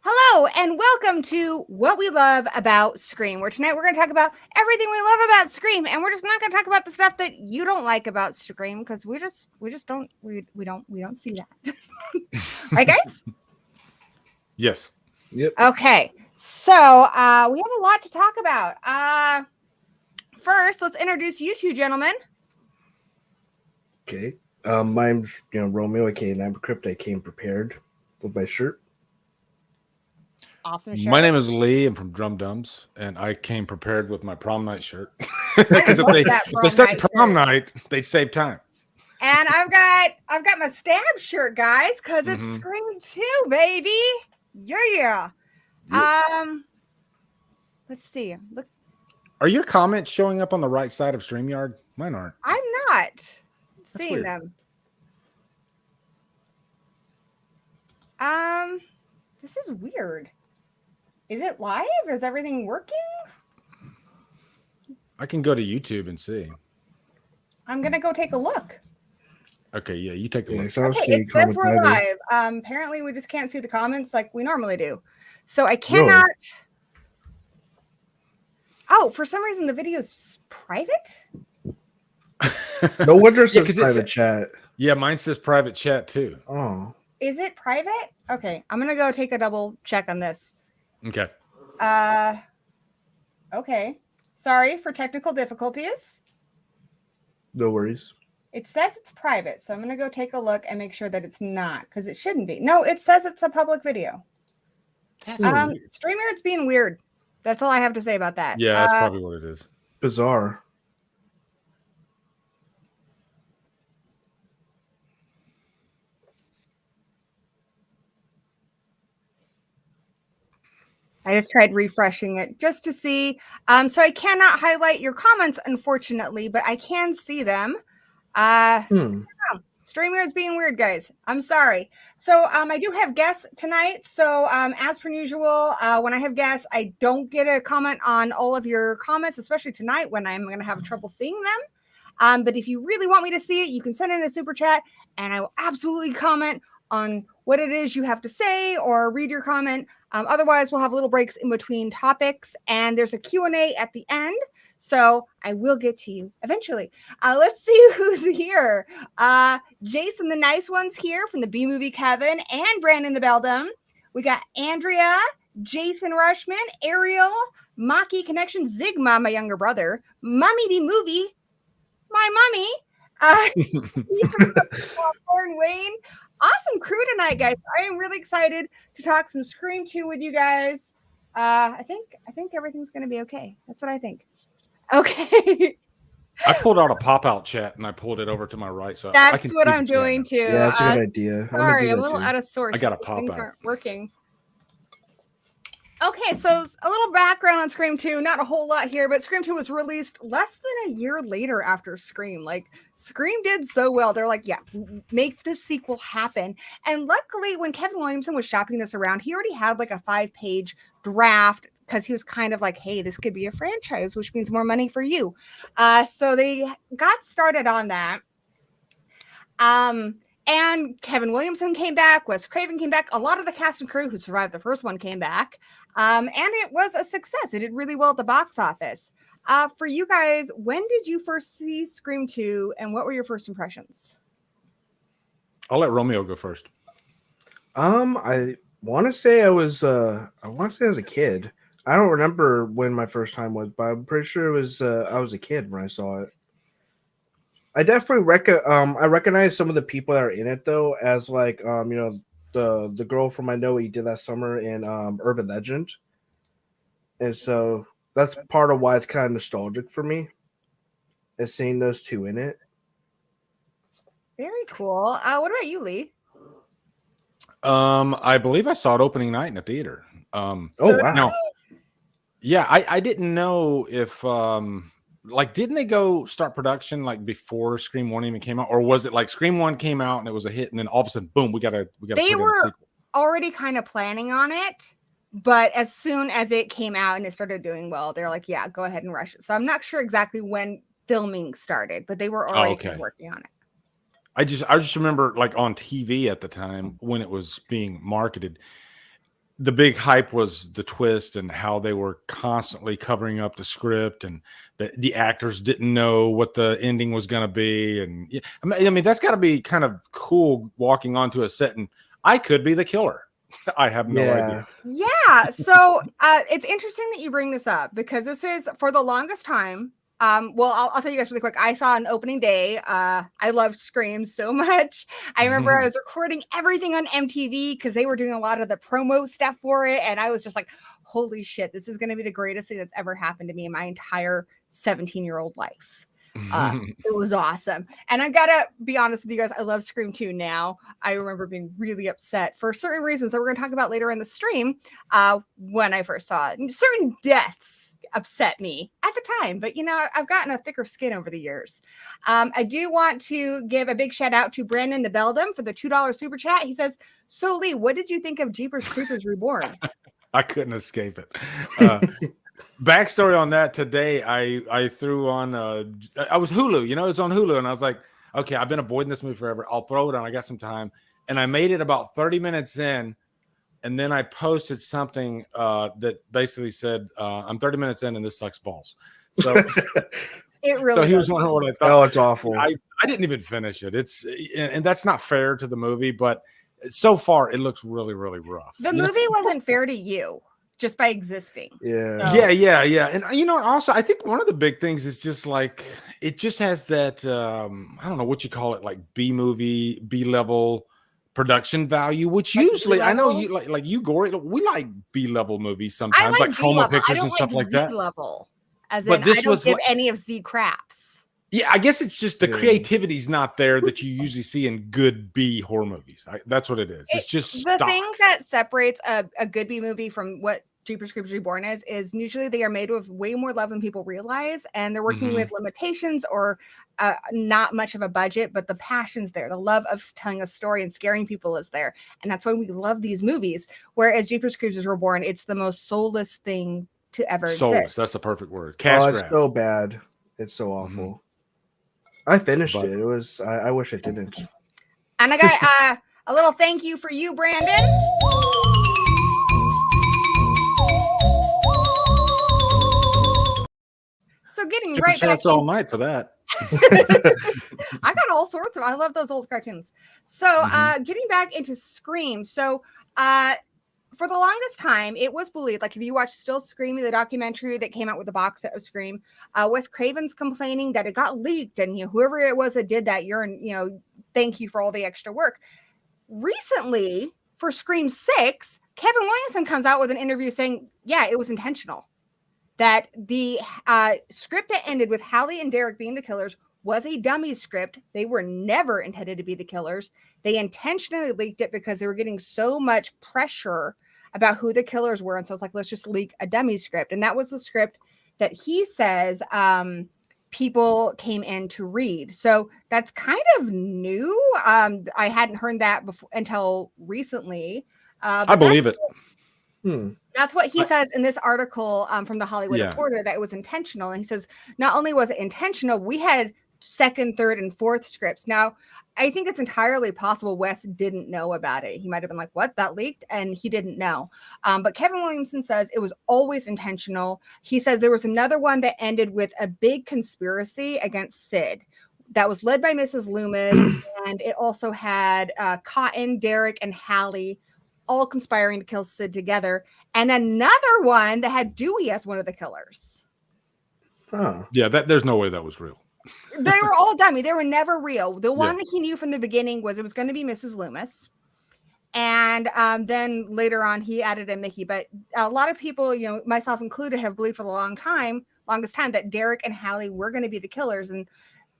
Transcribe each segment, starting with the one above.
Hello and welcome to What We Love About Scream, where tonight we're going to talk about everything we love about Scream, and we're just not going to talk about the stuff that you don't like about Scream because we don't see that. Right, guys? Yes. Yep. Okay, so we have a lot to talk about. First, let's introduce you two gentlemen. Okay. My name's Romeo, aka NIGHTMARECRIPT. I came prepared with my shirt. Awesome shirt. My name is Lee. I'm from Drumdums, and I came prepared with my prom night shirt because if they start prom night, they save time. And I've got my stab shirt, guys, because it's Scream 2, baby. Yeah. Let's see. Look. Are your comments showing up on the right side of StreamYard? Mine aren't. I'm not seeing them. This is weird. Is it live? Is everything working? I can go to YouTube and see. I'm gonna go take a look. Okay, yeah, you take a look. Okay, it says we're live. Apparently we just can't see the comments like we normally do. So I cannot. Oh, for some reason the video is private. No wonder it says private chat. Yeah, mine says private chat too. Oh. Is it private? Okay, I'm gonna go take a double check on this. Okay. Okay. Sorry for technical difficulties. No worries. It says it's private, so I'm gonna go take a look and make sure that it's not, because it shouldn't be. No, it says it's a public video. StreamYard's being weird. That's all I have to say about that. Yeah, that's probably what it is. Bizarre. I just tried refreshing it just to see. So I cannot highlight your comments, unfortunately, but I can see them. StreamYard's being weird, guys. I'm sorry. So I do have guests tonight. So as per usual, when I have guests, I don't get a comment on all of your comments, especially tonight when I'm going to have trouble seeing them. But if you really want me to see it, you can send in a super chat and I will absolutely comment on what it is you have to say or read your comment. Otherwise, we'll have little breaks in between topics and there's a Q&A at the end. So I will get to you eventually. Let's see who's here. Jason, the nice one's here from the B Movie COVEN, and Brandon the Beldum. We got Andrea, Jason Rushman, Ariel, Maki Connection, Zigma, my younger brother, Mommy B Movie, my mommy, Lauren Wayne. Awesome crew tonight, guys. I am really excited to talk some Scream 2 with you guys. I think everything's going to be okay. That's what I think. Okay. I pulled out a pop-out chat and I pulled it over to my right, so that's what I'm doing too. Yeah, that's a good idea. Sorry, I'm a little out of source. I got a pop-out. Things aren't working. Okay, so a little background on Scream 2, not a whole lot here, but Scream 2 was released less than a year later after Scream. Like, Scream did so well. They're like, yeah, make the sequel happen. And luckily, when Kevin Williamson was shopping this around, he already had like a 5-page draft because he was kind of like, hey, this could be a franchise, which means more money for you. So they got started on that. And Kevin Williamson came back, Wes Craven came back, a lot of the cast and crew who survived the first one came back. And it was a success. It did really well at the box office. For you guys, when did you first see Scream 2 and what were your first impressions? I'll let Romeo go first. I want to say I was a kid. I don't remember when my first time was, but I'm pretty sure it was I was a kid when I saw it. I definitely I recognize some of the people that are in it though, as like you know, the girl from I Know What You Did Last Summer in Urban Legend, and so that's part of why it's kind of nostalgic for me, is seeing those two in it. Very cool. What about you, Lee? I believe I saw it opening night in the theater. Oh wow! No, yeah, I didn't know if like, didn't they go start production like before Scream 1 even came out, or was it like Scream 1 came out and it was a hit, and then all of a sudden, boom, we gotta. They were already kind of planning on it, but as soon as it came out and it started doing well, they're like, yeah, go ahead and rush it. So I'm not sure exactly when filming started, but they were already kind of working on it. I just remember like on TV at the time when it was being marketed, the big hype was the twist and how they were constantly covering up the script, and the actors didn't know what the ending was going to be. And yeah, I mean, that's got to be kind of cool walking onto a set and I could be the killer. I have no idea. Yeah. So it's interesting that you bring this up because this is, for the longest time, well, I'll tell you guys really quick. I saw an opening day. I loved Scream so much. I remember I was recording everything on MTV because they were doing a lot of the promo stuff for it. And I was just like, holy shit, this is going to be the greatest thing that's ever happened to me in my entire 17-year-old life. It was awesome. And I gotta be honest with you guys, I love Scream 2 now. I remember being really upset for certain reasons that we're going to talk about later in the stream when I first saw it. And certain deaths upset me at the time, but you know, I've gotten a thicker skin over the years. I do want to give a big shout out to Brandon the Beldum for the $2 super chat. He says, so Lee, what did you think of Jeepers Creepers Reborn? I couldn't escape it. Backstory on that, today I threw on I was Hulu, you know, it's on Hulu, and I was like, okay, I've been avoiding this movie forever, I'll throw it on, I got some time. And I made it about 30 minutes in, and then I posted something that basically said, I'm 30 minutes in and this sucks balls. So it really so he was wondering what I thought. Oh, it's awful. I didn't even finish it. And that's not fair to the movie, but so far it looks really, really rough. The movie wasn't fair to you just by existing. Yeah. So. Yeah. And you know, also I think one of the big things is just like, it just has that I don't know what you call it, like B movie, B level production value, which like usually I know you like you, Gory, we like B level movies sometimes, like Chroma Pictures and stuff like that. Level, as but in, this I don't was give any of Z craps. Yeah, I guess it's just the creativity's not there that you usually see in good B horror movies. That's what it is. It's just the stock. thing that separates a good B movie from what Jeepers Creepers Reborn is usually they are made with way more love than people realize, and they're working with limitations or not much of a budget, but the passion's there. The love of telling a story and scaring people is there, and that's why we love these movies. Whereas Jeepers Creepers Reborn, it's the most soulless thing to ever exist. That's a perfect word. It's so bad. It's so awful. I finished it. It was. I wish I didn't. And I got a little thank you for you, Brandon. So getting right back all night for that. I got all sorts of. I love those old cartoons. So getting back into Scream. So for the longest time, it was believed, like if you watch Still Screaming, the documentary that came out with the box set of Scream, Wes Craven's complaining that it got leaked, and whoever it was that did that, thank you for all the extra work. Recently, for Scream 6, Kevin Williamson comes out with an interview saying, yeah, it was intentional. That the script that ended with Hallie and Derek being the killers was a dummy script. They were never intended to be the killers. They intentionally leaked it because they were getting so much pressure about who the killers were. And so I was like, let's just leak a dummy script. And that was the script that he says people came in to read. So that's kind of new. I hadn't heard that before until recently. I believe it. That's what he says in this article from the Hollywood Reporter, that it was intentional. And he says, not only was it intentional, we had second, third, and fourth scripts. Now, I think it's entirely possible Wes didn't know about it. He might have been like, what, that leaked? And he didn't know. But Kevin Williamson says it was always intentional. He says there was another one that ended with a big conspiracy against Sid that was led by Mrs. Loomis. And it also had Cotton, Derek, and Hallie all conspiring to kill Sid together. And another one that had Dewey as one of the killers. Yeah, there's no way that was real. They were all dummy. They were never real. The one he knew from the beginning was it was going to be Mrs. Loomis. And then later on, he added in Mickey. But a lot of people, you know, myself included, have believed for the longest time that Derek and Hallie were going to be the killers. And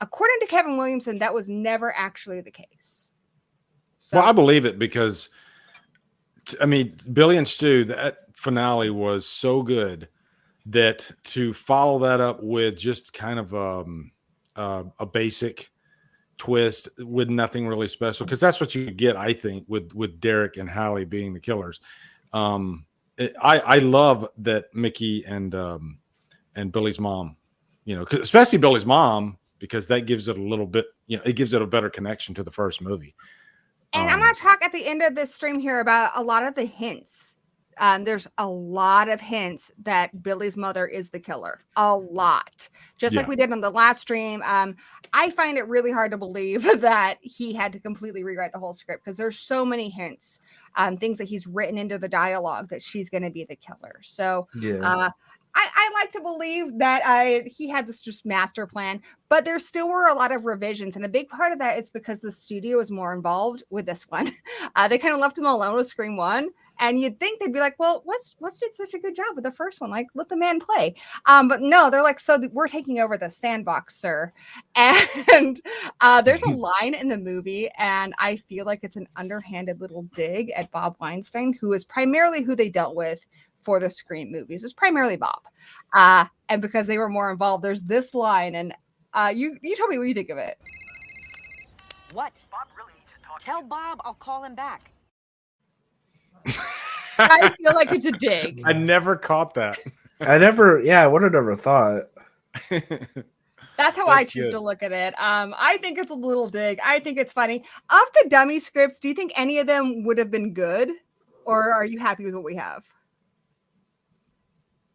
according to Kevin Williamson, that was never actually the case. So, well, I believe it because, I mean, Billy and Stu, that finale was so good that to follow that up with just kind of a basic twist with nothing really special, because that's what you get, I think, with Derek and Hallie being the killers. I love that Mickey and Billy's mom, you know, especially Billy's mom, because that gives it a little bit, you know, it gives it a better connection to the first movie. And I'm going to talk at the end of this stream here about a lot of the hints. There's a lot of hints that Billy's mother is the killer. A lot. Just like we did on the last stream. I find it really hard to believe that he had to completely rewrite the whole script, because there's so many hints, things that he's written into the dialogue that she's going to be the killer. So I like to believe that he had this just master plan, but there still were a lot of revisions. And a big part of that is because the studio is more involved with this one. They kind of left him alone with Scream 1. And you'd think they'd be like, well, Wes did such a good job with the first one. Like, let the man play. But no, they're like, so we're taking over the sandbox, sir. And there's a line in the movie, and I feel like it's an underhanded little dig at Bob Weinstein, who is primarily who they dealt with for the Scream movies. It was primarily Bob. And because they were more involved, there's this line. And you told me what you think of it. What? Bob really needs to talk. Tell Bob I'll call him back. I feel like it's a dig. I never caught that. I would have never thought. That's how I choose to look at it. I think it's a little dig. I think it's funny. Of the dummy scripts, do you think any of them would have been good? Or are you happy with what we have?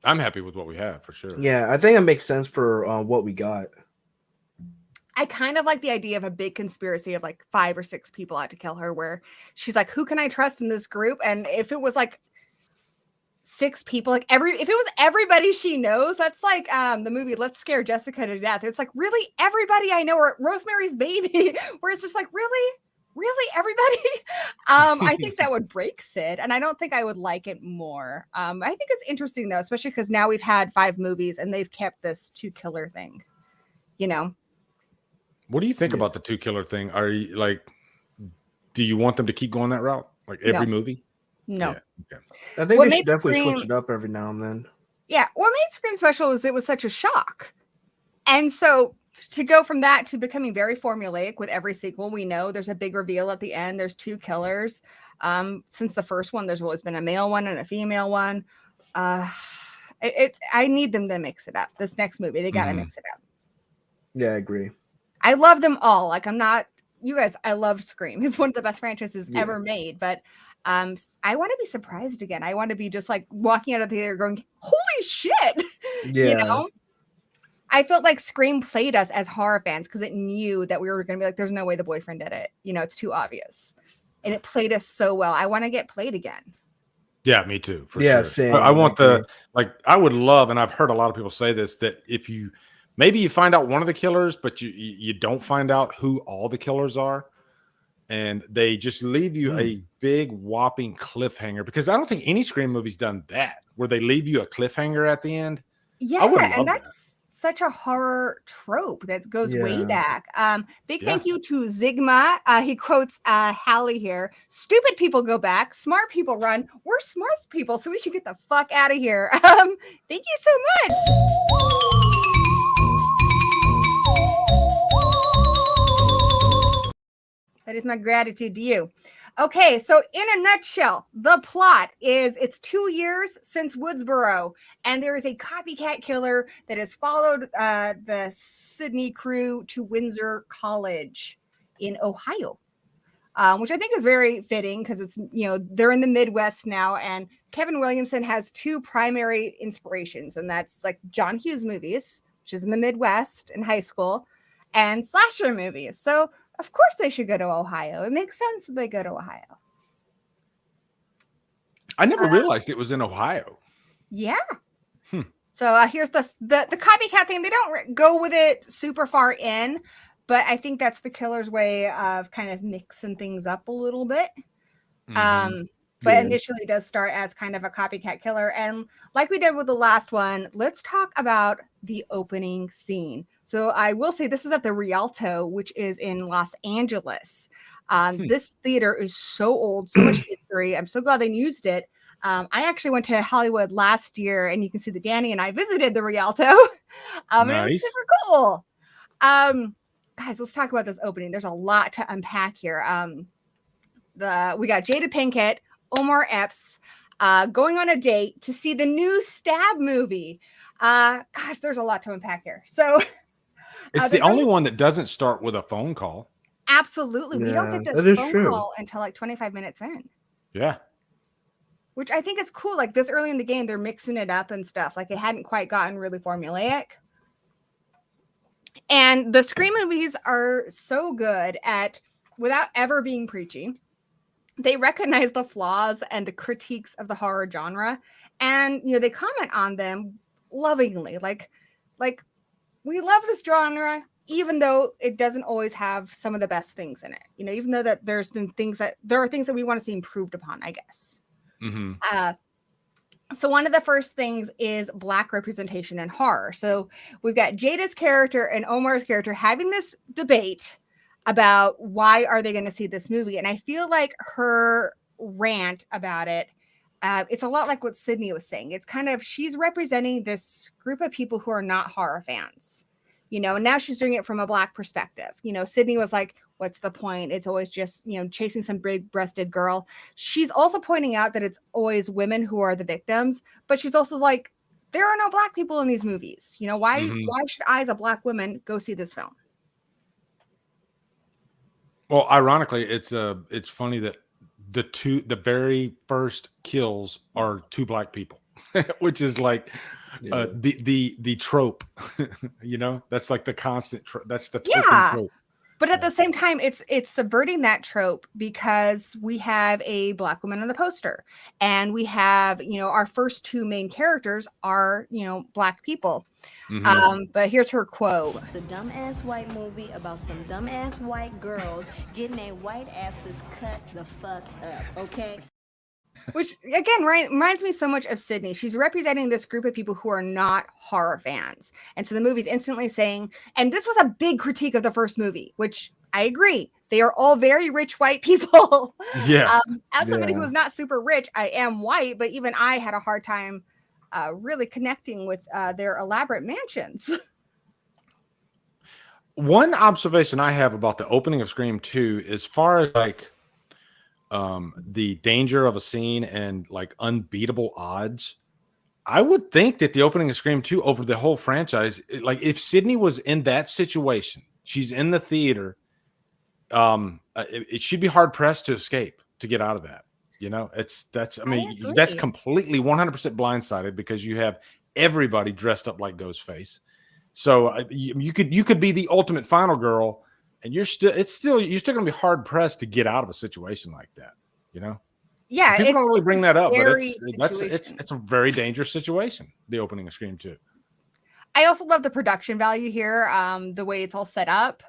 I'm happy with what we have, for sure. Yeah, I think it makes sense for what we got. I kind of like the idea of a big conspiracy of like 5 or 6 people out to kill her, where she's like, who can I trust in this group? And if it was like 6 people, like if it was everybody she knows, that's like the movie Let's Scare Jessica to Death. It's like, really, everybody I know, or Rosemary's Baby, where it's just like, really everybody. I think that would break Sid, and I don't think I would like it more. I think it's interesting though, especially because now we've had 5 movies and they've kept this 2 killer thing, you know. What do you think about the 2 killer thing? Are you like, do you want them to keep going that route? Like every movie? No. Yeah, okay. I think they should definitely switch it up every now and then. Yeah. What made Scream special was it was such a shock. And so to go from that to becoming very formulaic with every sequel, we know there's a big reveal at the end. There's 2 killers. Since the first one, there's always been a male one and a female one. I need them to mix it up. This next movie, they got to mix it up. Yeah, I agree. I love them all. Like, I'm not, you guys, I love Scream. It's one of the best franchises ever made. But I want to be surprised again. I want to be just like walking out of the theater going, holy shit. Yeah. You know? I felt like Scream played us as horror fans because it knew that we were going to be like, there's no way the boyfriend did it. You know, it's too obvious. And it played us so well. I want to get played again. Yeah, me too. For sure. Same. I want I would love, and I've heard a lot of people say this, that if you, maybe you find out one of the killers, but you don't find out who all the killers are, and they just leave you a big whopping cliffhanger, because I don't think any Scream movie's done that, where they leave you a cliffhanger at the end. Yeah, and that's such a horror trope that goes way Yeah. back. Big Yeah. thank you to Zigma. He quotes Hallie here. Stupid people go back, smart people run. We're smart people, so we should get the fuck out of here. Thank you so much. That is my gratitude to you. Okay, so in a nutshell, the plot is it's 2 years since Woodsboro, and there is a copycat killer that has followed the Sidney crew to Windsor College in Ohio, which I think is very fitting because it's, they're in the Midwest now, and Kevin Williamson has two primary inspirations, and that's like John Hughes movies, which is in the Midwest in high school, and slasher movies. So of course they should go to Ohio. It makes sense that they go to Ohio. I never realized it was in Ohio. Yeah. So here's the copycat thing. They don't go with it super far in, but I think that's the killer's way of kind of mixing things up a little bit. But initially it does start as kind of a copycat killer. And like we did with the last one, let's talk about the opening scene. So I will say this is at the Rialto, which is in Los Angeles. This theater is so old, so much history. I'm so glad they used it. I actually went to Hollywood last year, and you can see that Danny and I visited the Rialto. And it was super cool. Guys, let's talk about this opening. There's a lot to unpack here. We got Jada Pinkett, Omar Epps, going on a date to see the new Stab movie. Gosh, there's a lot to unpack here. So it's the only one that doesn't start with a phone call. Absolutely. We don't get this phone call until like 25 minutes in. Yeah. Which I think is cool. Like this early in the game, they're mixing it up and stuff. Like it hadn't quite gotten really formulaic. And the Scream movies are so good at, without ever being preachy, they recognize the flaws and the critiques of the horror genre. And, they comment on them lovingly. Like we love this genre, even though it doesn't always have some of the best things in it. Even though that there are things that we want to see improved upon, I guess. So one of the first things is Black representation in horror. So we've got Jada's character and Omar's character having this debate about why are they going to see this movie. And I feel like her rant about it, it's a lot like what Sidney was saying. It's kind of, she's representing this group of people who are not horror fans, and now she's doing it from a Black perspective. Sidney was like, what's the point? It's always just, chasing some big breasted girl. She's also pointing out that it's always women who are the victims, but she's also like, there are no Black people in these movies. Why should I, as a Black woman, go see this film? Well, ironically, it's funny that the very first kills are two Black people, which is like the trope. That's like the constant. That's the trope. But at the same time, it's subverting that trope because we have a Black woman on the poster, and we have our first two main characters are Black people. But here's her quote. It's a dumbass white movie about some dumbass white girls getting their white asses cut the fuck up, okay? Which, again, reminds me so much of Sidney. She's representing this group of people who are not horror fans. And so the movie's instantly saying, and this was a big critique of the first movie, which I agree. They are all very rich white people. Yeah. As somebody who is not super rich, I am white, but even I had a hard time really connecting with their elaborate mansions. One observation I have about the opening of Scream 2, as far as like the danger of a scene and like unbeatable odds, I would think that the opening of Scream 2 over the whole franchise, like if Sidney was in that situation, she's in the theater, it should be hard pressed to escape, to get out of that. That's completely 100% blindsided because you have everybody dressed up like Ghostface. So you could be the ultimate final girl, and you're still going to be hard pressed to get out of a situation like that. Yeah, people don't really bring that up, but it's a very dangerous situation. The opening of Scream 2. I also love the production value here. The way it's all set up.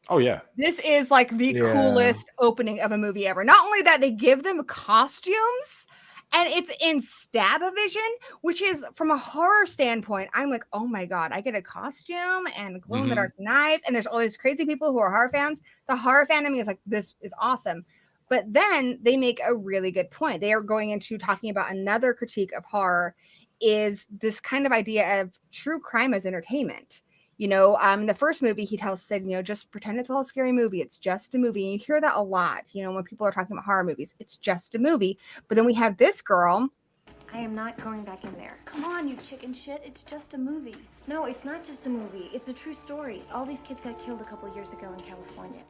Oh yeah, this is like the coolest opening of a movie ever. Not only that, they give them costumes And it's in stab-o-vision, which is from a horror standpoint. I'm like, oh my God, I get a costume and a glow in the dark knife. And there's all these crazy people who are horror fans. The horror fan in me is like, this is awesome. But then they make a really good point. They are going into talking about another critique of horror is this kind of idea of true crime as entertainment. You know, in the first movie, he tells Sid, you know, just pretend it's all a scary movie. It's just a movie. And you hear that a lot, you know, when people are talking about horror movies. It's just a movie. But then we have this girl. I am not going back in there. Come on, you chicken shit. It's just a movie. No, it's not just a movie. It's a true story. All these kids got killed a couple years ago in California.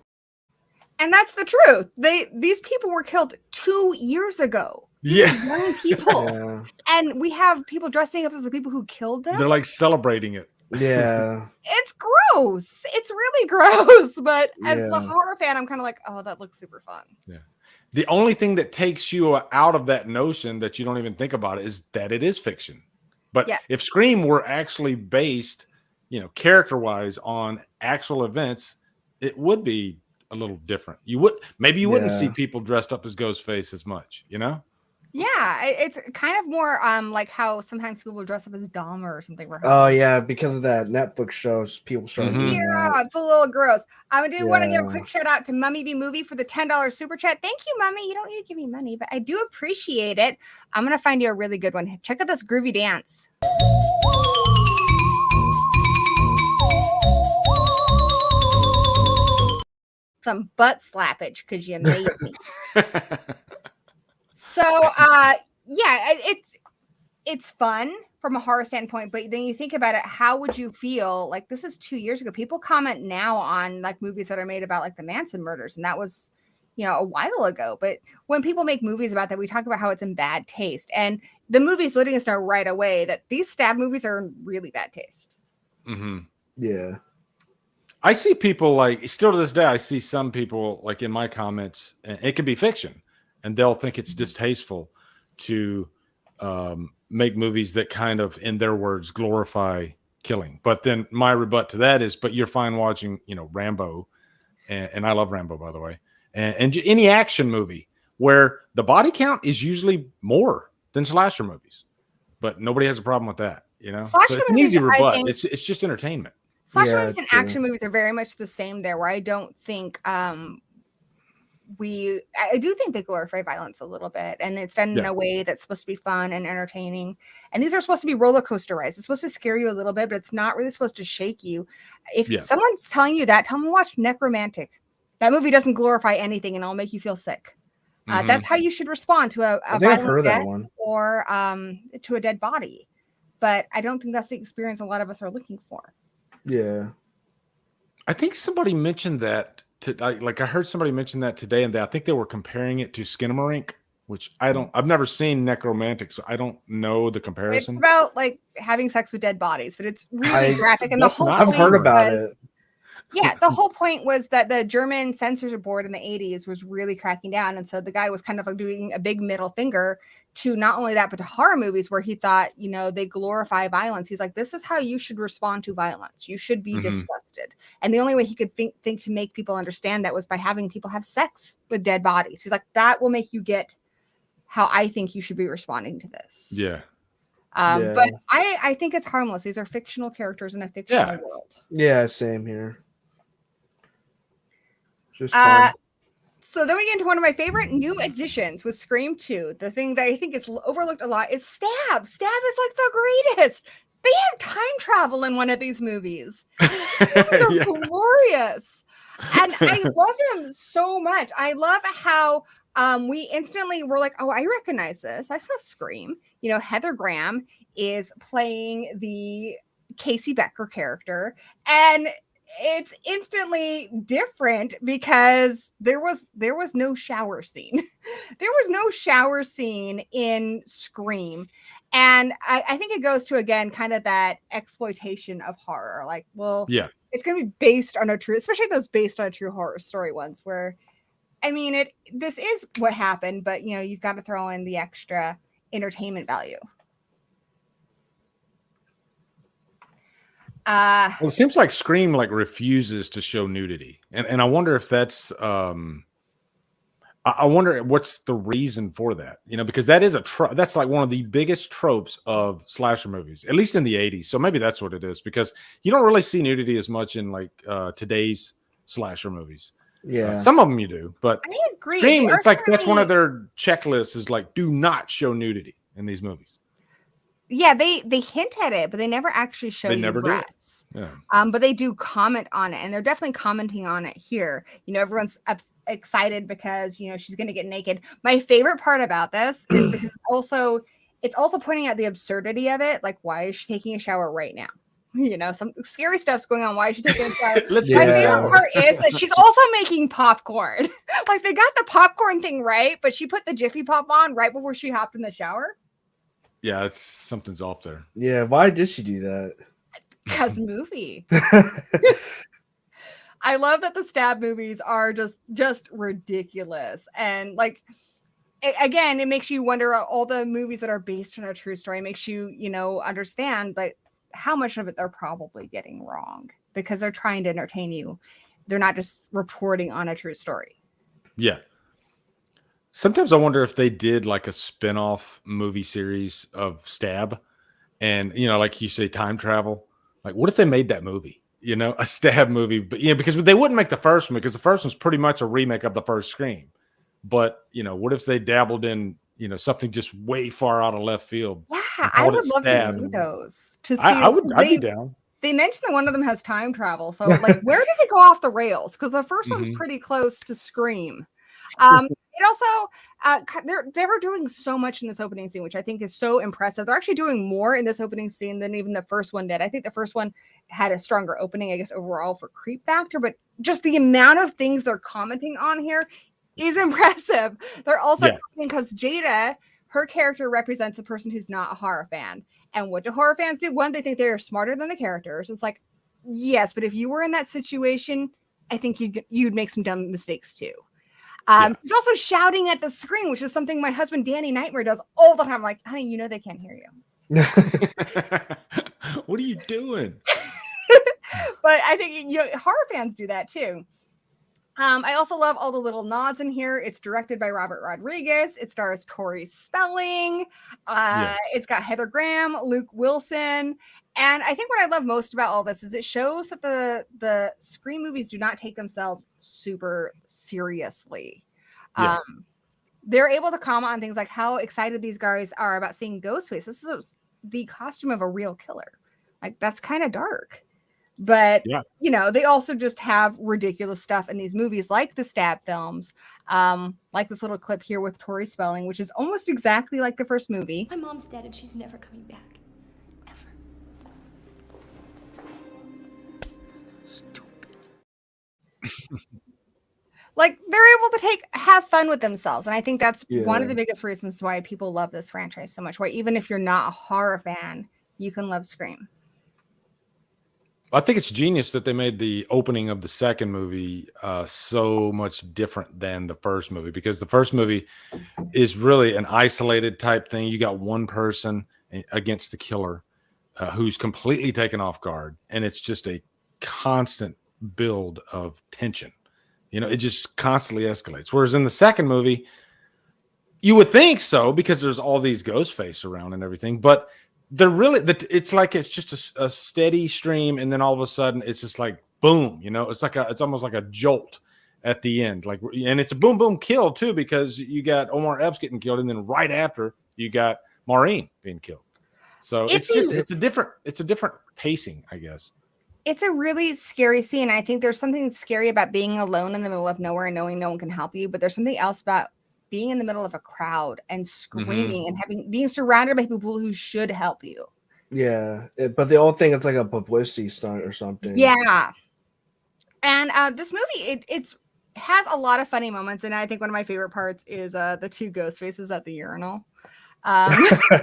And that's the truth. These people were killed 2 years ago. Yeah. Young people. Yeah. And we have people dressing up as the people who killed them. They're like celebrating it. Yeah. It's gross. It's really gross. But as the Yeah. horror fan, I'm kind of like, oh, that looks super fun. Yeah. The only thing that takes you out of that notion that you don't even think about it is that it is fiction. But Yeah. if Scream were actually based, you know, character-wise on actual events, it would be a little different. You wouldn't see Yeah. people dressed up as Ghostface as much, you know? Yeah, it's kind of more like how sometimes people dress up as Dahmer or something. For Oh Halloween. yeah, because of that Netflix shows, people started doing Yeah, that. it's a little gross. I do want to give a Yeah. quick shout out to Mummy B Movie for the $10 super chat. Thank you, Mummy. You don't need to give me money, but I do appreciate it. I'm gonna find you a really good one. Check out this groovy dance. Some butt slappage because you made me. So yeah, it's fun from a horror standpoint, but then you think about it, how would you feel? Like, this is 2 years ago. People comment now on like movies that are made about like the Manson murders, and that was, you know, a while ago. But when people make movies about that, we talk about how it's in bad taste, and the movie's letting us know right away that these stab movies are in really bad taste. Yeah. I see people like, still to this day, I see some people like in my comments, and it could be fiction, and they'll think it's distasteful to make movies that kind of, in their words, glorify killing. But then my rebut to that is, but you're fine watching, you know, Rambo, and I love Rambo, by the way, and any action movie where the body count is usually more than slasher movies, but nobody has a problem with that, you know. Slasher So it's an movies, easy I rebut. think- It's just entertainment. Slasher Yeah, movies and true. action movies are very much the same there, where I don't think I do think they glorify violence a little bit, and it's done in Yeah. a way that's supposed to be fun and entertaining. And these are supposed to be roller coaster rides. It's supposed to scare you a little bit, but it's not really supposed to shake you. If Yeah. someone's telling you that, tell them to watch Necromantic. That movie doesn't glorify anything, and it'll make you feel sick. That's how you should respond to a I think I've violent heard of that death one. or to a dead body. But I don't think that's the experience a lot of us are looking for. Yeah. I think somebody mentioned that. I heard somebody mention that today, and I think they were comparing it to Skinamarink, which I've never seen Necromantic, so I don't know the It's comparison. about like having sex with dead bodies, but it's really graphic. And the that's whole not I've point heard about was- it. Yeah, the whole point was that the German censorship board in the 80s was really cracking down. And so the guy was kind of like doing a big middle finger to not only that, but to horror movies where he thought, you know, they glorify violence. He's like, this is how you should respond to violence. You should be disgusted. And the only way he could think to make people understand that was by having people have sex with dead bodies. He's like, that will make you get how I think you should be responding to this. Yeah. Yeah. But I think it's harmless. These are fictional characters in a fictional Yeah. world. Yeah, same here. Just fun. So then we get into one of my favorite new additions with Scream 2. The thing that I think is overlooked a lot is Stab. Stab is like the greatest. They have time travel in one of these movies. They're Yeah. glorious. And I love them so much. I love how we instantly were like, oh, I recognize this. I saw Scream. You know, Heather Graham is playing the Casey Becker character. And it's instantly different because there was no shower scene. There was no shower scene in Scream. And I think it goes to, again, kind of that exploitation of horror. Like, well, Yeah. it's going to be based on a true, especially those based on a true horror story ones where, I mean, this is what happened, but, you know, you've got to throw in the extra entertainment value. Well, it seems like Scream like refuses to show nudity, and I wonder if that's. I I wonder what's the reason for that, because that is that's like one of the biggest tropes of slasher movies, at least in the 80s. So maybe that's what it is, because you don't really see nudity as much in like today's slasher movies. Yeah. Some of them you do, but I agree. Scream, it's like that's one of their checklists is like, do not show nudity in these movies. Yeah, they hint at it, but they never actually show you breasts. Yeah. But they do comment on it, and they're definitely commenting on it here. Everyone's excited because she's going to get naked. My favorite part about this is because it's also pointing out the absurdity of it. Like, why is she taking a shower right now? Some scary stuff's going on. Why is she taking a shower? My favorite part is that she's also making popcorn. Like, they got the popcorn thing right, but she put the Jiffy Pop on right before she hopped in the shower. Yeah, something's off there. Yeah, why did she do that? Because movie. I love that the stab movies are just ridiculous. And like, again, it makes you wonder, all the movies that are based on a true story makes you, understand like how much of it they're probably getting wrong, because they're trying to entertain you. They're not just reporting on a true story. Yeah. Sometimes I wonder if they did like a spin-off movie series of Stab, and like you say, time travel. Like, what if they made that movie? A Stab movie, but because they wouldn't make the first one, because the first one's pretty much a remake of the first Scream. But what if they dabbled in something just way far out of left field? Yeah, I would love to see those. I'd be down. They mentioned that one of them has time travel, so like, where does it go off the rails? Because the first one's pretty close to Scream. It also, they were doing so much in this opening scene, which I think is so impressive. They're actually doing more in this opening scene than even the first one did. I think the first one had a stronger opening, I guess, overall for creep factor, but just the amount of things they're commenting on here is impressive. They're also because Jada, her character represents a person who's not a horror fan. And what do horror fans do? One, they think they're smarter than the characters. It's like, yes, but if you were in that situation, I think you'd make some dumb mistakes too. He's also shouting at the screen, which is something my husband Danny Nightmare does all the time. I'm like, honey, they can't hear you. What are you doing? But I think horror fans do that too. I also love all the little nods in here. It's directed by Robert Rodriguez. It stars Tori Spelling. It's got Heather Graham, Luke Wilson. And I think what I love most about all this is it shows that the Scream movies do not take themselves super seriously. They're able to comment on things like how excited these guys are about seeing Ghostface. This is the costume of a real killer. Like, that's kind of dark. But, they also just have ridiculous stuff in these movies, like the Stab films, like this little clip here with Tori Spelling, which is almost exactly like the first movie. My mom's dead and she's never coming back. Like, they're able to have fun with themselves. And I think that's one of the biggest reasons why people love this franchise so much. Why even if you're not a horror fan, you can love Scream. I think it's genius that they made the opening of the second movie so much different than the first movie, because the first movie is really an isolated type thing. You got one person against the killer who's completely taken off guard, and it's just a constant build of tension. It just constantly escalates. Whereas in the second movie, you would think so, because there's all these Ghostface around and everything, but it's like it's just a steady stream, and then all of a sudden it's just like boom. It's almost like a jolt at the end. Like, and it's a boom boom kill too, because you got Omar Epps getting killed, and then right after you got Maureen being killed. So it's a different pacing, I guess. It's a really scary scene. I think there's something scary about being alone in the middle of nowhere and knowing no one can help you. But there's something else about being in the middle of a crowd and screaming and being surrounded by people who should help you. Yeah, but they all think it's like a publicity stunt or something. Yeah. And this movie, it has a lot of funny moments. And I think one of my favorite parts is the two ghost faces at the urinal.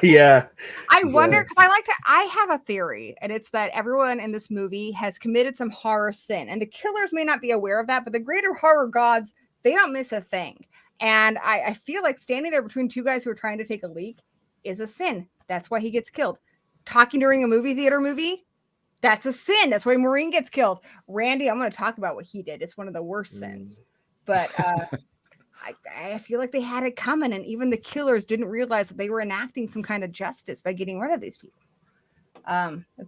Yeah. I wonder, because I have a theory, and it's that everyone in this movie has committed some horror sin, and the killers may not be aware of that, but the greater horror gods, they don't miss a thing. And I feel like standing there between two guys who are trying to take a leak is a sin. That's why he gets killed. Talking during a movie theater movie, that's a sin. That's why Maureen gets killed. Randy, I'm going to talk about what he did. It's one of the worst sins. But I feel like they had it coming, and even the killers didn't realize that they were enacting some kind of justice by getting rid of these people.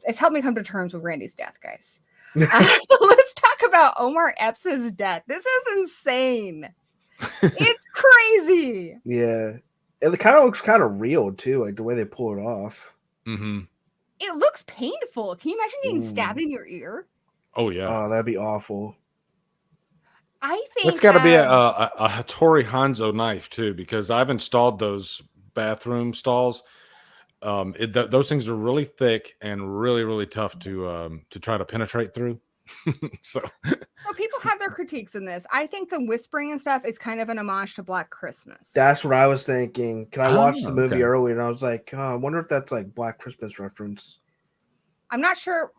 It's helped me come to terms with Randy's death, guys. Let's talk about Omar Epps' death. This is insane. It's crazy. Yeah. It kind of looks kind of real too, like the way they pull it off. Mm-hmm. It looks painful. Can you imagine getting stabbed in your ear? Oh yeah. Oh, that'd be awful. I think It's got to be a Hattori Hanzo knife too, because I've installed those bathroom stalls. Those things are really thick and really, really tough to try to penetrate through. So people have their critiques in this. I think the whispering and stuff is kind of an homage to Black Christmas. That's what I was thinking. Can I watched the movie okay. earlier, and I was like, I wonder if that's like Black Christmas reference. I'm not sure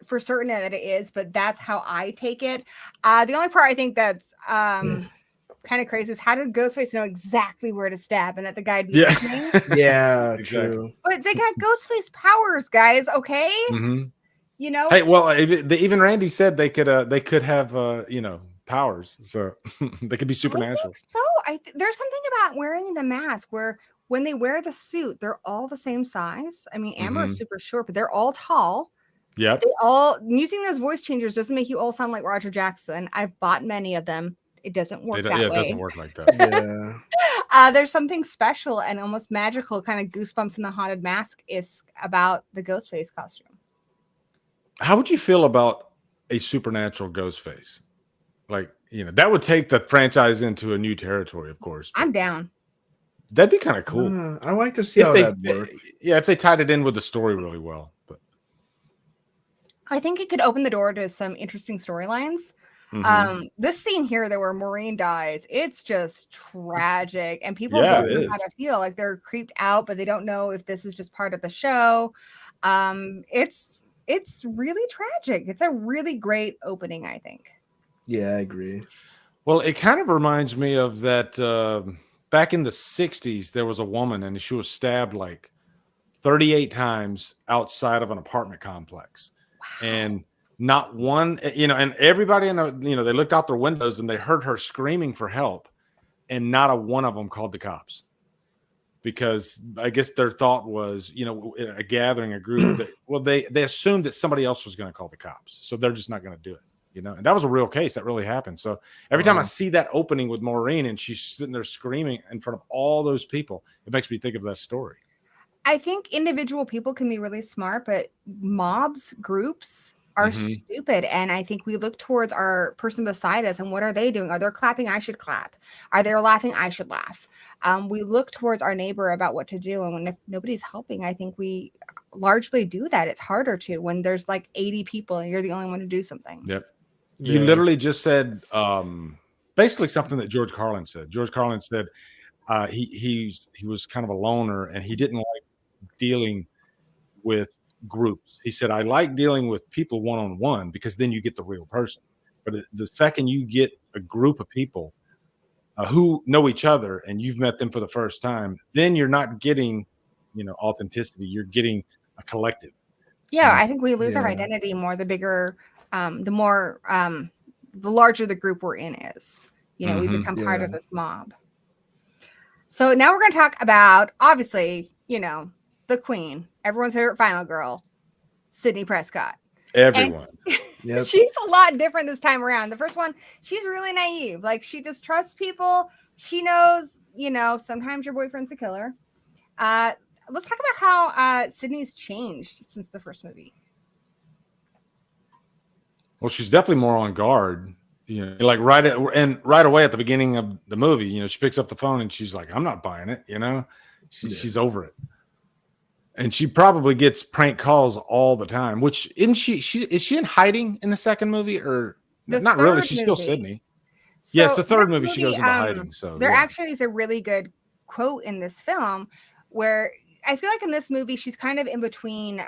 for certain that it is, but that's how I take it. The only part I think that's kind of crazy is how did Ghostface know exactly where to stab and that the guy'd be listening? Yeah, Exactly. true. But they got Ghostface powers, guys. Okay, Mm-hmm. you know. Hey, well, even Randy said they could have powers, so they could be supernatural. I think so. There's something about wearing the mask where when they wear the suit, they're all the same size. I mean, Amber is super short, but they're all tall. Yep. They all using those voice changers doesn't make you all sound like Roger Jackson. I've bought many of them. It doesn't work that way. It doesn't work like that. Yeah. There's something special and almost magical, kind of goosebumps in the haunted mask is about the Ghostface costume. How would you feel about a supernatural Ghostface? Like, that would take the franchise into a new territory, of course. I'm down. That'd be kind of cool. I like to see how that works. Yeah, if they tied it in with the story really well. But I think it could open the door to some interesting storylines. This scene here, where Maureen dies, it's just tragic, and people don't know how to feel. Like they're creeped out, but they don't know if this is just part of the show. It's really tragic. It's a really great opening, I think. Yeah, I agree. Well, it kind of reminds me of that back in the 60s, there was a woman and she was stabbed like 38 times outside of an apartment complex. Wow. And not one, and everybody in the, they looked out their windows and they heard her screaming for help, and not a one of them called the cops. Because I guess their thought was, a gathering, a group, they assumed that somebody else was going to call the cops. So they're just not going to do it, and that was a real case that really happened. So every time I see that opening with Maureen and she's sitting there screaming in front of all those people, it makes me think of that story. I think individual people can be really smart, but mobs, groups are stupid. And I think we look towards our person beside us and what are they doing? Are they clapping? I should clap. Are they laughing? I should laugh. We look towards our neighbor about what to do. And if nobody's helping, I think we largely do that. It's harder to when there's like 80 people and you're the only one to do something. Yep. You literally just said basically something that George Carlin said. George Carlin said he was kind of a loner and he didn't like dealing with groups. He said, I like dealing with people one-on-one because then you get the real person. But the second you get a group of people who know each other and you've met them for the first time, then you're not getting, authenticity. You're getting a collective. Yeah, I think we lose our identity more the bigger, the larger the group we're in is. We become part of this mob. So now we're going to talk about, obviously, the queen, everyone's favorite final girl, Sidney Prescott. Everyone. She's a lot different this time around. The first one, she's really naive. Like, she just trusts people. She knows, sometimes your boyfriend's a killer. Let's talk about how Sidney's changed since the first movie. Well, she's definitely more on guard. Like right away at the beginning of the movie, she picks up the phone and she's like, I'm not buying it, she's over it. And she probably gets prank calls all the time, which isn't she is she in hiding in the second movie or not really? She's still Sidney. So yes, the third movie she goes into hiding. So there actually is a really good quote in this film where I feel like in this movie, she's kind of in between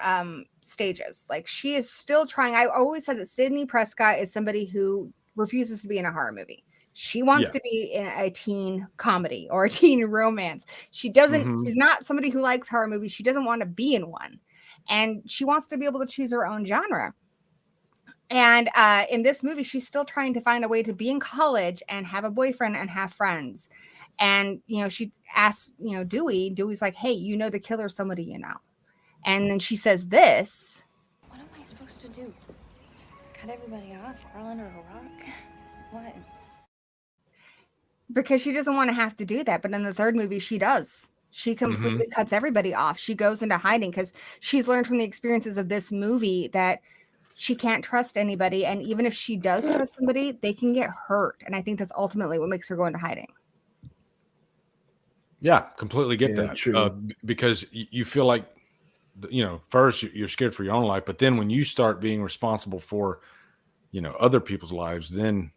stages. Like she is still trying. I always said that Sidney Prescott is somebody who refuses to be in a horror movie. She wants to be in a teen comedy or a teen romance. She doesn't, she's not somebody who likes horror movies. She doesn't want to be in one. And she wants to be able to choose her own genre. And in this movie, she's still trying to find a way to be in college and have a boyfriend and have friends. And, she asks, Dewey's like, hey, the killer's somebody you know. And then she says this. What am I supposed to do? Just cut everybody off, crawl under a rock? What? Because she doesn't want to have to do that. But in the third movie, she does. She completely cuts everybody off. She goes into hiding because she's learned from the experiences of this movie that she can't trust anybody. And even if she does trust somebody, they can get hurt. And I think that's ultimately what makes her go into hiding. Yeah, completely get that. True. Because you feel like, first you're scared for your own life, but then when you start being responsible for, other people's lives, then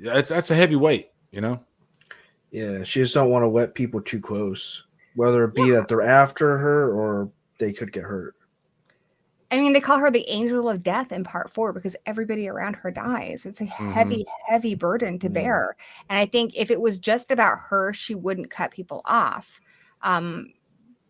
that's a heavy weight, Yeah, she just don't want to let people too close, whether it be that they're after her or they could get hurt. I mean, they call her the angel of death in part 4 because everybody around her dies. It's a heavy, heavy burden to bear. And I think if it was just about her, she wouldn't cut people off. And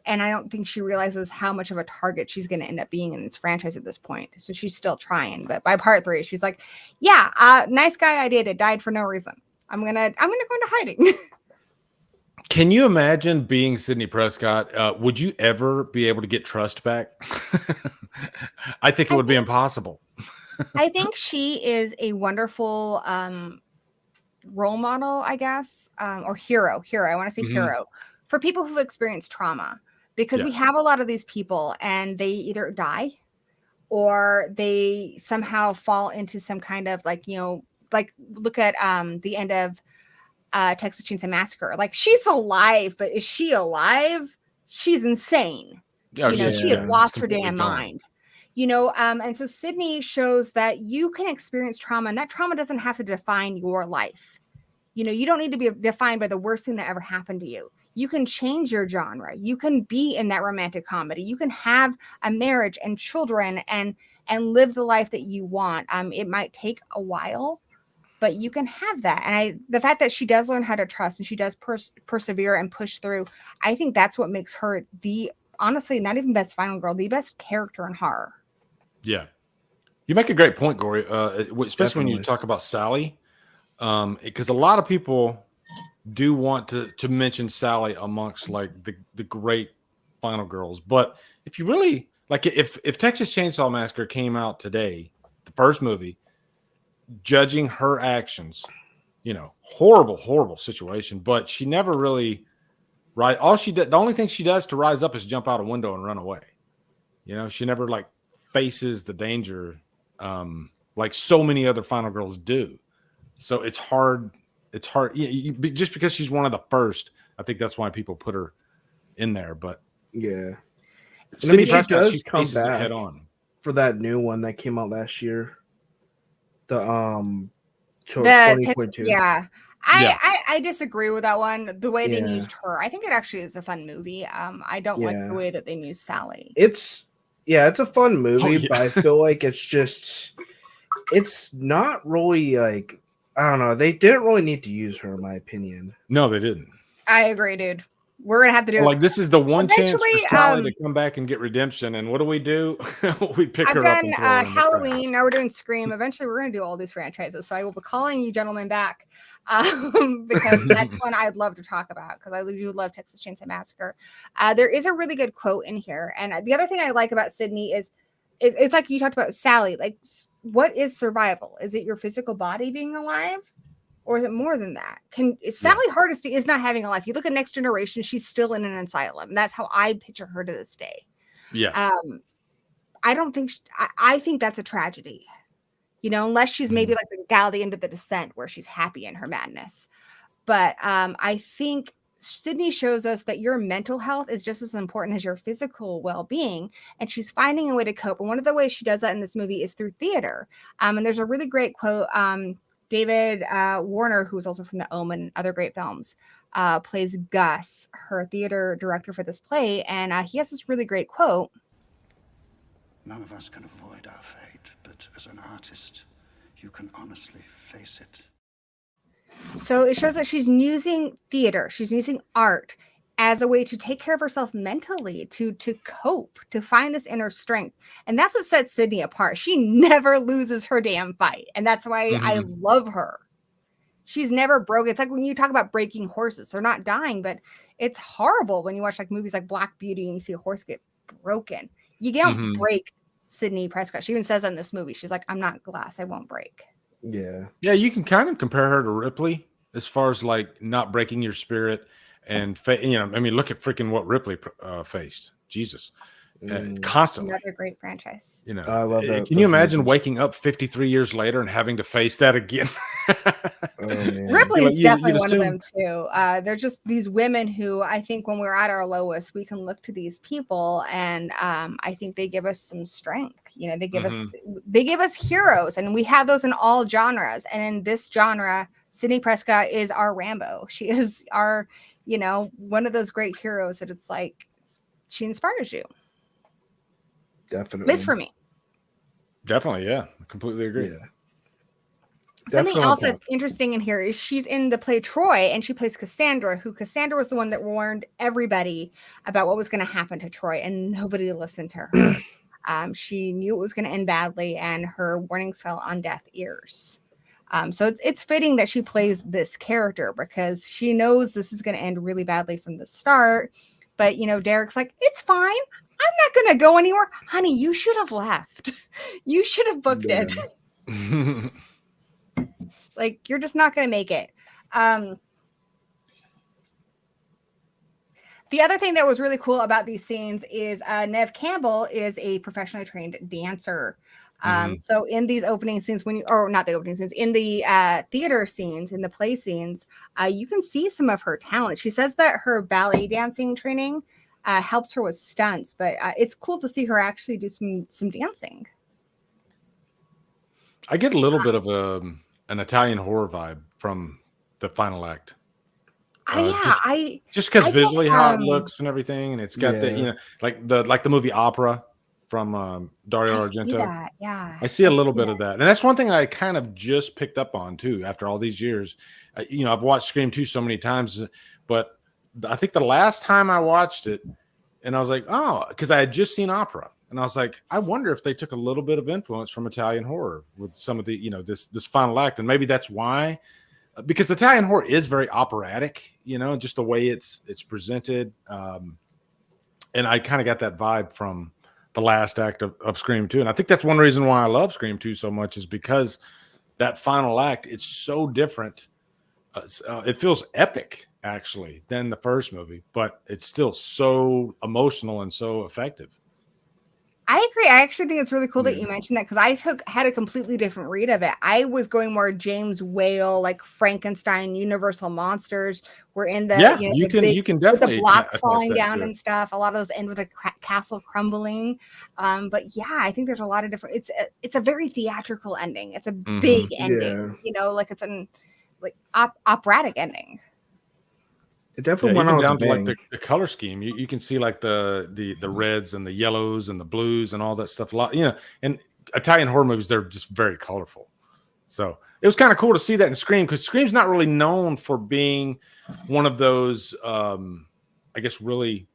I don't think she realizes how much of a target she's going to end up being in this franchise at this point. So she's still trying. But by part 3, she's like, yeah, nice guy I dated died for no reason. I'm gonna go into hiding. Can you imagine being Sidney Prescott? Would you ever be able to get trust back? I think it would be impossible. I think she is a wonderful role model, I guess, or hero. I want to say hero for people who've experienced trauma, because we have a lot of these people and they either die or they somehow fall into some kind of like look at the end of Texas Chainsaw Massacre. Like, she's alive, but is she alive? She's insane. Yeah, she has lost her damn mind. And so Sidney shows that you can experience trauma, and that trauma doesn't have to define your life. You don't need to be defined by the worst thing that ever happened to you. You can change your genre. You can be in that romantic comedy. You can have a marriage and children and live the life that you want. It might take a while, but you can have that. And the fact that she does learn how to trust and she does persevere and push through, I think that's what makes her honestly, not even best final girl, the best character in horror. Yeah. You make a great point, Gory, especially when you talk about Sally, because a lot of people do want to mention Sally amongst like the great final girls. But if you really like, if Texas Chainsaw Massacre came out today, the first movie, judging her actions, horrible situation, but she never really the only thing she does to rise up is jump out a window and run away. She never like faces the danger like so many other final girls do. So it's hard. Just because she's one of the first, I think that's why people put her in there. But yeah, Sidney she Prescott, does she come faces it back head on for that new one that came out last year. The 2022. Yeah. I disagree with that one. The way they used her, I think it actually is a fun movie. I don't like the way that they used Sally. It's a fun movie, but I feel like it's not really like, I don't know. They didn't really need to use her, in my opinion. No, they didn't. I agree, dude. We're gonna have to do like this is the one chance for Sally to come back and get redemption. And what do? We pick her up and throw her in Halloween. Now we're doing Scream. Eventually, we're gonna do all these franchises. So I will be calling you gentlemen back because that's one I'd love to talk about, because I do love Texas Chainsaw Massacre. There is a really good quote in here, and the other thing I like about Sidney is it's like you talked about Sally. Like, what is survival? Is it your physical body being alive? Or is it more than that? Sally Hardesty is not having a life. You look at Next Generation, she's still in an asylum. That's how I picture her to this day. Yeah. I don't think, I think that's a tragedy, unless she's maybe like the gal at the end of The Descent where she's happy in her madness. But I think Sidney shows us that your mental health is just as important as your physical well-being, and she's finding a way to cope. And one of the ways she does that in this movie is through theater. And there's a really great quote. David Warner, who's also from The Omen and other great films, plays Gus, her theater director for this play. And he has this really great quote. None of us can avoid our fate, but as an artist, you can honestly face it. So it shows that she's using theater. She's using art as a way to take care of herself mentally, to cope, to find this inner strength. And that's what sets Sidney apart. She never loses her damn fight. And that's why I love her. She's never broke. It's like when you talk about breaking horses, they're not dying, but it's horrible when you watch like movies like Black Beauty and you see a horse get broken. You don't break Sidney Prescott. She even says in this movie, she's like, I'm not glass. I won't break. Yeah. Yeah, you can kind of compare her to Ripley as far as like not breaking your spirit. And, you know, I mean, look at freaking what Ripley faced. Jesus. Constantly. Another great franchise. You know, I love that. Can you imagine waking up 53 years later and having to face that again? Ripley's definitely one of them too. They're just these women who I think when we're at our lowest, we can look to these people, and I think they give us some strength. You know, they give us heroes, and we have those in all genres. And in this genre, Sidney Prescott is our Rambo. She is our, you know, one of those great heroes that it's like she inspires you. Definitely. At least for me. Definitely, yeah. I completely agree. Yeah. Something else that's interesting in here is she's in the play Troy, and she plays Cassandra, who Cassandra was the one that warned everybody about what was going to happen to Troy, and nobody listened to her. She knew it was going to end badly, and her warnings fell on deaf ears. So it's fitting that she plays this character because she knows this is going to end really badly from the start. But, you know, Derek's like, it's fine. I'm not going to go anywhere. Honey, you should have left. You should have booked it. Like, you're just not going to make it. The other thing that was really cool about these scenes is Neve Campbell is a professionally trained dancer. So in these opening scenes, not the opening scenes, in the theater scenes, in the play scenes, you can see some of her talent. She says that her ballet dancing training helps her with stunts, but it's cool to see her actually do some dancing. I get a little bit of an Italian horror vibe from the final act. Just because visually how it looks and everything, and it's got the, you know, like the movie Opera from Dario Argento. I see a little bit of that, and that's one thing I kind of just picked up on too after all these years. You know, I've watched Scream 2 so many times, but I think the last time I watched it, and I was like, oh, because I had just seen Opera. And I was like, I wonder if they took a little bit of influence from Italian horror with some of the, you know, this final act. And maybe that's why, because Italian horror is very operatic, you know, just the way it's presented. And I kind of got that vibe from the last act of Scream 2. And I think that's one reason why I love Scream 2 so much is because that final act, it's so different. It feels epic, actually, than the first movie, but it's still so emotional and so effective. I agree. I actually think it's really cool that you mentioned that because I had a completely different read of it. I was going more James Whale, like Frankenstein, Universal Monsters. We're in the you can definitely the blocks falling down and stuff. A lot of those end with a castle crumbling. But yeah, I think there's a lot of different. It's a very theatrical ending. It's a big ending. You know, like it's an operatic ending. It definitely went on down to like the color scheme. You can see like the reds and the yellows and the blues and all that stuff. A lot, you know, and Italian horror movies, they're just very colorful. So it was kind of cool to see that in Scream because Scream's not really known for being one of those, I guess, really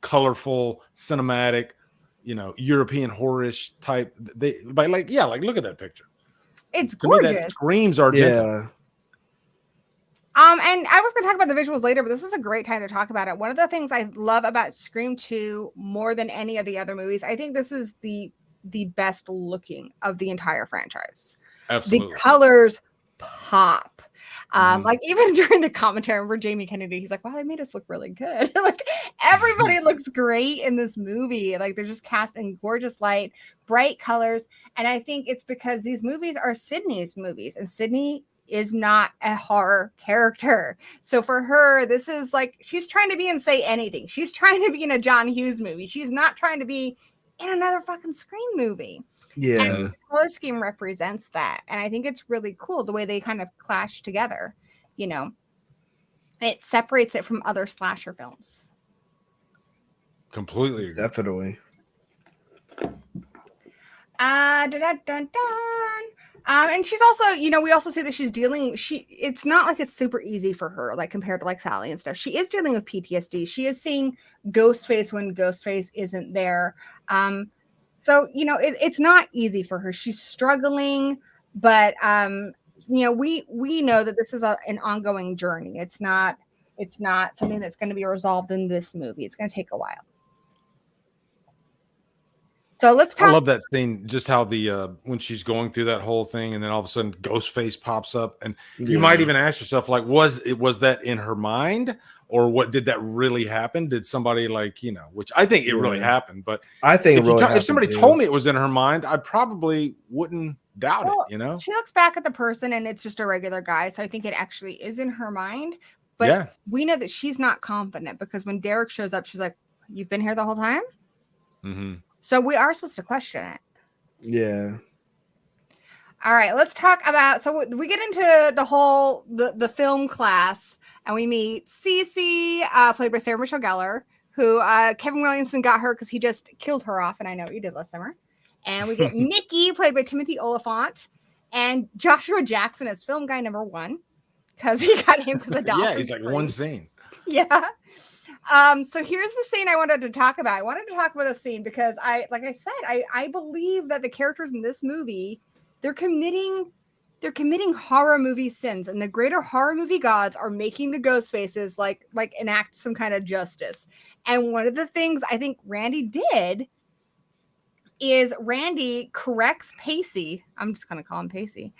colorful, cinematic, you know, European horror-ish type. Look at that picture. It's gorgeous. Me, that screams Argento. Yeah. And I was going to talk about the visuals later, but this is a great time to talk about it. One of the things I love about Scream 2 more than any of the other movies, I think this is the best looking of the entire franchise. Absolutely. The colors pop. Like even during the commentary for Jamie Kennedy, he's like, wow, they made us look really good. Like everybody looks great in this movie. Like they're just cast in gorgeous light, bright colors. And I think it's because these movies are Sidney's movies, and Sidney is not a horror character. So for her, this is like, she's trying to be in Say Anything. She's trying to be in a John Hughes movie. She's not trying to be in another fucking Scream movie. Yeah. And the color scheme represents that. And I think it's really cool the way they kind of clash together. You know, it separates it from other slasher films. Completely agree. Definitely. And she's also, we also see that she's dealing. It's not like it's super easy for her, like compared to like Sally and stuff. She is dealing with PTSD. She is seeing Ghostface when Ghostface isn't there. So it's not easy for her. She's struggling, but we know that this is an ongoing journey. It's not something that's going to be resolved in this movie. It's going to take a while. So let's talk. I love that scene, just how when she's going through that whole thing, and then all of a sudden Ghostface pops up, and you might even ask yourself, like, was that in her mind, or what did that really happen? Did somebody which I think it really happened, but I think if somebody told me it was in her mind, I probably wouldn't doubt it. She looks back at the person, and it's just a regular guy, so I think it actually is in her mind. But we know that she's not confident, because when Derek shows up, she's like, "You've been here the whole time?" Mm-hmm. So we are supposed to question it. Yeah. All right, let's talk about. So we get into the film class, and we meet Cece, played by Sarah Michelle Gellar, who Kevin Williamson got her because he just killed her off, and I know what you did last summer. And we get Nikki, played by Timothy Oliphant, and Joshua Jackson as film guy number 1, because he got him because of Dawson's Yeah, he's like Creek. one scene. Yeah. So here's the scene I wanted to talk about. I wanted to talk about a scene because I believe that the characters in this movie, they're committing horror movie sins, and the greater horror movie gods are making the ghost faces like enact some kind of justice. And one of the things I think Randy did is Randy corrects Pacey. I'm just gonna call him Pacey.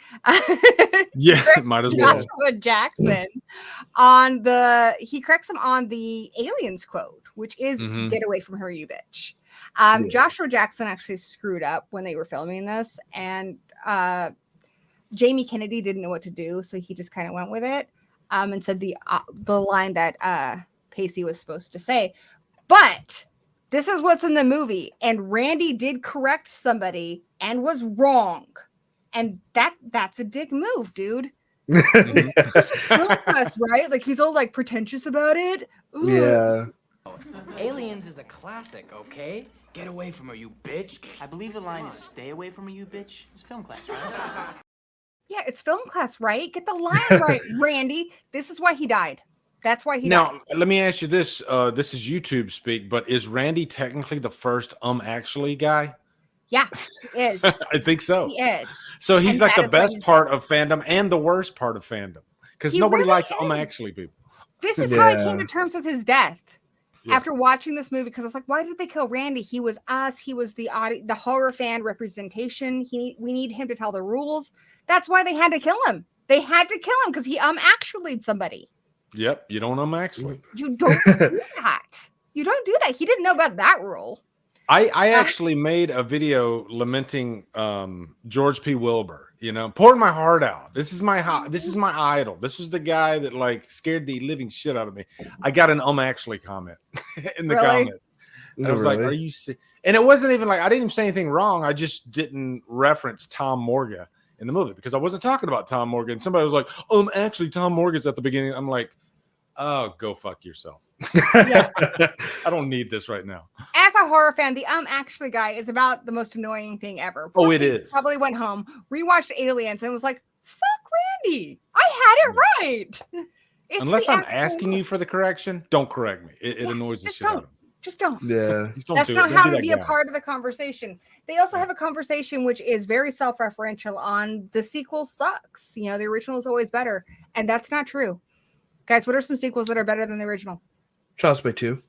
Yeah, might as well. Joshua Jackson he corrects him on the aliens quote, which is "Get away from her, you bitch." Joshua Jackson actually screwed up when they were filming this, and Jamie Kennedy didn't know what to do, so he just kind of went with it and said the line that Pacey was supposed to say. But this is what's in the movie, and Randy did correct somebody and was wrong, and that's a dick move, dude. This is film class, right? Like, he's all like pretentious about it. Ooh. Yeah. Aliens is a classic, okay? Get away from her, you bitch. I believe the line is "Stay away from her, you bitch." It's film class, right? Yeah, it's film class, right? Get the line right, Randy. This is why he died. That's why he died. Now, let me ask you this. This is YouTube speak, but is Randy technically the first actually guy? Yeah, he is. I think so. He is. So he's And like that the is why best he's part dead. of fandom and the worst part of fandom, because He nobody really likes is. actually people. This is how I came Yeah. to terms with his death. Yeah. After watching this movie, because I was like, why did they kill Randy? He was us. He was the horror fan representation. We need him to tell the rules. That's why they had to kill him. They had to kill him because he actually'd somebody. Yep, you don't actually. You don't do that. You don't do that. He didn't know about that rule. I actually made a video lamenting George P. Wilbur. Pouring my heart out. This is my idol. This is the guy that like scared the living shit out of me. I got an actually comment in the Really? comment. And I was like, "Are you sick?" And it wasn't even like I didn't even say anything wrong. I just didn't reference Tom Morgan in the movie because I wasn't talking about Tom Morgan. Somebody was like, actually, Tom Morgan's at the beginning. I'm like, oh, go fuck yourself. Yeah. I don't need this right now. As a horror fan, the actually guy is about the most annoying thing ever. Oh, it He is. Probably went home, rewatched Aliens, and was like, fuck Randy. I had it right. It's Unless the I'm actual- asking you for the correction, don't correct me. It annoys the just shit out don't. of me. Just don't. Yeah. Just don't That's do not it. how Don't to be be that a guy. part of the conversation. They also have a conversation which is very self-referential on the sequel sucks. The original is always better. And that's not true. Guys, what are some sequels that are better than the original? Child's Play 2.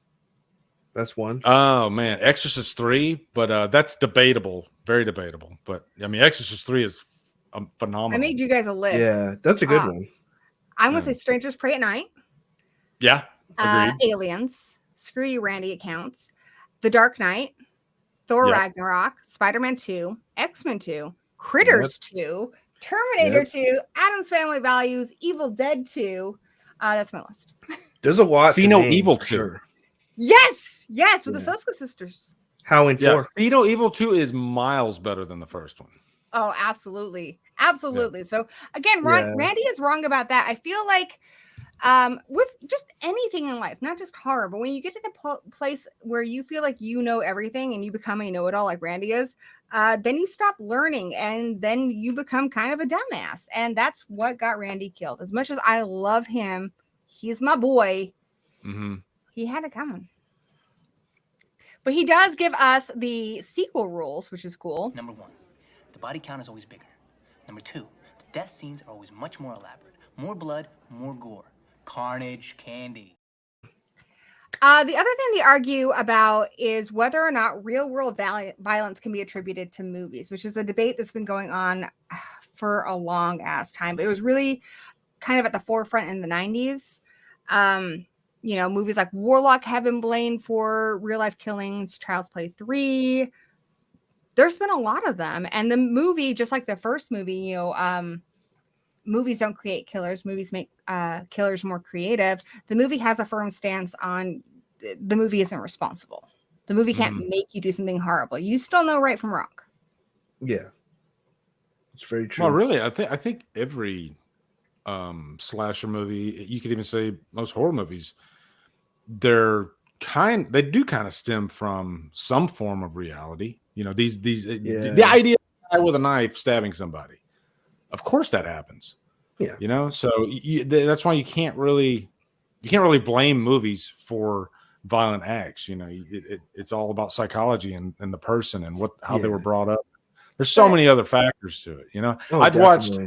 That's one. Oh man, Exorcist 3, but that's debatable, very debatable. But I mean, Exorcist 3 is phenomenal. I made you guys a list. Yeah, that's a good one. I'm going to say Strangers Pray at Night. Yeah, agreed. Aliens. Screw you, Randy. It counts. The Dark Knight. Thor Yep. Ragnarok. Spider-Man 2. X-Men 2. Critters 2. Terminator Yep. 2. Addams Family Values. Evil Dead 2. That's my list. There's a lot. See to No name, Evil for 2. sure. Yes, with Yeah. the Soska sisters. Halloween 4. Yeah, See No Evil 2 is miles better than the first one. Oh, absolutely. So again, Yeah. Randy is wrong about that. I feel like with just anything in life, not just horror, but when you get to the place where you feel like you know everything and you become a know-it-all like Randy is, then you stop learning, and then you become kind of a dumbass. And that's what got Randy killed. As much as I love him, he's my boy. Mm-hmm. He had it coming. But he does give us the sequel rules, which is cool. Number 1, the body count is always bigger. Number 2, the death scenes are always much more elaborate. More blood, more gore. Carnage, candy. The other thing they argue about is whether or not real world violence can be attributed to movies, which is a debate that's been going on for a long ass time. But it was really kind of at the forefront in the 90s. You know, movies like Warlock have been blamed for real life killings, Child's Play 3. There's been a lot of them. And the movie, just like the first movie, you know, movies don't create killers. Movies make killers more creative. The movie has a firm stance on the movie isn't responsible. The movie can't make you do something horrible. You still know right from wrong. Yeah, it's very true. Well, really, I think every slasher movie, you could even say most horror movies, they do kind of stem from some form of reality. You know, the idea of a guy with a knife stabbing somebody. Of course that happens. Yeah. You know, so that's why you can't really blame movies for violent acts. You know, it's all about psychology and the person and how they were brought up. There's so many other factors to it. You know, I've watched,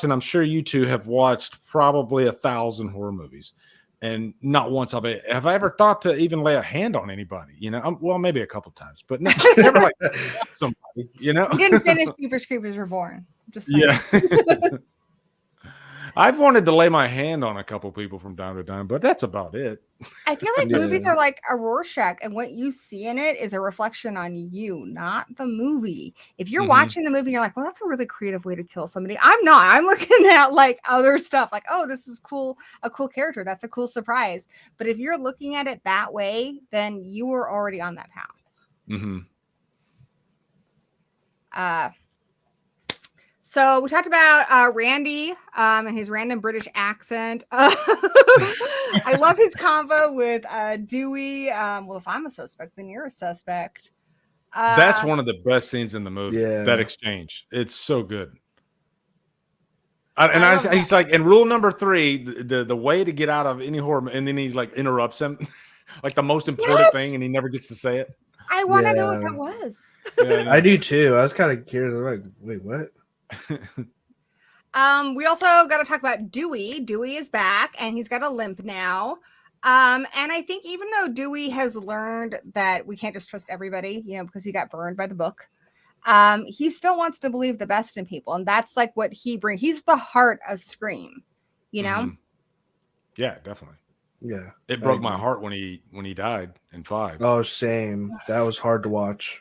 and I'm sure you two have watched probably 1,000 horror movies, and not once have I ever thought to even lay a hand on anybody. You know, well, maybe a couple times, but never like somebody. You know, You didn't finish Jeepers Creepers Reborn. Just saying. Yeah. I've wanted to lay my hand on a couple people from time to time, but that's about it. I feel like movies are like a Rorschach, and what you see in it is a reflection on you, not the movie. If you're watching the movie and you're like, well, that's a really creative way to kill somebody. I'm not. I'm looking at like other stuff, like, oh, this is cool, a cool character. That's a cool surprise. But if you're looking at it that way, then you were already on that path. Mm-hmm. So we talked about Randy and his random British accent. I love his convo with Dewey. Well, if I'm a suspect, then you're a suspect. That's one of the best scenes in the movie. Yeah. That exchange. It's so good. He's like, and rule number 3, the way to get out of any horror, and then he's like interrupts him, like the most important thing, and he never gets to say it. I want to know what that was. Yeah, I do too. I was kind of curious. I'm like, wait, what? We also got to talk about Dewey. Dewey is back and he's got a limp now. And I think even though Dewey has learned that we can't just trust everybody, you know, because he got burned by the book, he still wants to believe the best in people. And that's like what he brings. He's the heart of Scream, you know? Yeah, definitely. Yeah. It broke my heart when he died in 5. Oh, same. That was hard to watch.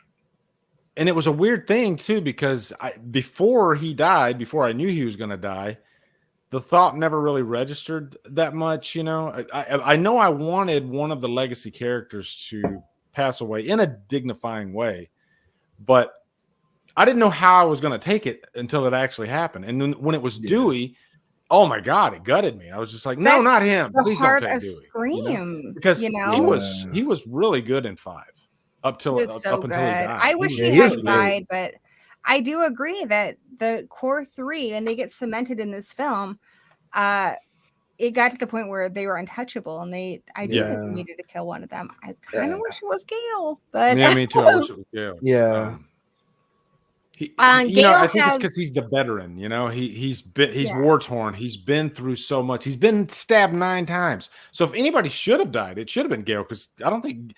And it was a weird thing too, because before he died, before I knew he was going to die, the thought never really registered that much. You know, I know I wanted one of the legacy characters to pass away in a dignifying way, but I didn't know how I was going to take it until it actually happened. And then when it was Dewey, oh my God, it gutted me. I was just like, no, not him. The Please heart don't take of Dewey. Scream, You know? Because you know? he was really good in 5. Up until he died. I wish he hadn't died, but I do agree that the core 3, and they get cemented in this film, it got to the point where they were untouchable, and I do think they needed to kill one of them. I kind of wish it was Gale, but yeah, me too. I wish it was Gale. Yeah. I think it's because he's the veteran. You know, he's war torn. He's been through so much. He's been stabbed 9 times. So if anybody should have died, it should have been Gale, because I don't think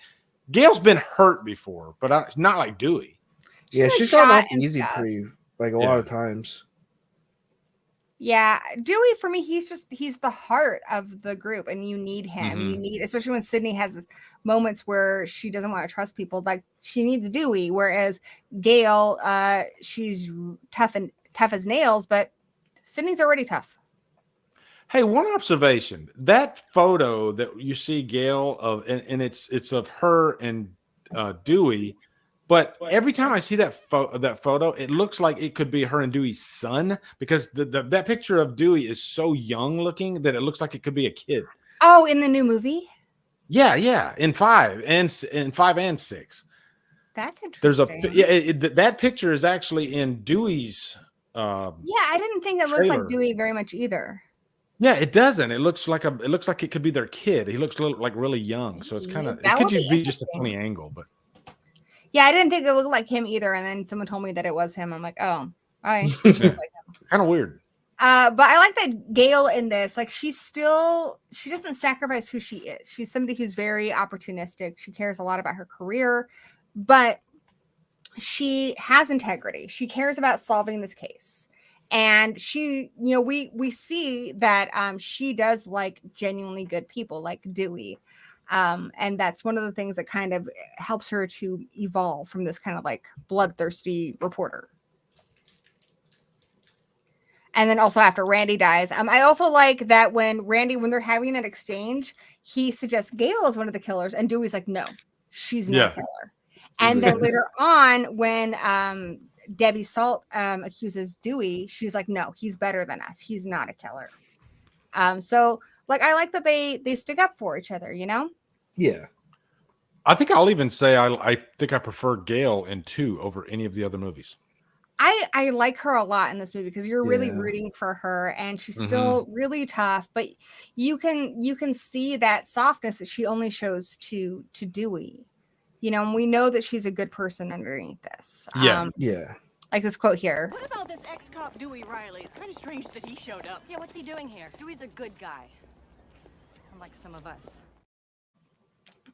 Gale's been hurt before, but not like Dewey. Yeah, she's gone off easy a lot of times. Yeah, Dewey for me, he's the heart of the group, and you need him. You need, especially when Sidney has moments where she doesn't want to trust people, like she needs Dewey. Whereas Gale, she's tough as nails, but Sidney's already tough. Hey, one observation: that photo that you see Gale of, and it's of her and Dewey, but every time I see that photo, it looks like it could be her and Dewey's son, because that picture of Dewey is so young looking that it looks like it could be a kid. Oh, in the new movie? Yeah, in 5 and 6. That's There's interesting. that picture is actually in Dewey's. Yeah, I didn't think it looked like trailer. Dewey very much either. Yeah, it doesn't. It looks like it could be their kid. He looks like really young, so it's kind of it That could would just be be just a funny interesting. angle, but Yeah, I didn't think it looked like him either. And then someone told me that it was him. I'm like, oh, I yeah, kind of weird. but I like that Gail in this, like she doesn't sacrifice who she is. She's somebody who's very opportunistic. She cares a lot about her career, but she has integrity. She cares about solving this case. And she, we see that she does like genuinely good people like Dewey. And that's one of the things that kind of helps her to evolve from this kind of like bloodthirsty reporter. And then also after Randy dies, I also like that when they're having that exchange, he suggests Gail is one of the killers, and Dewey's like, no, she's not a killer. And then later on, when Debbie Salt accuses Dewey, she's like, no, he's better than us. He's not a killer. So like I like that they stick up for each other, Yeah. I think I'll even say I think I prefer Gail in 2 over any of the other movies. I like her a lot in this movie because you're really rooting for her, and she's still really tough, but you can see that softness that she only shows to Dewey, and we know that she's a good person underneath this. Yeah. Like this quote here. What about this ex-cop Dewey Riley? It's kind of strange that he showed up. Yeah, what's he doing here? Dewey's a good guy. Unlike some of us.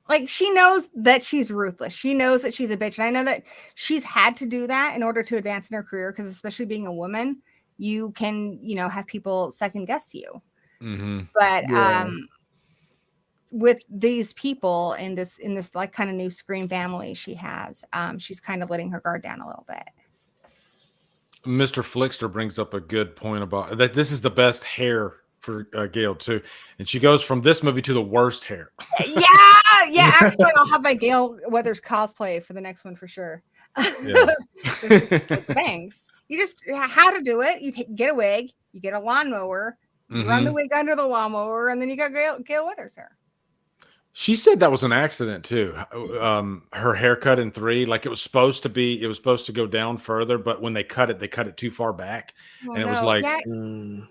Like she knows that she's ruthless. She knows that she's a bitch. And I know that she's had to do that in order to advance in her career, because especially being a woman, you can, have people second guess you. But with these people in this like kind of new Scream family she has, she's kind of letting her guard down a little bit. Mr. Flickster brings up a good point about that. This is the best hair for Gail too, and she goes from this movie to the worst hair. Yeah. Actually, I'll have my Gail Weathers cosplay for the next one for sure. Thanks. You just how to do it. You get a wig, you get a lawnmower, you run the wig under the lawnmower, and then you got Gail Weathers hair. She said that was an accident too. Her haircut in 3, like it was supposed to go down further, but when they cut it too far back, and it was like no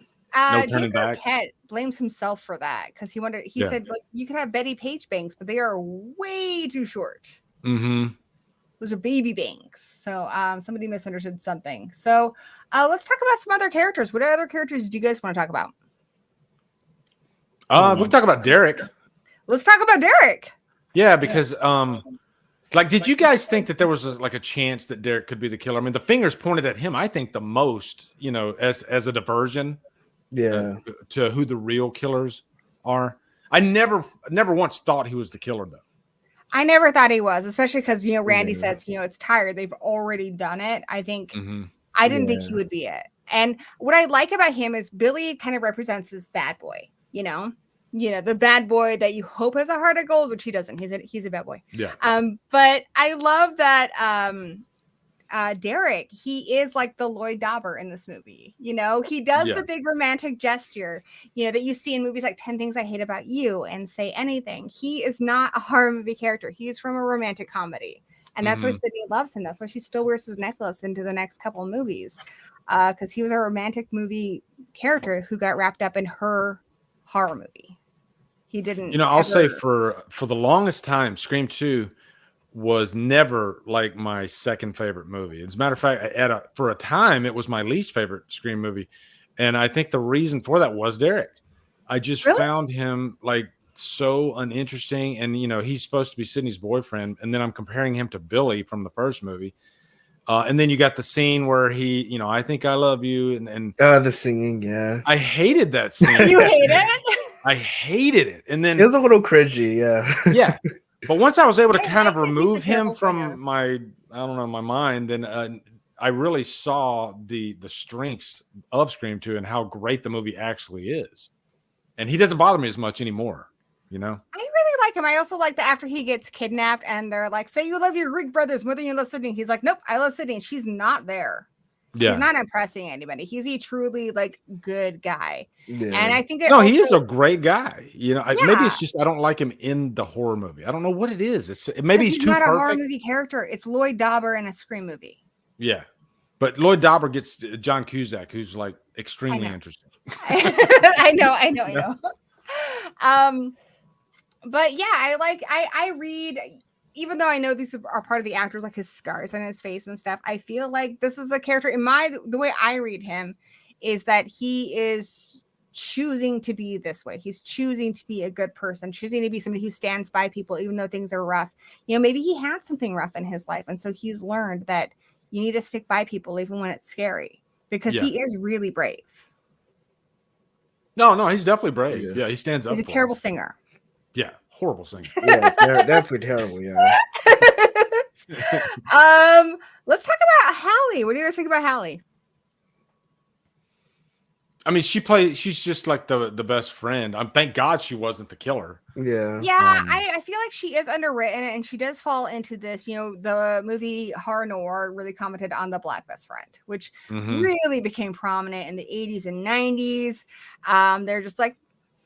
turning back. Arquette blames himself for that because he said like you could have Betty Page bangs, but they are way too short. Those are baby bangs. So somebody misunderstood something. So let's talk about some other characters. What other characters do you guys want to talk about? We'll talk about Derek. Let's talk about Derek. Yeah, because like, did you guys think that there was a chance that Derek could be the killer? I mean, the fingers pointed at him, I think, the most, as a diversion, to who the real killers are. I never once thought he was the killer, though. I never thought he was, especially because Randy says it's tired. They've already done it. I think I didn't think he would be it. And what I like about him is Billy kind of represents this bad boy, the bad boy that you hope has a heart of gold, which he doesn't. He's a bad boy. Yeah. But I love that Derek, he is like the Lloyd Dobber in this movie. He does the big romantic gesture, that you see in movies like 10 Things I Hate About You and Say Anything. He is not a horror movie character. He's from a romantic comedy. And that's why Sidney loves him. That's why she still wears his necklace into the next couple of movies. Because he was a romantic movie character who got wrapped up in her horror movie. He didn't. I'll say for the longest time, Scream 2 was never like my second favorite movie. As a matter of fact, for a time, it was my least favorite Scream movie. And I think the reason for that was Derek. I just found him like so uninteresting. And, he's supposed to be Sidney's boyfriend. And then I'm comparing him to Billy from the first movie. And then you got the scene where he, I think I love you. And the singing. Yeah. I hated that scene. You hate it? I hated it. And then it was a little cringy. Yeah. Yeah. But once I was able to kind of remove him from my mind, then I really saw the strengths of Scream 2 and how great the movie actually is. And he doesn't bother me as much anymore, I really like him. I also like that after he gets kidnapped and they're like, say you love your Greek brothers more than you love Sidney. He's like, nope, I love Sidney. And she's not there. Yeah. He's not impressing anybody. He's a truly like good guy. Yeah. And I think that No, he is also- a great guy. You know, maybe Yeah. it's just I don't like him in the horror movie. I don't know what it is. It's maybe he's too not a horror perfect. movie character. It's Lloyd Dobber in a Scream movie. Yeah, but Lloyd Dobber gets John Cusack, who's like extremely interesting. I know. But yeah, I read, even though I know these are part of the actors, like his scars on his face and stuff, I feel like this is a character the way I read him is that he is choosing to be this way. He's choosing to be a good person, choosing to be somebody who stands by people, even though things are rough. You know, maybe he had something rough in his life. And so he's learned that you need to stick by people, even when it's scary, because he is really brave. No, he's definitely brave. Yeah, he stands up. He's a terrible singer. Yeah, horrible singer. Yeah, definitely terrible. Yeah. Let's talk about Hallie. What do you guys think about Hallie? I mean, she's just like the best friend. Thank God she wasn't the killer. Yeah. Yeah, I feel like she is underwritten and she does fall into this. You know, the movie Horror Noir really commented on the Black best friend, which really became prominent in the 80s and 90s. They're just like,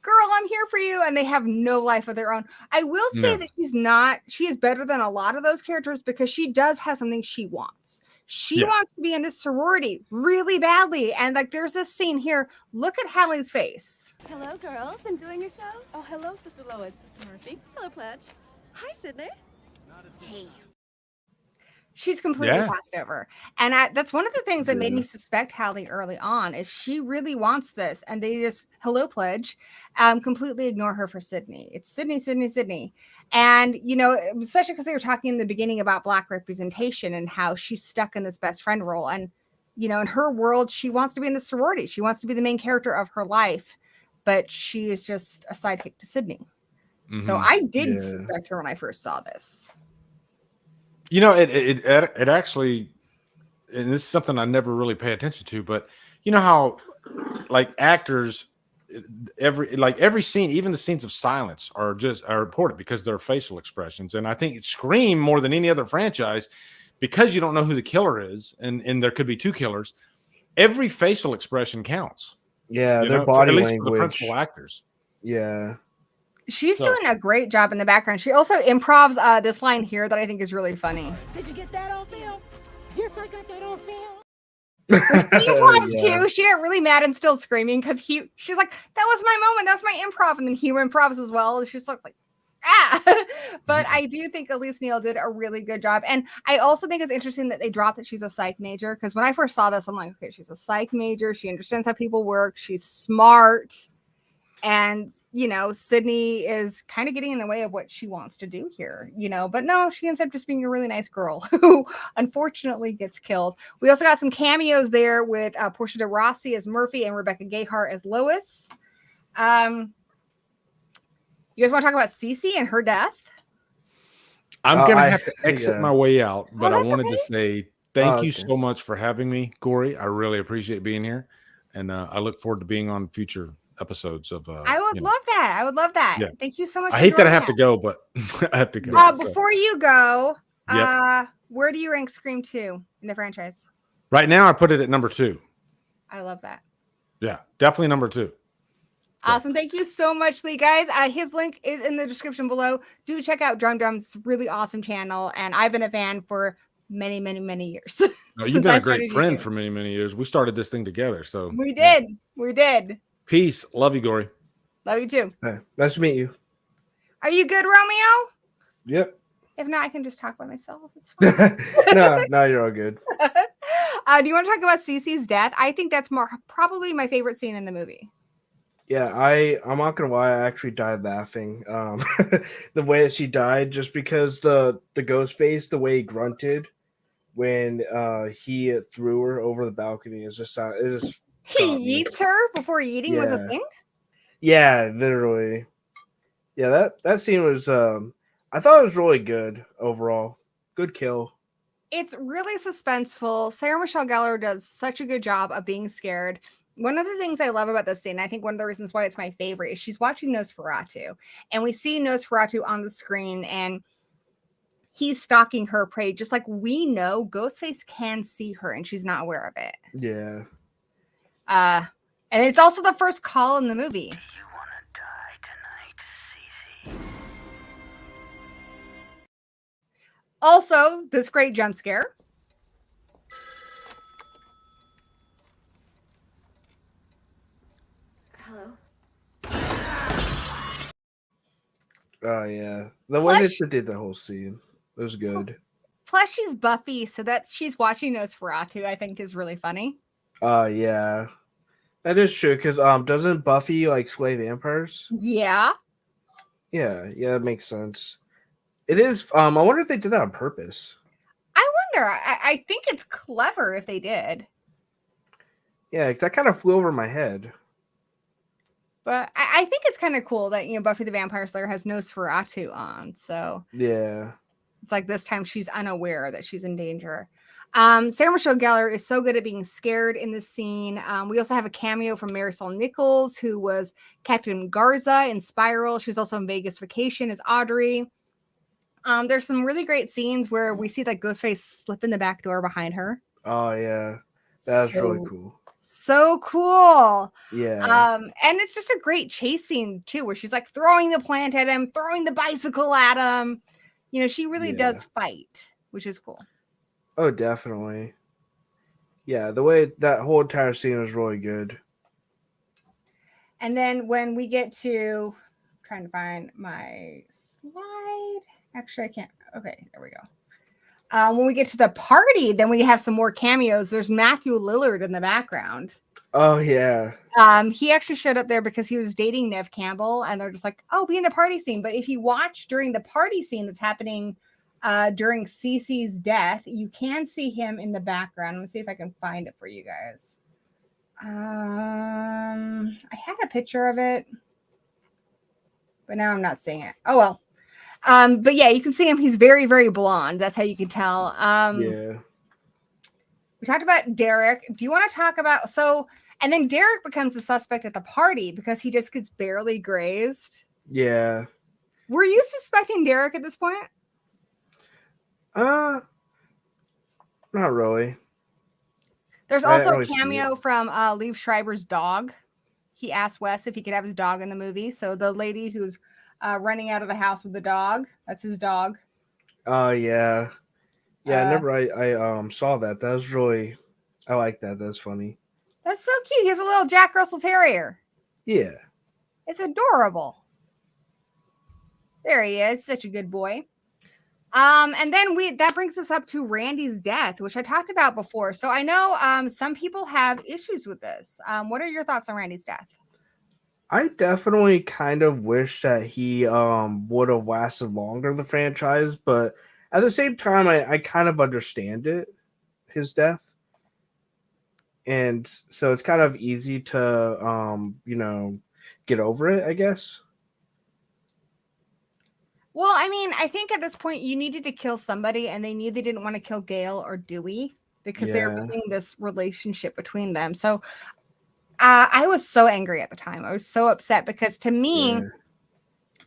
girl, I'm here for you. And they have no life of their own. I will say that she is better than a lot of those characters because she does have something she wants. She wants to be in this sorority really badly. And like, there's this scene here. Look at Hallie's face. Hello, girls. Enjoying yourselves? Oh, hello, Sister Lois, Sister Murphy. Hello, Pledge. Hi, Sidney. Hey. She's completely passed over. And that's one of the things that made me suspect Hallie early on is she really wants this. And they just, hello, Pledge, completely ignore her for Sidney. It's Sidney. And, you know, especially because they were talking in the beginning about Black representation and how she's stuck in this best friend role. And, you know, in her world, she wants to be in the sorority. She wants to be the main character of her life. But she is just a sidekick to Sidney. So I did suspect her when I first saw this. You know, it actually, and this is something I never really pay attention to, but you know how, like actors, every scene, even the scenes of silence are important because they're facial expressions. And I think it's Scream more than any other franchise, because you don't know who the killer is, and there could be two killers. Every facial expression counts. Yeah, their body at least language. for the principal actors. Yeah. She's doing a great job in the background. She also improvs this line here that I think is really funny. Did you get that on film? Yes, I got that on film. She improvs too. She got really mad and still screaming because she's like, that was my moment. That was my improv. And then he improvs as well. She's like, But I do think Elise Neal did a really good job. And I also think it's interesting that they dropped that she's a psych major. Because when I first saw this, I'm like, okay, she's a psych major. She understands how people work. She's smart. And, you know, Sidney is kind of getting in the way of what she wants to do here, you know, but no, she ends up just being a really nice girl who unfortunately gets killed. We also got some cameos there with Portia de Rossi as Murphy and Rebecca Gayheart as Lois. You guys want to talk about Cece and her death? I'm going to have to exit my way out, but I wanted to say thank you okay. so much for having me, Gory. I really appreciate being here. And I look forward to being on future episodes of I would love that. I would love that. Yeah. Thank you so much. I hate that I have to go, but I have to go. Before you go, where do you rank Scream 2 in the franchise? Right now I put it at number 2. I love that. Yeah, definitely number 2. Awesome. Thank you so much, Lee, guys. His link is in the description below. Do check out Drumdums, really awesome channel. And I've been a fan for many, many, many years. No, you've been a great friend for many, many years. We started this thing together. So we did. We did. Peace. Love you, Gory. Love you too. Hey, nice to meet you. Are you good, Romeo? Yep. If not, I can just talk by myself. It's fine. No, you're all good. Do you want to talk about Cece's death? I think that's probably my favorite scene in the movie. Yeah, I'm not gonna lie, I actually died laughing. The way that she died, just because the ghost face, the way he grunted when he threw her over the balcony is just he eats her before eating was a thing. Yeah, literally. Yeah, that scene was I thought it was really good overall. Good kill. It's really suspenseful. Sarah Michelle Gellar does such a good job of being scared. One of the things I love about this scene, I think one of the reasons why it's my favorite, is she's watching Nosferatu. And we see Nosferatu on the screen. And he's stalking her prey, just like we know Ghostface can see her and she's not aware of it. Yeah. And it's also the first call in the movie. You wanna die tonight, Cece? Also, this great jump scare. Hello? Oh yeah, the way that they did the whole scene was good. Plus, she's Buffy, so that she's watching Nosferatu, I think, is really funny. Yeah, that is true. Because doesn't Buffy like slay vampires? Yeah. Yeah, that makes sense. It is. I wonder if they did that on purpose. I wonder. I think it's clever if they did. Yeah, that kind of flew over my head. But I think it's kind of cool that, you know, Buffy the Vampire Slayer has Nosferatu on. So yeah, it's like this time she's unaware that she's in danger. Sarah Michelle Gellar is so good at being scared in this scene. We also have a cameo from Marisol Nichols, who was Captain Garza in Spiral. She was also in Vegas Vacation as Audrey. There's some really great scenes where we see that Ghostface slip in the back door behind her. Oh yeah, that's really cool. So cool. Yeah. And it's just a great chase scene too, where she's like throwing the plant at him, throwing the bicycle at him. You know, she really does fight, which is cool. Oh, definitely. Yeah, the way that whole entire scene was really good. And then when we get to trying to find my slide, actually I can't. Okay, there we go. When we get to the party, then we have some more cameos. There's Matthew Lillard in the background. Oh yeah. He actually showed up there because he was dating Neve Campbell, and they're just like, "Oh, be in the party scene." But if you watch during the party scene that's happening during Cece's death, you can see him in the background. Let me see if I can find it for you guys. I had a picture of it, but now I'm not seeing it. Oh well. But yeah, you can see him. He's very, very blonde. That's how you can tell. Yeah. We talked about Derek. Do you want to talk about and then Derek becomes a suspect at the party because he just gets barely grazed. Yeah. Were you suspecting Derek at this point? Not really. There's also a cameo from Liev Schreiber's dog. He asked Wes if he could have his dog in the movie. So the lady who's running out of the house with the dog, that's his dog. Oh yeah. Yeah, I saw that. That was really, I like that. That's funny. That's so cute. He has a little Jack Russell Terrier. Yeah. It's adorable. There he is. Such a good boy. And then that brings us up to Randy's death, which I talked about before. So I know some people have issues with this. What are your thoughts on Randy's death? I definitely kind of wish that he would have lasted longer in the franchise, but at the same time, I kind of understand his death. And so it's kind of easy to, get over it, I guess. Well, I mean, I think at this point you needed to kill somebody, and they knew they didn't want to kill Gail or Dewey because they were building this relationship between them. So I was so angry at the time. I was so upset because to me,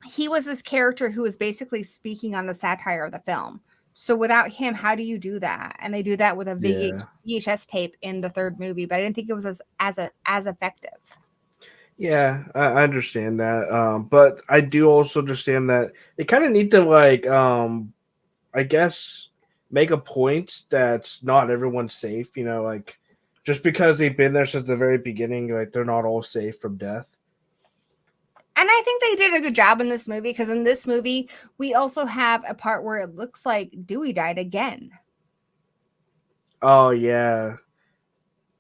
he was this character who was basically speaking on the satire of the film. So without him, how do you do that? And they do that with a VHS tape in the third movie, but I didn't think it was as effective. Yeah, I understand that. But I do also understand that they kind of need to I guess make a point that not everyone's safe, just because they've been there since the very beginning, like they're not all safe from death. And I think they did a good job in this movie because in this movie, we also have a part where it looks like Dewey died again. Oh, yeah.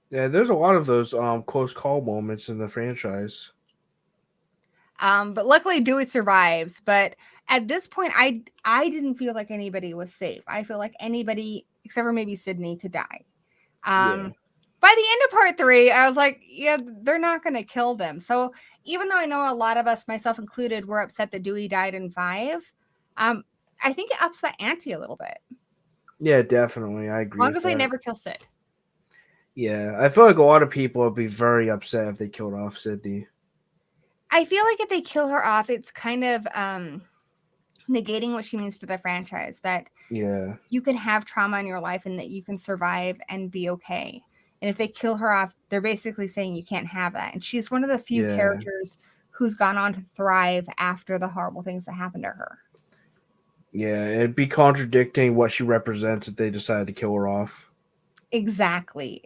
Yeah, there's a lot of those close call moments in the franchise. But luckily Dewey survives. But at this point, I didn't feel like anybody was safe. I feel like anybody, except for maybe Sidney, could die. By the end of part 3, I was like, yeah, they're not going to kill them. So even though I know a lot of us, myself included, were upset that Dewey died in 5, I think it ups the ante a little bit. Yeah, definitely. I agree. As long as they never kill Sid. Yeah, I feel like a lot of people would be very upset if they killed off Sidney. I feel like if they kill her off, it's kind of negating what she means to the franchise, that Yeah. you can have trauma in your life and that you can survive and be okay. And if they kill her off, they're basically saying you can't have that. And she's one of the few Yeah. characters who's gone on to thrive after the horrible things that happened to her. Yeah, it'd be contradicting what she represents if they decided to kill her off. Exactly.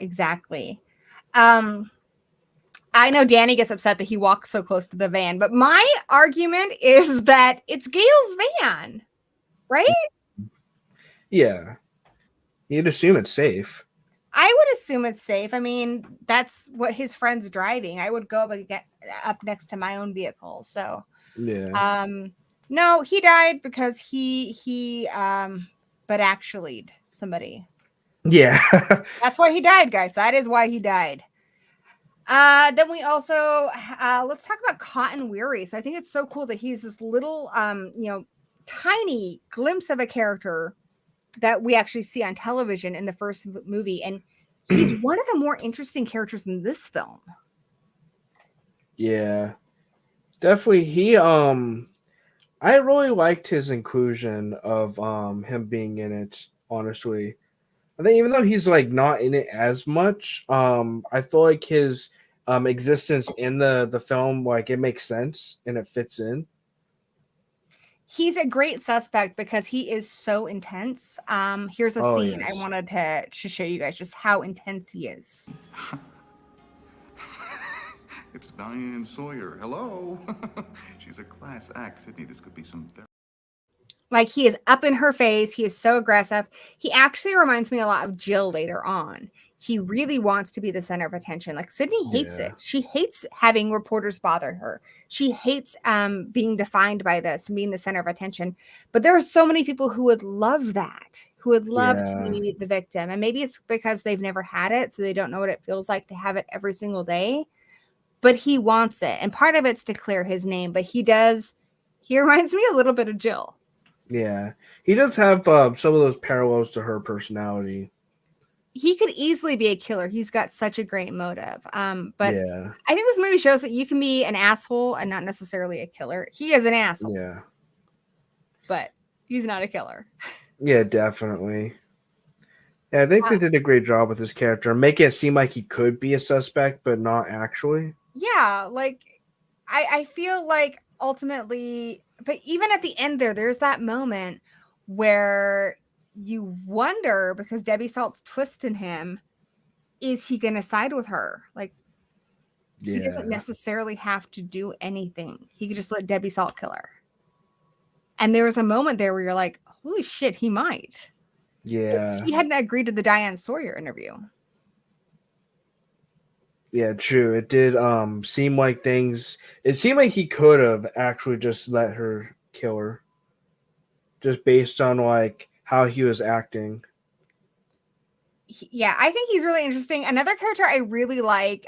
I know Danny gets upset that he walks so close to the van, but my argument is that it's Gail's van, right? Yeah. You'd assume it's safe. I would assume it's safe. I mean, that's what his friend's driving. I would go up and get up next to my own vehicle. So, Yeah. no, he died because he but actually somebody. Yeah. That's why he died, guys. That is why he died. Then we also let's talk about Cotton Weary. So I think it's so cool that he's this little tiny glimpse of a character that we actually see on television in the first movie, and he's one of the more interesting characters in this film. Yeah. Definitely I really liked his inclusion of him being in it, honestly. I think even though he's like not in it as much, I feel like his existence in the film, like, it makes sense and it fits in. He's a great suspect because he is so intense. Here's a scene I wanted to show you guys just how intense he is. It's Diane Sawyer. Hello. She's a class act, Sidney. This could be some therapy. Like, he is up in her face. He is so aggressive. He actually reminds me a lot of Jill later on. He really wants to be the center of attention. Like, Sydney hates it. She hates having reporters bother her. She hates being defined by this and being the center of attention. But there are so many people who would love that, who would love to be the victim. And maybe it's because they've never had it, so they don't know what it feels like to have it every single day. But he wants it. And part of it's to clear his name. But he reminds me a little bit of Jill. Yeah. He does have some of those parallels to her personality. He could easily be a killer. He's got such a great motive. But yeah. I think this movie shows that you can be an asshole and not necessarily a killer. He is an asshole. Yeah. But he's not a killer. Yeah, definitely. Yeah, I think they did a great job with his character. Make it seem like he could be a suspect, but not actually. Yeah, like I feel like ultimately, but even at the end there's that moment where you wonder, because Debbie Salt's twisting him, is he going to side with her? Like, he doesn't necessarily have to do anything. He could just let Debbie Salt kill her. And there was a moment there where you're like, holy shit, he might. Yeah. He hadn't agreed to the Diane Sawyer interview. Yeah, true. It did seem like it seemed like he could have actually just let her kill her. Just based on like how he was acting. Yeah, I think he's really interesting. Another character I really like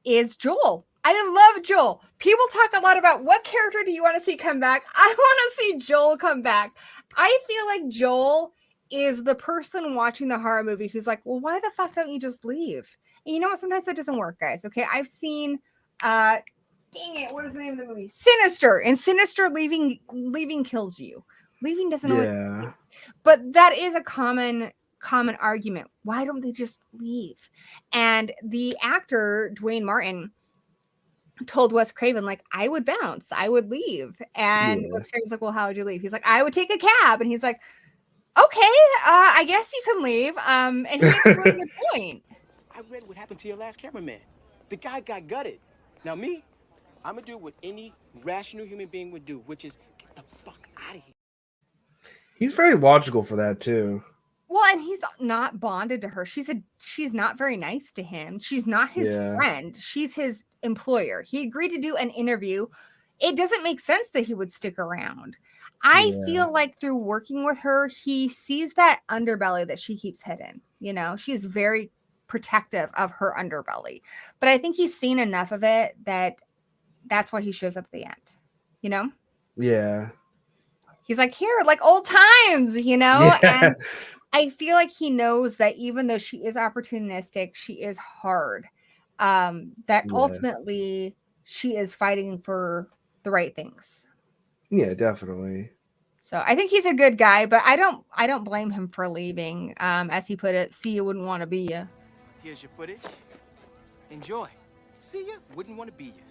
is Joel. I love Joel. People talk a lot about what character do you want to see come back? I want to see Joel come back. I feel like Joel is the person watching the horror movie who's like, well, why the fuck don't you just leave? And you know what? Sometimes that doesn't work, guys. Okay, I've seen dang it, what is the name of the movie? Sinister. And Sinister, leaving kills you. Leaving doesn't always, but that is a common argument. Why don't they just leave? And the actor Dwayne Martin told Wes Craven, like, I would bounce, I would leave. And Wes Craven's like, well, how would you leave? He's like, I would take a cab. And he's like, okay, I guess you can leave. And he makes a really good point. I read what happened to your last cameraman. The guy got gutted. Now me, I'm gonna do what any rational human being would do, which is get the fuck out of here. He's very logical for that too. Well, and he's not bonded to her. She's not very nice to him. She's not his friend. She's his employer. He agreed to do an interview. It doesn't make sense that he would stick around. I feel like through working with her, he sees that underbelly that she keeps hidden. You know, she's very protective of her underbelly. But I think he's seen enough of it that's why he shows up at the end. You know? Yeah. He's like, here, like old times, you know? Yeah. And I feel like he knows that even though she is opportunistic, she is hard. That ultimately she is fighting for the right things. Yeah, definitely. So I think he's a good guy, but I don't blame him for leaving. As he put it, see you wouldn't want to be you. Here's your footage. Enjoy. See ya. Wouldn't want to be you.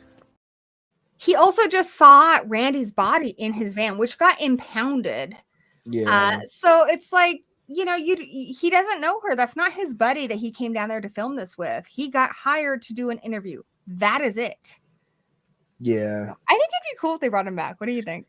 He also just saw Randy's body in his van, which got impounded. Yeah. So it's like, he doesn't know her. That's not his buddy that he came down there to film this with. He got hired to do an interview. That is it. Yeah. So I think it'd be cool if they brought him back. What do you think?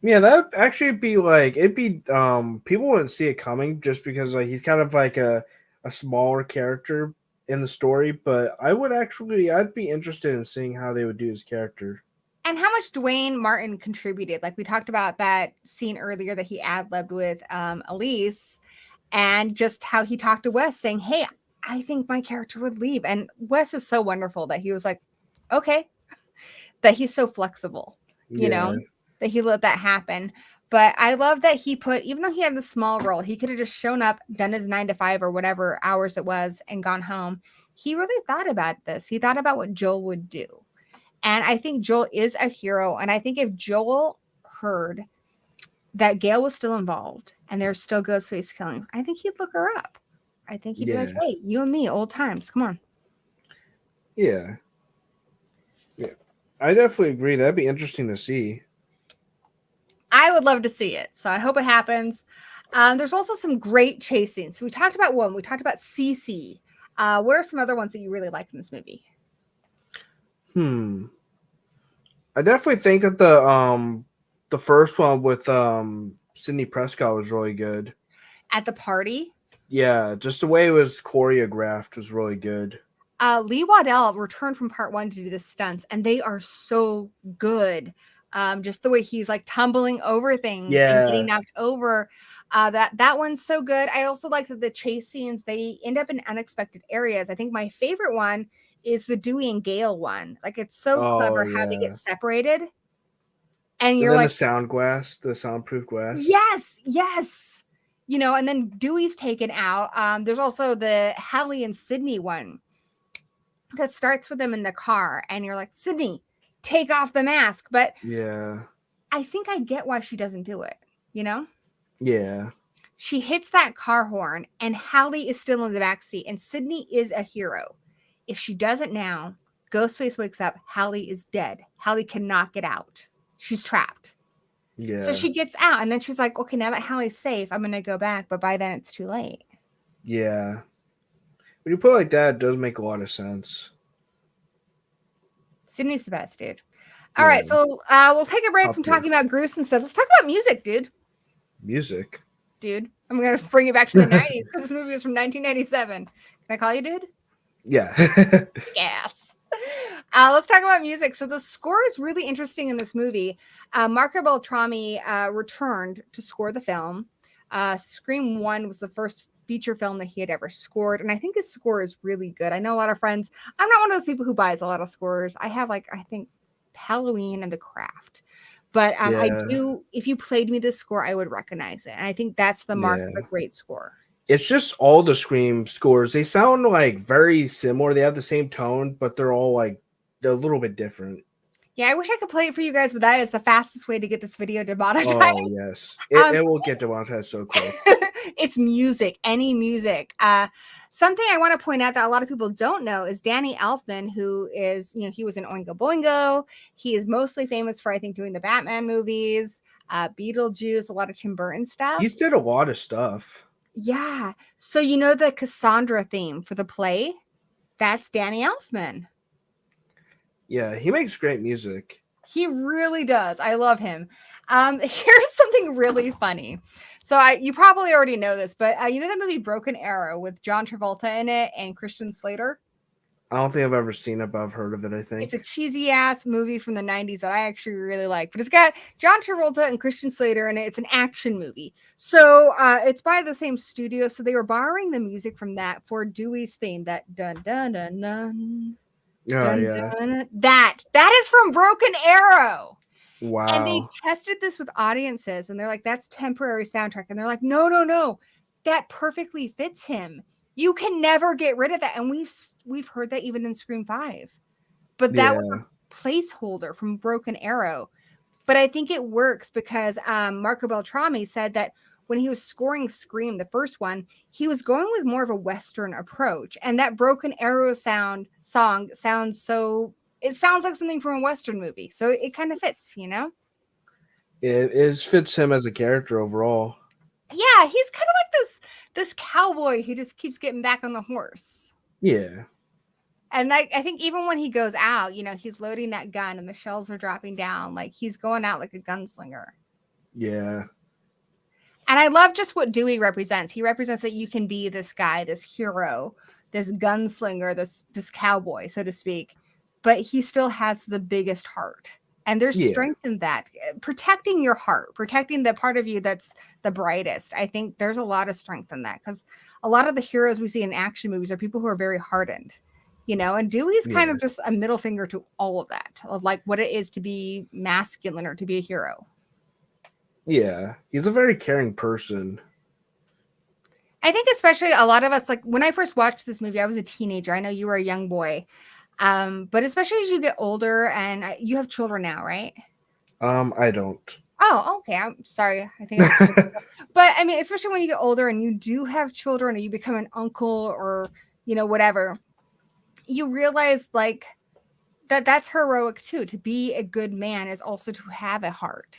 Yeah, that'd actually be like people wouldn't see it coming just because like he's kind of like a smaller character in the story, but I'd be interested in seeing how they would do his character. And how much Dwayne Martin contributed. Like we talked about that scene earlier that he ad-libbed with Elise, and just how he talked to Wes saying, hey, I think my character would leave. And Wes is so wonderful that he was like, okay, that he's so flexible, you know, that he let that happen. But I love that he put, even though he had the small role, he could have just shown up, done his 9 to 5 or whatever hours it was, and gone home. He really thought about this. He thought about what Joel would do. And I think Joel is a hero. And I think if Joel heard that Gail was still involved and there's still Ghostface killings, I think he'd look her up. I think he'd be like, hey, you and me, old times. Come on. Yeah. Yeah. I definitely agree. That'd be interesting to see. I would love to see it. So I hope it happens. There's also some great chase scenes. So we talked about one. We talked about Cece. What are some other ones that you really liked in this movie? I definitely think that the first one with Sidney Prescott was really good. At the party? Yeah, just the way it was choreographed was really good. Lee Waddell returned from part 1 to do the stunts, and they are so good. Just the way he's like tumbling over things and getting knocked over. That one's so good. I also like that the chase scenes, they end up in unexpected areas. I think my favorite one is the Dewey and Gale one. Like it's so clever how they get separated. And you're like the sound glass, the soundproof glass. Yes. You know, and then Dewey's taken out. There's also the Hallie and Sidney one that starts with them in the car, and you're like, Sidney, take off the mask. But yeah, I think I get why she doesn't do it, you know? Yeah. She hits that car horn, and Hallie is still in the back seat, and Sidney is a hero. If she does it now, Ghostface wakes up, Hallie is dead. Hallie cannot get out. She's trapped. Yeah. So she gets out, and then she's like, okay, now that Hallie's safe, I'm going to go back, but by then it's too late. Yeah. When you put it like that, it does make a lot of sense. Sydney's the best, dude. All right, so we'll take a break from talking about gruesome stuff. Let's talk about music, dude. Music? Dude. I'm going to bring it back to the 90s because this movie was from 1997. Can I call you dude? Yeah. Yes. Let's talk about music. So the score is really interesting in this movie. Marco Beltrami returned to score the film. Scream 1 was the first feature film that he had ever scored, and I think his score is really good. I know a lot of friends. I'm not one of those people who buys a lot of scores. I have I think Halloween and The Craft. But I do, if you played me this score, I would recognize it. And I think that's the mark of a great score. It's just all the Scream scores. They sound very similar. They have the same tone, but they're all they're a little bit different. Yeah, I wish I could play it for you guys, but that is the fastest way to get this video demonetized. Oh, yes. It will get demonetized so quick. It's music, any music. Something I want to point out that a lot of people don't know is Danny Elfman, who is, he was in Oingo Boingo. He is mostly famous for, I think, doing the Batman movies, Beetlejuice, a lot of Tim Burton stuff. He's did a lot of stuff. Yeah. So the Cassandra theme for the play? That's Danny Elfman. Yeah, he makes great music. He really does. I love him. Here's something really funny. So you probably already know this, but you know the movie Broken Arrow with John Travolta in it and Christian Slater? I don't think I've ever seen it, but I've heard of it, I think. It's a cheesy ass movie from the 90s that I actually really like, but it's got John Travolta and Christian Slater in it. It's an action movie. So it's by the same studio. So they were borrowing the music from that for Dewey's theme, that dun dun dun dun. Oh, yeah. That is from Broken Arrow. Wow. And they tested this with audiences, and they're like, that's temporary soundtrack. And they're like, no. That perfectly fits him. You can never get rid of that. And we've heard that even in Scream 5. But that was a placeholder from Broken Arrow. but I think it works because Marco Beltrami said that when he was scoring Scream, the first one, he was going with more of a Western approach. And that Broken Arrow song sounds so, it sounds like something from a Western movie. So it kind of fits, you know? It fits him as a character overall. Yeah, he's kind of like this cowboy who just keeps getting back on the horse. Yeah. And I think even when he goes out, you know, he's loading that gun and the shells are dropping down. Like he's going out like a gunslinger. Yeah. And I love just what Dewey represents. He represents that you can be this guy, this hero, this gunslinger, this cowboy, so to speak. But he still has the biggest heart. And there's strength in that. Protecting your heart, protecting the part of you that's the brightest. I think there's a lot of strength in that because a lot of the heroes we see in action movies are people who are very hardened, you know, and Dewey's kind of just a middle finger to all of that, of like what it is to be masculine or to be a hero. Yeah. He's a very caring person. I think especially a lot of us, like when I first watched this movie, I was a teenager. I know you were a young boy. But especially as you get older and you have children now, right? I don't. Oh, okay. I'm sorry. I think but I mean, especially when you get older and you do have children or you become an uncle or, you know, whatever, you realize like that's heroic too. To be a good man is also to have a heart,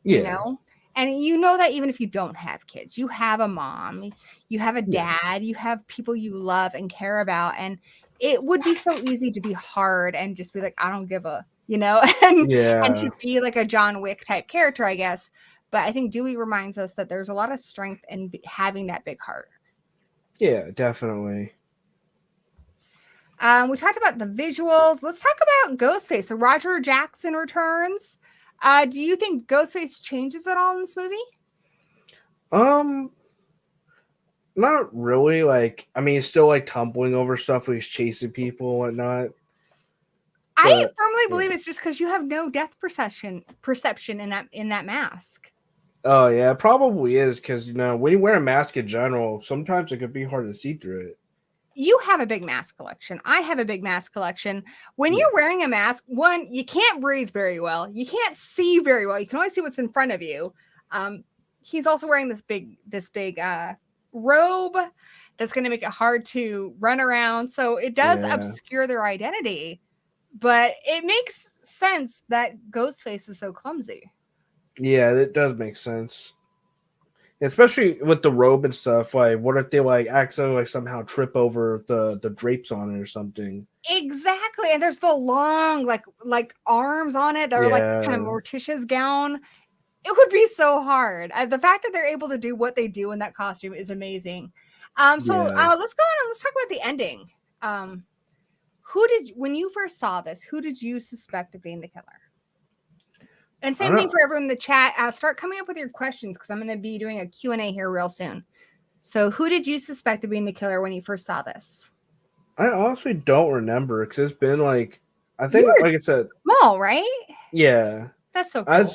you know? And you know that even if you don't have kids, you have a mom, you have a dad, you have people you love and care about. And it would be so easy to be hard and just be like, I don't give a, you know, and to be like a John Wick type character, I guess. But I think Dewey reminds us that there's a lot of strength in having that big heart. Yeah, definitely. We talked about the visuals. Let's talk about Ghostface. So Roger Jackson returns. Do you think Ghostface changes at all in this movie? Not really. Like, I mean, he's still like tumbling over stuff when he's chasing people and whatnot. I firmly believe it's just because you have no depth perception in that mask. Oh yeah, it probably is because, you know, when you wear a mask in general, sometimes it could be hard to see through it. You have a big mask collection. I have a big mask collection. When you're wearing a mask, one, you can't breathe very well. You can't see very well. You can only see what's in front of you. He's also wearing this big robe that's going to make it hard to run around. So it does obscure their identity, but it makes sense that Ghostface is so clumsy. Yeah, it does make sense. Especially with the robe and stuff. Like, what if they like accidentally like somehow trip over the drapes on it or something? Exactly. And there's the long like arms on it that are like kind of Morticia's gown. It would be so hard. The fact that they're able to do what they do in that costume is amazing. Let's go on and let's talk about the ending. When you first saw this, who did you suspect of being the killer? And same thing for everyone in the chat. Start coming up with your questions because I'm going to be doing a Q&A here real soon. So who did you suspect of being the killer when you first saw this? I honestly don't remember because it's been like, I think, like I said, small, right? Yeah. That's so cool.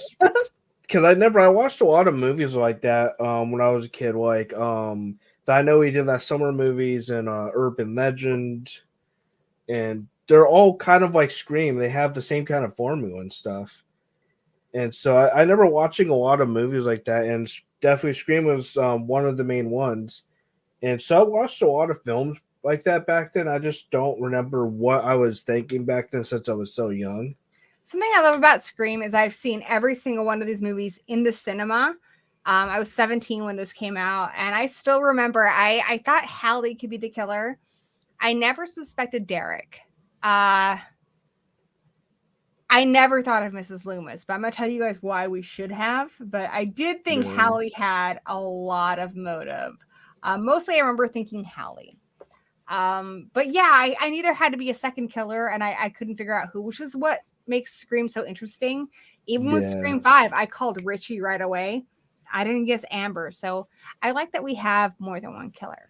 Because I watched a lot of movies like that when I was a kid. Like, I know he did that summer movies and Urban Legend. And they're all kind of like Scream. They have the same kind of formula and stuff. And so I remember watching a lot of movies like that, and definitely Scream was one of the main ones. And so I watched a lot of films like that back then. I just don't remember what I was thinking back then since I was so young. Something I love about Scream is I've seen every single one of these movies in the cinema. I was 17 when this came out, and I still remember I thought Hallie could be the killer. I never suspected Derek. I never thought of Mrs. Loomis, but I'm going to tell you guys why we should have. But I did think Hallie had a lot of motive. Mostly I remember thinking Hallie. But yeah, I knew there had to be a second killer, and I couldn't figure out who, which was what makes Scream so interesting. Even with Scream 5, I called Richie right away. I didn't guess Amber. So I like that we have more than one killer.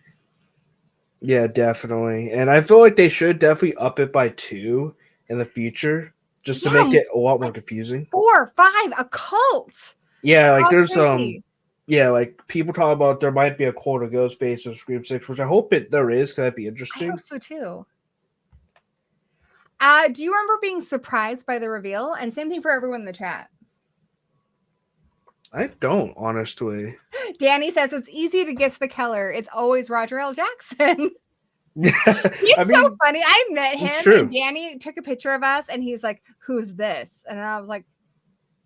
Yeah, definitely. And I feel like they should definitely up it by 2 in the future. Just to make it a lot more confusing. 4, 5, a cult. Yeah, like there's like people talk about there might be a cult of Ghostface or Scream 6, which I hope there is, because that'd be interesting. I hope so too. Do you remember being surprised by the reveal? And same thing for everyone in the chat. I don't, honestly. Danny says it's easy to guess the killer. It's always Roger L. Jackson. He's I so mean, funny. I met it's him, true. and Danny took a picture of us, and he's like, "Who's this?" And I was like,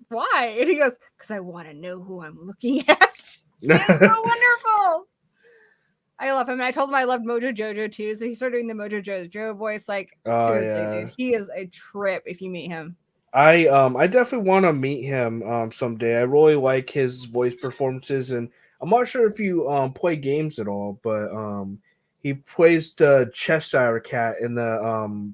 "Why?" And he goes, "Because I want to know who I'm looking at." He's so wonderful. I love him. And I told him I loved Mojo Jojo too, so he started doing the Mojo Jojo voice. Like, Oh, seriously, yeah. dude, he is a trip if you meet him. I definitely want to meet him someday. I really like his voice performances, and I'm not sure if you play games at all, but he plays the Cheshire Cat in the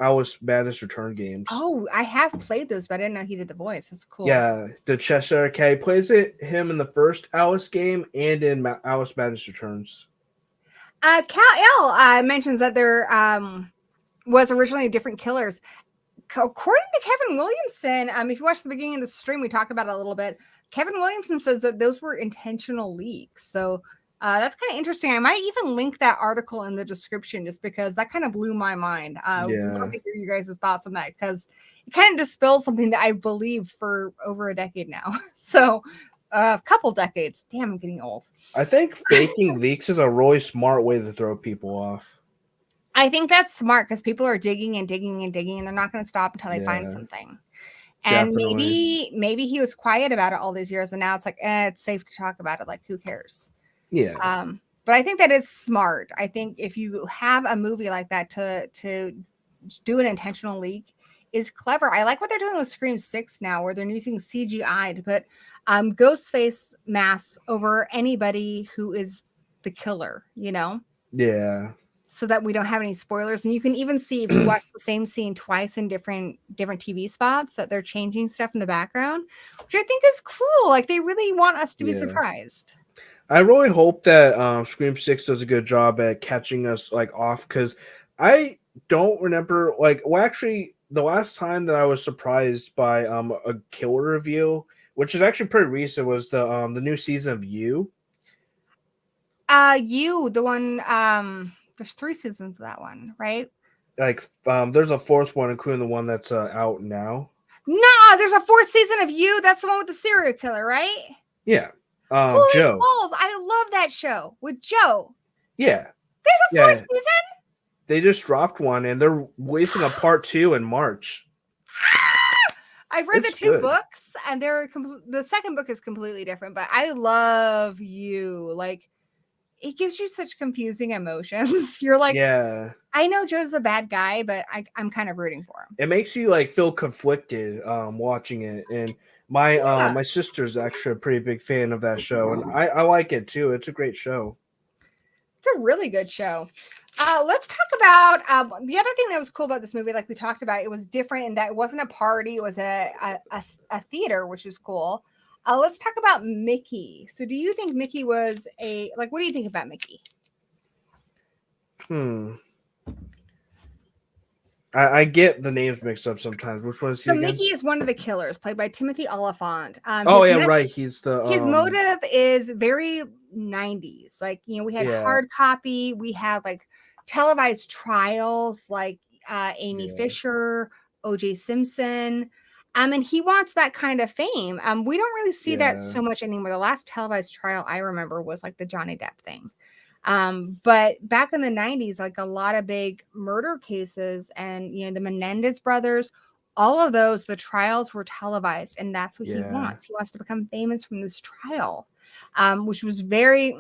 Alice Madness Return games. Oh, I have played those, but I didn't know he did the voice. That's cool. Yeah, the Cheshire Cat. He plays him in the first Alice game and in Alice Madness Returns. Cal L mentions that there was originally different killers. According to Kevin Williamson, if you watch the beginning of the stream, we talked about it a little bit. Kevin Williamson says that those were intentional leaks. So that's kind of interesting. I might even link that article in the description just because that kind of blew my mind. Would love to hear you guys' thoughts on that because it kind of dispels something that I've believed for over a decade now. So a couple decades. Damn, I'm getting old. I think faking leaks is a really smart way to throw people off. I think that's smart because people are digging and digging and digging, and they're not going to stop until they find something. And maybe he was quiet about it all these years, and now it's like, it's safe to talk about it. Like, who cares? Yeah. But I think that is smart. I think if you have a movie like that to do an intentional leak is clever. I like what they're doing with Scream 6 now, where they're using CGI to put ghost face masks over anybody who is the killer. You know? Yeah. So that we don't have any spoilers. And you can even see if you watch the same scene twice in different TV spots that they're changing stuff in the background, which I think is cool. Like they really want us to be surprised. I really hope that Scream 6 does a good job at catching us like off because I don't remember actually the last time that I was surprised by a killer reveal, which is actually pretty recent, was the new season of You. The one there's 3 seasons of that one, right? Like, there's a 4th one, including the one that's out now. No, there's a 4th season of You. That's the one with the serial killer, right? Yeah. Holy Joe. balls. I love that show with Joe. Yeah. There's a 4th season? They just dropped one, and they're releasing a part 2 in March. I've read the 2 books, and the second book is completely different, but I love You. Like, it gives you such confusing emotions. You're like, I know Joe's a bad guy, but I'm kind of rooting for him. It makes you like feel conflicted watching it. And my sister's actually a pretty big fan of that show, and I like it too. It's a great show. It's a really good show. Let's talk about the other thing that was cool about this movie. Like we talked about, it was different in that it wasn't a party; it was a theater, which was cool. Let's talk about Mickey. So do you think Mickey was what do you think about Mickey? I get the names mixed up sometimes. Which one is he again? Mickey is one of the killers, played by Timothy Oliphant. Right. He's the his motive is very 90s. Like, we had hard copy, we had like televised trials, like Amy Fisher, O.J. Simpson. And he wants that kind of fame. We don't really see that so much anymore. The last televised trial I remember was like the Johnny Depp thing. But back in the 90s, like a lot of big murder cases and, the Menendez brothers, all of those, the trials were televised, and that's what he wants. He wants to become famous from this trial, which was very,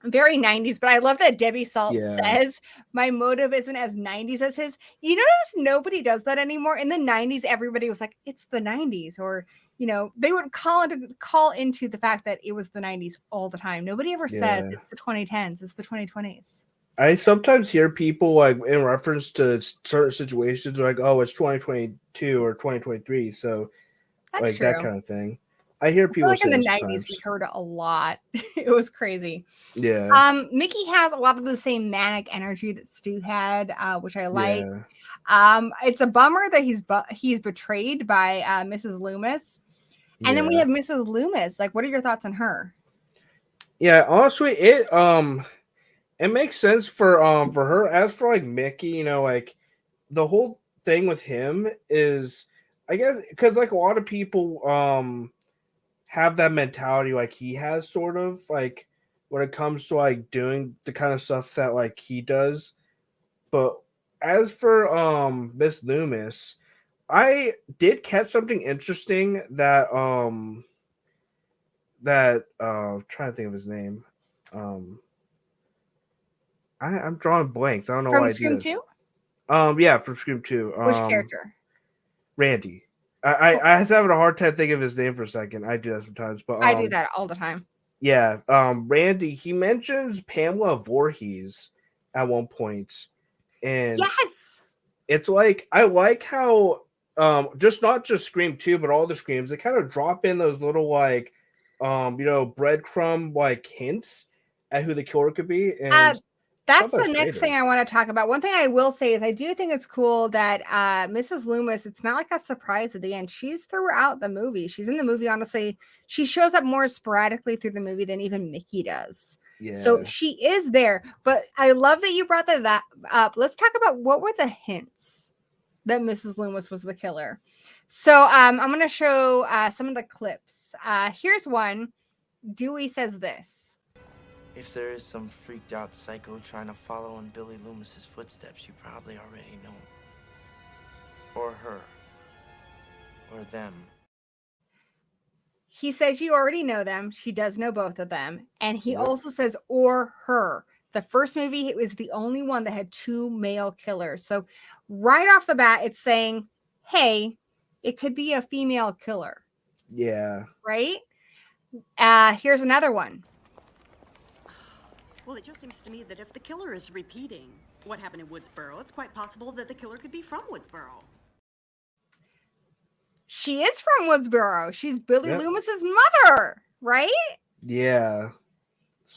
very 90s. But I love that Debbie Salt says my motive isn't as 90s as his. You notice nobody does that anymore. In the 90s, everybody was like, it's the 90s, or they would call into the fact that it was the 90s all the time. Nobody ever says it's the 2010s, it's the 2020s. I sometimes hear people like in reference to certain situations like, oh, it's 2022 or 2023, so that's like true. That kind of thing. I hear people like say in the sometimes. 90s we heard it a lot. It was crazy. Yeah. Mickey has a lot of the same manic energy that Stu had, which I like. It's a bummer that he's betrayed by Mrs. Loomis. And then we have Mrs. Loomis. Like, what are your thoughts on her? Yeah, honestly, it makes sense for her. As for like Mickey, like the whole thing with him is, I guess, because like a lot of people have that mentality like he has, sort of like when it comes to like doing the kind of stuff that like he does. But as for Miss Loomis, I did catch something interesting that I'm trying to think of his name. I'm drawing blanks. I don't know From why I do Scream this. 2? Yeah, from Scream 2. Which character? Randy. I was having a hard time thinking of his name for a second. I do that sometimes, but I do that all the time. yeah, Randy, he mentions Pamela Voorhees at one point, and Yes. it's like I like how just not just Scream 2, but all the Screams, they kind of drop in those little like breadcrumb like hints at who the killer could be, and That's the next thing I want to talk about. One thing I will say is I do think it's cool that Mrs. Loomis, it's not like a surprise at the end. She's throughout the movie. She's in the movie, honestly. She shows up more sporadically through the movie than even Mickey does. Yeah. So she is there. But I love that you brought that up. Let's talk about what were the hints that Mrs. Loomis was the killer. So I'm going to show some of the clips. Here's one. Dewey says this. If there is some freaked out psycho trying to follow in Billy Loomis's footsteps, you probably already know him. Or her. Or them. He says you already know them. She does know both of them. And he also says, or her. The first movie, it was the only one that had 2 male killers. So right off the bat, it's saying, hey, it could be a female killer. Yeah. Right? Here's another one. Well, it just seems to me that if the killer is repeating what happened in Woodsboro, it's quite possible that the killer could be from Woodsboro. She is from Woodsboro. She's Billy Loomis's mother, right? Yeah.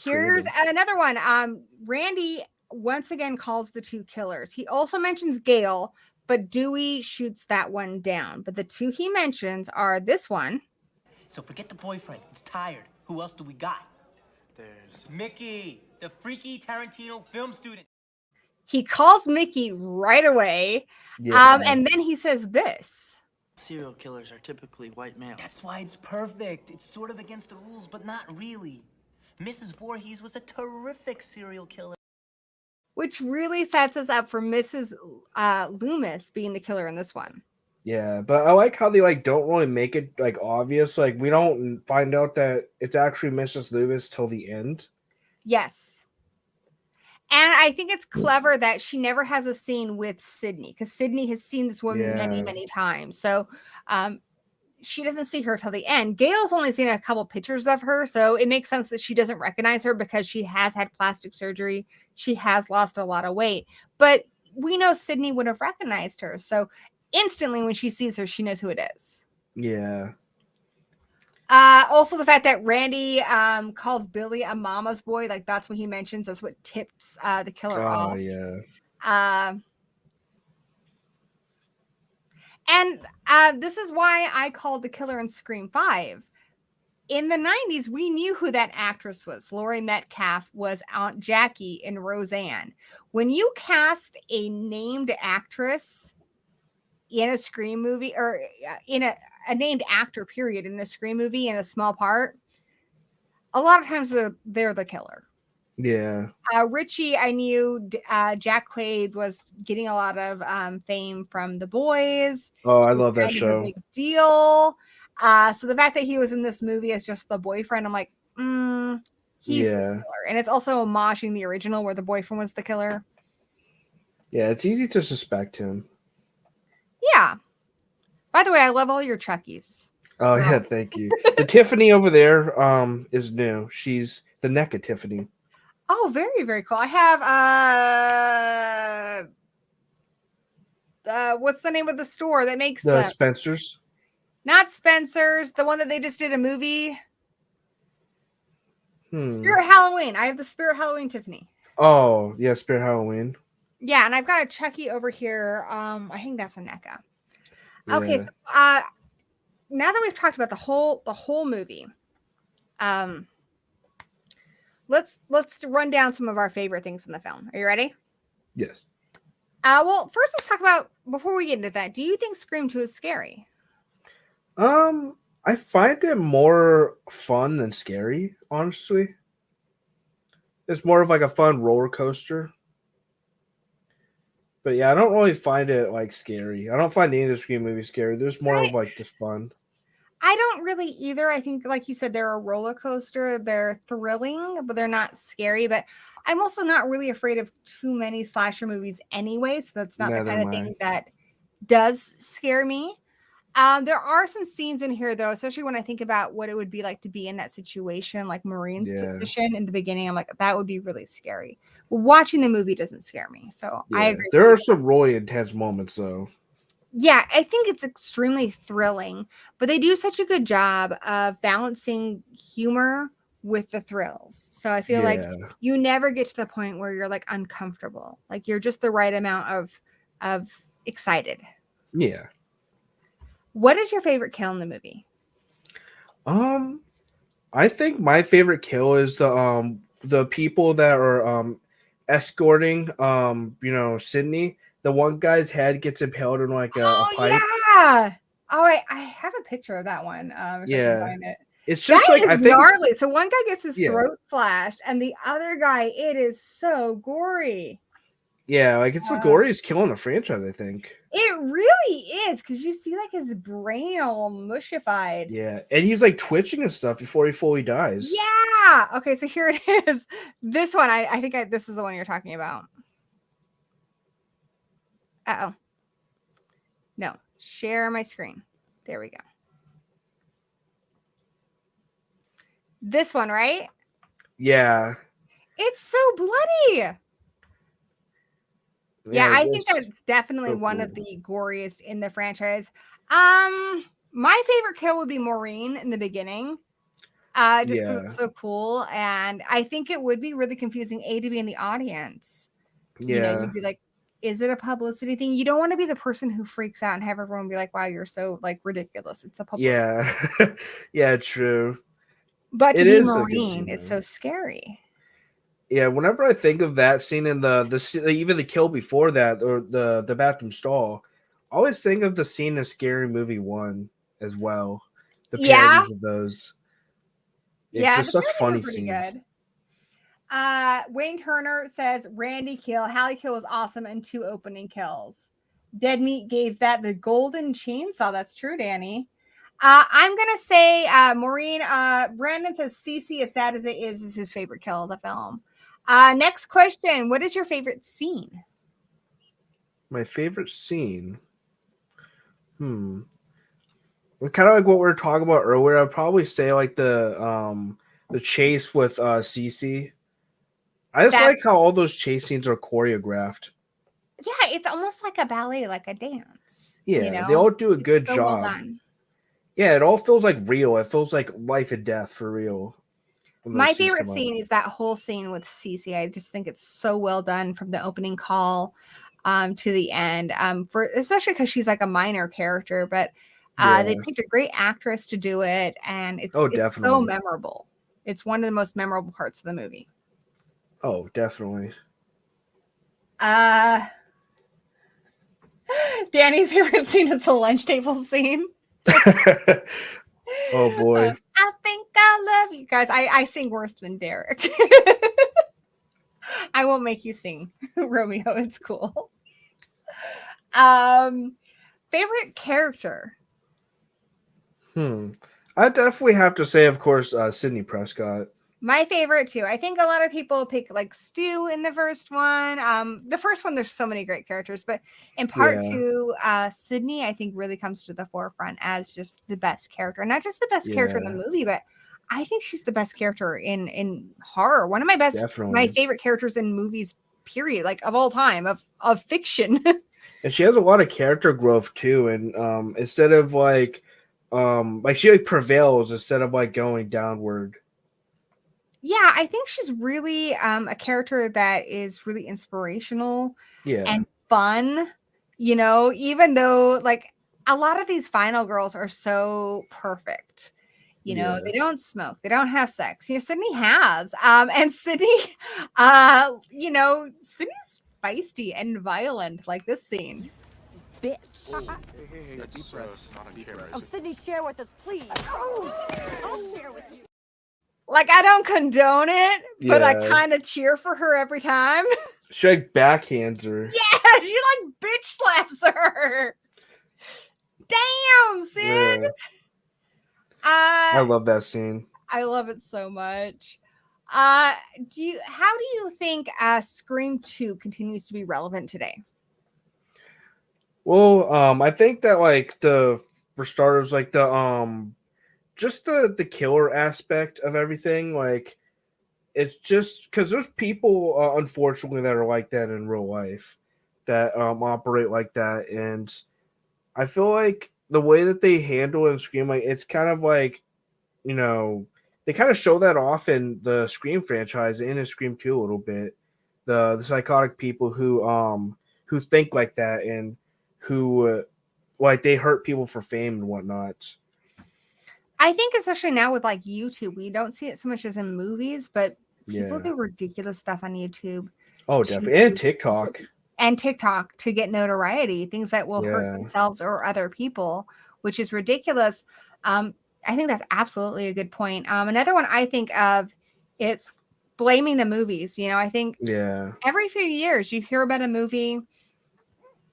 Here's another one. Randy once again calls the 2 killers. He also mentions Gail, but Dewey shoots that one down. But the 2 he mentions are this one. So forget the boyfriend. It's tired. Who else do we got? There's Mickey, the freaky Tarantino film student. He calls Mickey right away. Yeah. And then he says this. Serial killers are typically white males. That's why it's perfect. It's sort of against the rules, but not really. Mrs. Voorhees was a terrific serial killer. Which really sets us up for Mrs. Loomis being the killer in this one. Yeah, but I like how they like don't really make it like obvious. Like we don't find out that it's actually Mrs. Loomis till the end. Yes. And I think it's clever that she never has a scene with Sidney, because Sidney has seen this woman many, many times. So she doesn't see her till the end. Gail's only seen a couple pictures of her, so it makes sense that she doesn't recognize her because she has had plastic surgery. She has lost a lot of weight. But we know Sidney would have recognized her. So instantly when she sees her, she knows who it is. Yeah. Also the fact that Randy calls Billy a mama's boy, like that's what he mentions. That's what tips the killer off. Oh yeah. And this is why I called the killer in Scream 5. In the 90s, we knew who that actress was. Laurie Metcalf was Aunt Jackie in Roseanne. When you cast a named actress in a Scream movie, or in a named actor, period, in a Scream movie in a small part, a lot of times they're the killer. Yeah. Richie, I knew Jack Quaid was getting a lot of fame from The Boys. Oh, I love that show. A big deal. So the fact that he was in this movie as just the boyfriend, I'm like, he's the killer. And it's also homaging the original where the boyfriend was the killer. Yeah, it's easy to suspect him. Yeah. By the way, I love all your Chuckies. Oh yeah, thank you. The Tiffany over there is new. She's the NECA Tiffany. Oh, very, very cool. I have what's the name of the store that makes the them? Spencer's? Not Spencer's, the one that they just did a movie. Spirit Hmm. Halloween. I have the Spirit Halloween Tiffany. Oh, yeah, Spirit Halloween. Yeah, and I've got a Chucky over here. I think that's a NECA. Yeah. Okay, so now that we've talked about the whole movie, let's run down some of our favorite things in the film. Are you ready? Yes. Well, first let's talk about, before we get into that, do you think Scream 2 is scary? I find it more fun than scary, honestly. It's more of like a fun roller coaster. But yeah, I don't really find it like scary. I don't find any of the Scream movies scary. There's more of like just fun. I don't really either. I think, like you said, they're a roller coaster. They're thrilling, but they're not scary. But I'm also not really afraid of too many slasher movies anyway. So that's not the Neither kind of am I. thing that does scare me. There are some scenes in here, though, especially when I think about what it would be like to be in that situation, like Maureen's Yeah. position in the beginning. I'm like, that would be really scary. Watching the movie doesn't scare me. So I Yeah. agree. There are some really intense moments though. Yeah, I think it's extremely thrilling, but they do such a good job of balancing humor with the thrills. So I feel like Yeah. you never get to the point where you're like uncomfortable. Like you're just the right amount of excited. Yeah. What is your favorite kill in the movie? I think my favorite kill is the people that are escorting Sidney. The one guy's head gets impaled in like a pipe. Yeah. Oh, I have a picture of that one. If I can Yeah. find it. It's just That like is I think gnarly. So one guy gets his Yeah. throat slashed, and the other guy, it is so gory. yeah, like it's the goriest kill in the franchise, I think. It really is, because you see like his brain all mushified. Yeah. And he's like twitching and stuff before he fully dies. Yeah. Okay, so here it is. This one, I think this is the one you're talking about. Uh-oh. No. Share my screen. There we go. This one, right? Yeah. It's so bloody. Yeah, I think that's definitely so one of cool. the goriest in the franchise. My favorite kill would be Maureen in the beginning. Just because it's so cool. And I think it would be really confusing, to be in the audience. You know, Yeah. you'd be like, is it a publicity thing? You don't want to be the person who freaks out and have everyone be like, wow, you're so like ridiculous. It's a publicity. Yeah. Yeah, true. But to It be is a good Maureen scene, is though. so scary. Yeah, whenever I think of that scene in even the kill before that or the bathroom stall, I always think of the scene in Scary Movie 1 as well. The parodies of those. It's Yeah, just the such parodies are funny pretty scenes. good. Wayne Turner says Randy kill, Hallie kill was awesome, and 2 opening kills. Dead Meat gave that the golden chainsaw. That's true, Danny. I'm gonna say Maureen. Brandon says Cece, as sad as it is his favorite kill of the film. Next question: what is your favorite scene? My favorite scene. Kind of like what we were talking about earlier. I'd probably say like the chase with Cece. I just like how all those chase scenes are choreographed. Yeah, it's almost like a ballet, like a dance. Yeah, you know? they all do a good so job. Well done. Yeah, it all feels like real. It feels like life and death for real. My favorite scene is that whole scene with Cece. I just think it's so well done from the opening call to the end. For especially because she's like a minor character, but they picked a great actress to do it, and it's so memorable. It's one of the most memorable parts of the movie. Oh, definitely. Danny's favorite scene is the lunch table scene. Oh boy. I think I love you guys. I sing worse than Derek. I won't make you sing, Romeo. It's cool. Favorite character? I definitely have to say, of course, Sidney Prescott. My favorite too. I think a lot of people pick like Stu in the first one. The first one, there's so many great characters, but in part 2, Sidney, I think, really comes to the forefront as just the best character. Not just the best character in the movie, but I think she's the best character in horror. One of my favorite characters in movies, period, like of all time, of fiction. And she has a lot of character growth too. And instead of like she like prevails instead of like going downward. Yeah, I think she's really a character that is really inspirational and fun, you know, even though like a lot of these final girls are so perfect. You know, they don't smoke, they don't have sex. You know, Sydney has. And Sydney, you know, Sydney's feisty and violent, like this scene. bitch. Hey, deep breaths. Oh, Sidney, share with us, please. I'll share with you. Like, I don't condone it, but I Yeah. kind of cheer for her every time. She like backhands her. Yeah, she like bitch slaps her. Damn, Sid. Yeah. I love that scene. I love it so much. How do you think Scream 2 continues to be relevant today? Well, I think that like for starters, like just the killer aspect of everything, like it's just because there's people unfortunately that are like that in real life that operate like that, and I feel like the way that they handle and Scream, like it's kind of like, you know, they kind of show that off in the Scream franchise and in Scream 2 a little bit. The psychotic people who think like that and who like they hurt people for fame and whatnot. I think especially now with like YouTube, we don't see it so much as in movies, but people Yeah. do ridiculous stuff on YouTube. Oh, definitely. And TikTok. And TikTok to get notoriety, things that will hurt Yeah. themselves or other people, which is ridiculous. I think that's absolutely a good point. Another one I think of is blaming the movies. You know, I think Yeah. every few years you hear about a movie.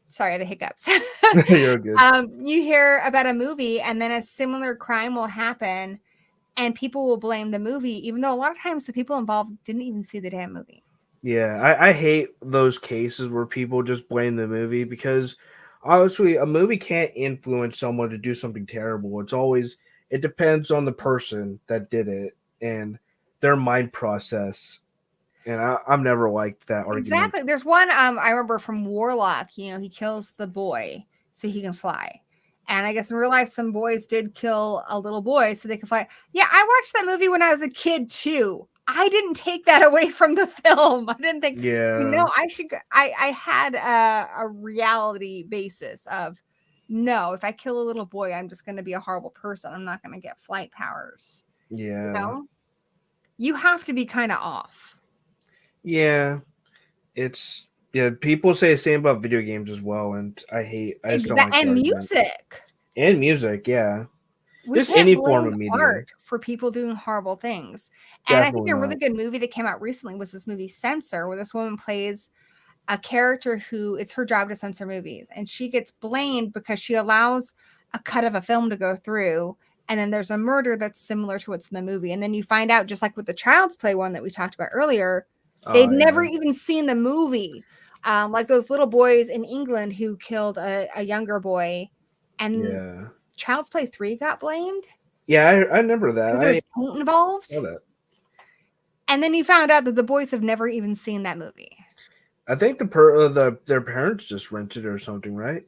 Sorry, the hiccups. You're good. You hear about a movie and then a similar crime will happen and people will blame the movie, even though a lot of times the people involved didn't even see the damn movie. Yeah, I hate those cases where people just blame the movie because obviously a movie can't influence someone to do something terrible. It depends on the person that did it and their mind process. And I've never liked that argument. Exactly. There's one I remember from Warlock, you know, he kills the boy so he can fly. And I guess in real life, some boys did kill a little boy so they could fly. Yeah, I watched that movie when I was a kid too. I didn't take that away from the film. I didn't think, Yeah. you know, I had a reality basis of, no, if I kill a little boy, I'm just going to be a horrible person. I'm not going to get flight powers. Yeah. You know? You have to be kind of off. Yeah. People say the same about video games as well, and I just don't like the and argument. music. And music, yeah. We Just can't any blame form of media. art for people doing horrible things. And I think Definitely a really not. good movie that came out recently was this movie Censor, where this woman plays a character who it's her job to censor movies. And she gets blamed because she allows a cut of a film to go through. And then there's a murder that's similar to what's in the movie. And then you find out, just like with the Child's Play one that we talked about earlier, they've never even seen the movie. Like those little boys in England who killed a younger boy. And Yeah. Child's Play 3 got blamed. Yeah, I remember that. Because there's paint involved. Saw that. And then you found out that the boys have never even seen that movie. I think their parents just rented it or something, right?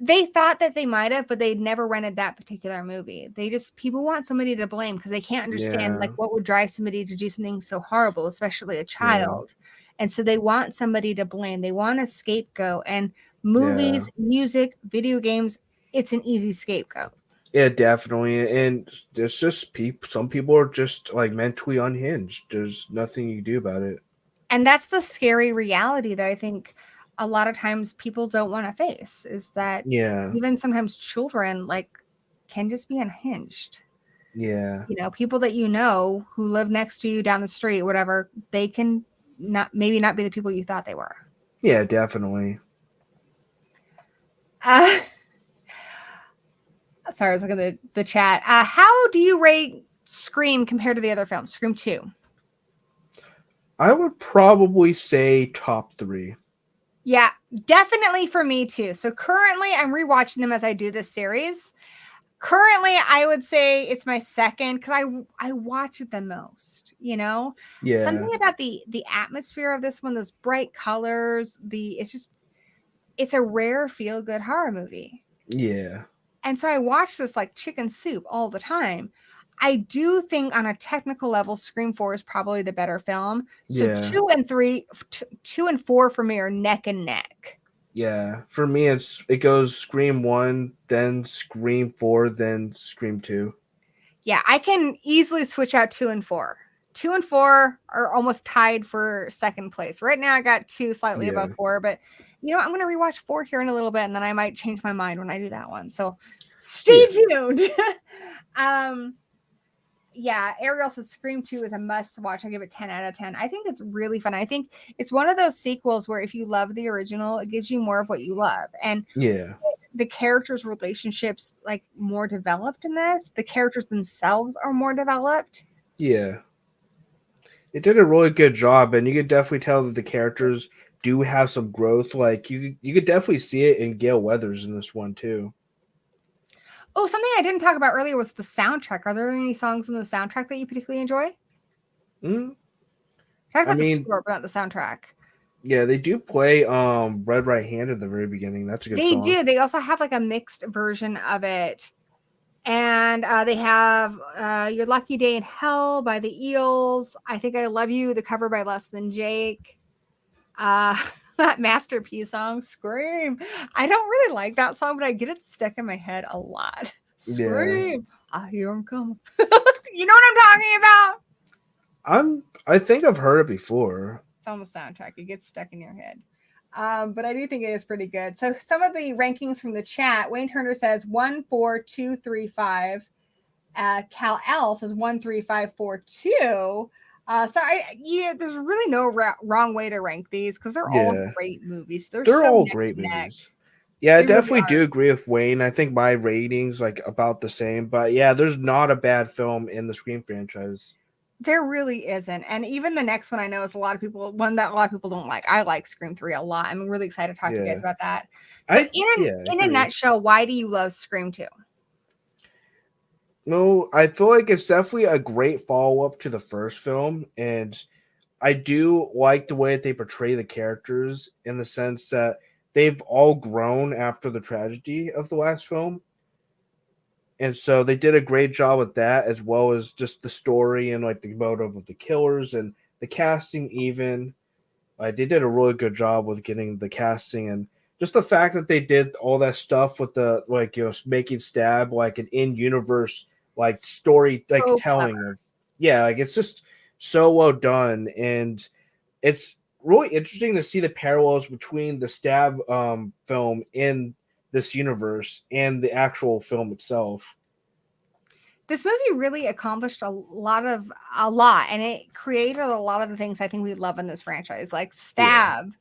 They thought that they might have, but they'd never rented that particular movie. People want somebody to blame because they can't understand like what would drive somebody to do something so horrible, especially a child. And so they want somebody to blame. They want a scapegoat. And movies, music, video games, it's an easy scapegoat. Yeah, definitely. And it's just some people are just like mentally unhinged. There's nothing you can do about it. And that's the scary reality that I think a lot of times people don't want to face, is that even sometimes children like can just be unhinged. Yeah. You know, people that you know who live next to you down the street, whatever, they can maybe not be the people you thought they were. Yeah, definitely. Sorry, I was looking at the chat. How do you rate Scream compared to the other films? Scream 2. I would probably say top 3. Yeah, definitely for me too. So currently I'm rewatching them as I do this series. Currently, I would say it's my second because I watch it the most, you know? Yeah. Something about the atmosphere of this one, those bright colors, it's a rare feel-good horror movie. Yeah. And so I watch this like chicken soup all the time. I do think on a technical level, Scream 4 is probably the better film. So 2 and 4 for me are neck and neck. Yeah. For me, it goes Scream 1, then Scream 4, then Scream 2. Yeah, I can easily switch out 2 and 4. 2 and 4 are almost tied for second place. Right now I got 2 slightly above 4, but You know, I'm going to rewatch 4 here in a little bit, and then I might change my mind when I do that one. So stay tuned. Yeah, Ariel says Scream 2 is a must watch. I give it 10 out of 10. I think it's really fun. I think it's one of those sequels where if you love the original, it gives you more of what you love. And the characters' relationships like more developed in this. The characters themselves are more developed. Yeah. It did a really good job, and you could definitely tell that the characters do have some growth. Like you could definitely see it in Gale Weathers in this one too. Oh, something I didn't talk about earlier was the soundtrack. Are there any songs in the soundtrack that you particularly enjoy? Talk about the score, but not the soundtrack. Yeah, they do play Red Right Hand at the very beginning. That's a good song. They do. They also have like a mixed version of it. And they have Your Lucky Day in Hell by the Eels. I Think I Love You, the cover by Less Than Jake. That Masterpiece song, Scream. I don't really like that song, but I get it stuck in my head a lot. Scream. Yeah. I hear him coming. You know what I'm talking about? I think I've heard it before. It's on the soundtrack. It gets stuck in your head. But I do think it is pretty good. So some of the rankings from the chat, Wayne Turner says 1, 4, 2, 3, 5. Cal L says 1, 3, 5, 4, 2. There's really no wrong way to rank these because they're all great movies. They're so all great movies. Yeah, I definitely do agree with Wayne. I think my ratings like about the same, but yeah, there's not a bad film in the Scream franchise. There really isn't. And even the next one I know is one that a lot of people don't like. I like Scream 3 a lot. I'm really excited to talk to you guys about that. So in a nutshell, why do you love Scream 2? No, I feel like it's definitely a great follow-up to the first film. And I do like the way that they portray the characters in the sense that they've all grown after the tragedy of the last film. And so they did a great job with that, as well as just the story and like the motive of the killers and the casting even. They did a really good job with getting the casting and just the fact that they did all that stuff with the making Stab like an in-universe like story like telling of it's just so well done. And it's really interesting to see the parallels between the Stab film in this universe and the actual film itself. This movie really accomplished a lot, and it created a lot of the things I think we love in this franchise, like Stab.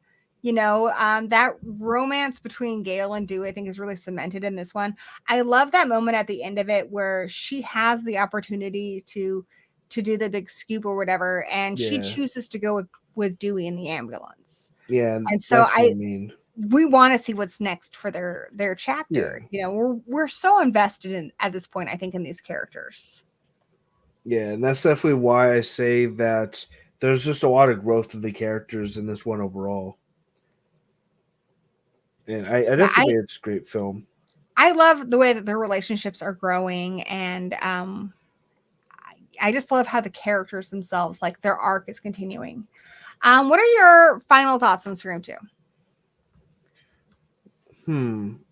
That romance between Gale and Dewey, I think, is really cemented in this one. I love that moment at the end of it where she has the opportunity to do the big scoop or whatever, and she chooses to go with Dewey in the ambulance. Yeah, and so we want to see what's next for their chapter. We're so invested in at this point, I think, in these characters. Yeah, and that's definitely why I say that there's just a lot of growth of the characters in this one overall. And I definitely think it's a great film. I love the way that their relationships are growing, and I just love how the characters themselves, like their arc, is continuing. What are your final thoughts on Scream 2?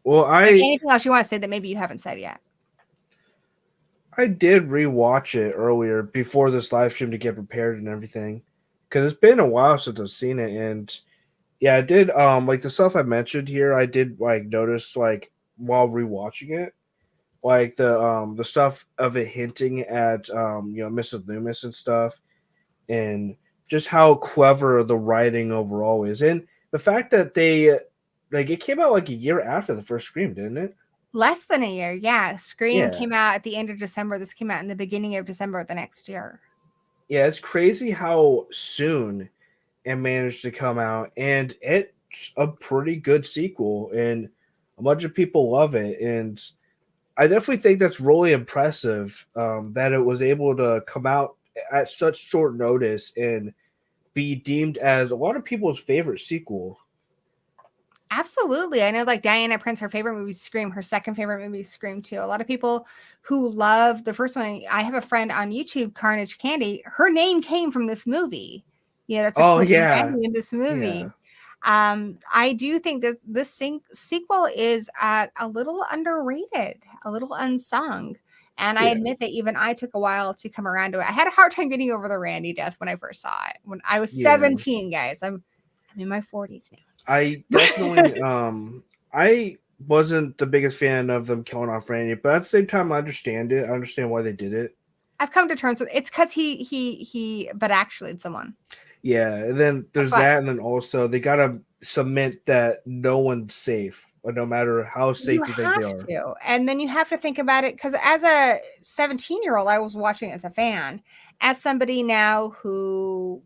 Well, anything else you want to say that maybe you haven't said yet? I did rewatch it earlier before this live stream to get prepared and everything, because it's been a while since I've seen it. And yeah, I did like the stuff I mentioned here. I did like notice like while rewatching it, like the stuff of it hinting at Mrs. Loomis and stuff, and just how clever the writing overall is, and the fact that they. Like, it came out like a year after the first Scream, didn't it? Less than a year, yeah. Scream came out at the end of December. This came out in the beginning of December of the next year. Yeah, it's crazy how soon it managed to come out. And it's a pretty good sequel. And a bunch of people love it. And I definitely think that's really impressive that it was able to come out at such short notice and be deemed as a lot of people's favorite sequel. Absolutely. I know like Diana Prince, her favorite movie is Scream. Her second favorite movie is Scream 2. A lot of people who love the first one. I have a friend on YouTube, Carnage Candy. Her name came from this movie. That's in this movie. Yeah. I do think that this sequel is a little underrated, a little unsung. And I admit that even I took a while to come around to it. I had a hard time getting over the Randy death when I first saw it. When I was 17, guys. I'm in my 40s now. I definitely I wasn't the biggest fan of them killing off Randy, but at the same time I understand it. I understand why they did it. I've come to terms with it's because but actually it's someone. Yeah, and then there's that, and then also they gotta cement that no one's safe, or no matter how safe you think they are. To. And then you have to think about it because as a 17-year-old, I was watching as a fan. As somebody now who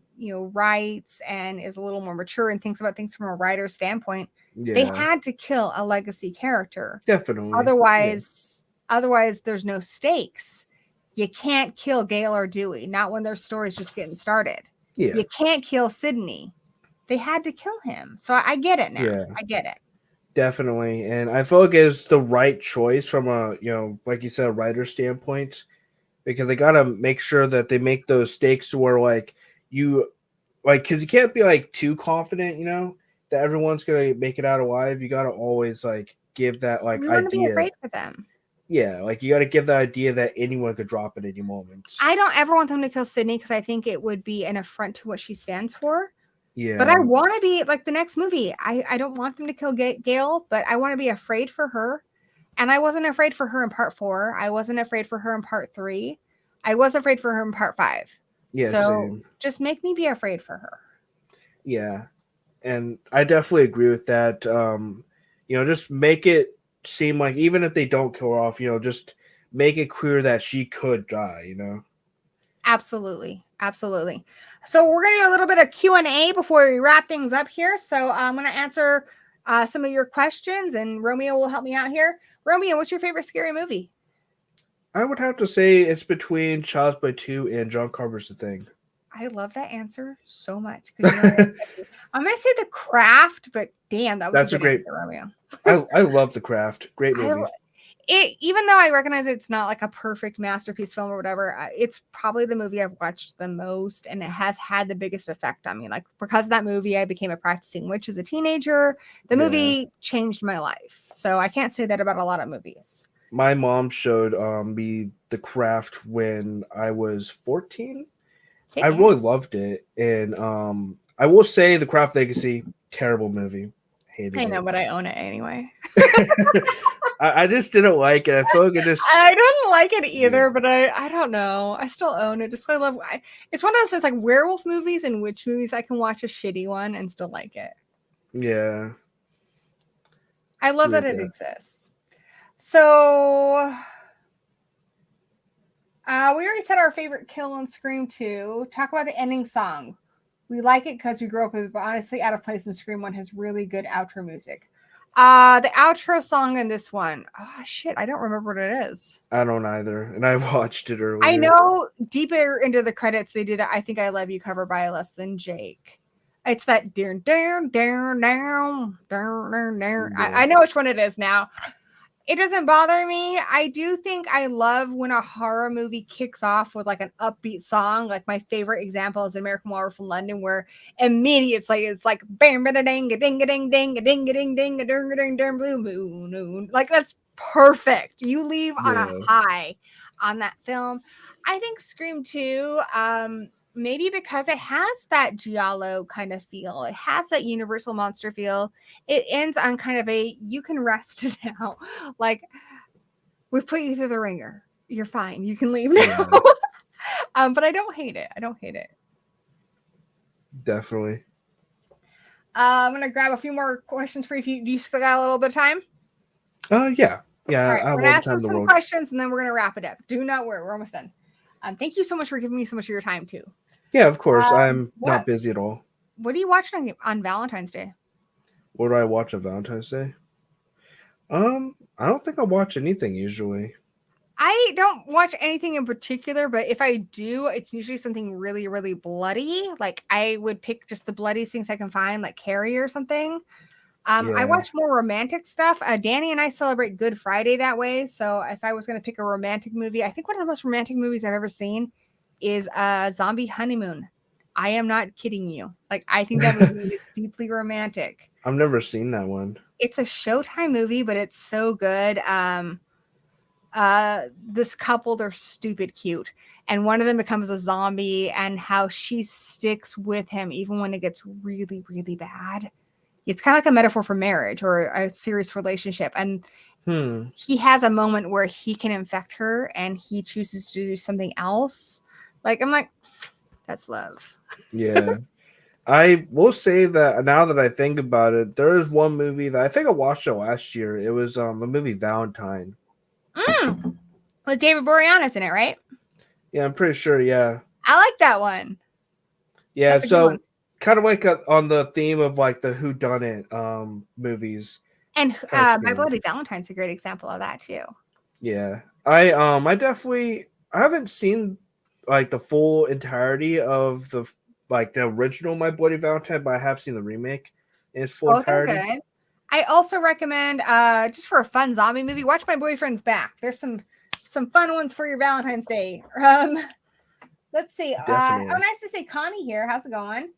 writes and is a little more mature and thinks about things from a writer's standpoint, they had to kill a legacy character. Definitely. Otherwise, there's no stakes. You can't kill Gale or Dewey, not when their story's just getting started. Yeah. You can't kill Sidney. They had to kill him. So I get it now. Yeah. I get it. Definitely. And I feel like it's the right choice from a, like you said, a writer's standpoint, because they got to make sure that they make those stakes to where because you can't be like too confident, that everyone's going to make it out alive. You got to always give that you idea. Want to be afraid for them. Yeah, you got to give that idea that anyone could drop at any moment. I don't ever want them to kill Sidney because I think it would be an affront to what she stands for. Yeah. But I want to be like the next movie. I don't want them to kill Gale, but I want to be afraid for her. And I wasn't afraid for her in part 4. I wasn't afraid for her in part 3. I was afraid for her in part 5. Yeah, so same. Just make me be afraid for her. Yeah. And I definitely agree with that. Just make it seem like even if they don't kill her off, just make it clear that she could die, Absolutely. So we're going to do a little bit of Q&A before we wrap things up here. So I'm going to answer some of your questions, and Romeo will help me out here. Romeo, what's your favorite scary movie? I would have to say it's between Child's Play 2 and John Carpenter's The Thing. I love that answer so much. I'm going to say The Craft, but damn, that's a great answer, Romeo. I love The Craft. Great movie. Even though I recognize it's not like a perfect masterpiece film or whatever, it's probably the movie I've watched the most, and it has had the biggest effect on me. Like, because of that movie, I became a practicing witch as a teenager. The movie changed my life. So I can't say that about a lot of movies. My mom showed me The Craft when I was 14. I really loved it. And I will say The Craft Legacy, terrible movie. I know, but I own it anyway. I just didn't like it. I feel like I didn't like it either, but I don't know. I still own it. Just I love. It's one of those things like werewolf movies and witch movies. I can watch a shitty one and still like it. Yeah. I love that it exists. So we already said our favorite kill on Scream 2. Talk about the ending song. We like it because we grew up with it, but honestly, Out of Place and Scream 1 has really good outro music. The outro song in this one, oh shit, I don't remember what it is. I don't either, and I watched it earlier. I know deeper into the credits they do that I Think I Love You cover by Less Than Jake. It's that down. I know which one it is now. It doesn't bother me. I do think I love when a horror movie kicks off with like an upbeat song. Like my favorite example is American Werewolf from London, where immediately it's like bam ba ding a ding a ding ding a ding a ding ding a ding a ding ding blue moon. Like that's perfect. You leave on a high on that film. I think Scream 2, maybe because it has that giallo kind of feel. It has that Universal monster feel. It ends on kind of a, you can rest now. Like, we've put you through the ringer. You're fine. You can leave now. But I don't hate it. Definitely. I'm going to grab a few more questions for you. Do you still got a little bit of time? Yeah. All right, we're going to ask them some questions, and then we're going to wrap it up. Do not worry. We're almost done. Thank you so much for giving me so much of your time, too. Yeah, of course. I'm not busy at all. What are you watching on Valentine's Day? What do I watch on Valentine's Day? I don't think I watch anything usually. I don't watch anything in particular, but if I do, it's usually something really, really bloody. Like I would pick just the bloodiest things I can find, like Carrie or something. I watch more romantic stuff. Danny and I celebrate Good Friday that way. So if I was going to pick a romantic movie, I think one of the most romantic movies I've ever seen is Zombie Honeymoon. I am not kidding you. Like, I think that movie is deeply romantic. I've never seen that one. It's a Showtime movie, but it's so good. This couple, they're stupid cute. And one of them becomes a zombie, and how she sticks with him even when it gets really, really bad. It's kind of like a metaphor for marriage or a serious relationship. And he has a moment where he can infect her and he chooses to do something else. Like, I'm like, that's love. Yeah. I will say that now that I think about it, there is one movie that I think I watched it last year. It was the movie Valentine. With David Boreanaz in it, right? Yeah, I'm pretty sure. Yeah. I like that one. Yeah. That's a good So one. kind of like on the theme of like the whodunit movies. And Kind of My strange. Bloody Valentine's a great example of that too. Yeah. I definitely I haven't seen like the full entirety of the original My Bloody Valentine, but I have seen the remake in its full Both are entirety. good. I also recommend just for a fun zombie movie, watch My Boyfriend's Back. There's some fun ones for your Valentine's Day. Let's see. Definitely. Nice to see Connie here. How's it going?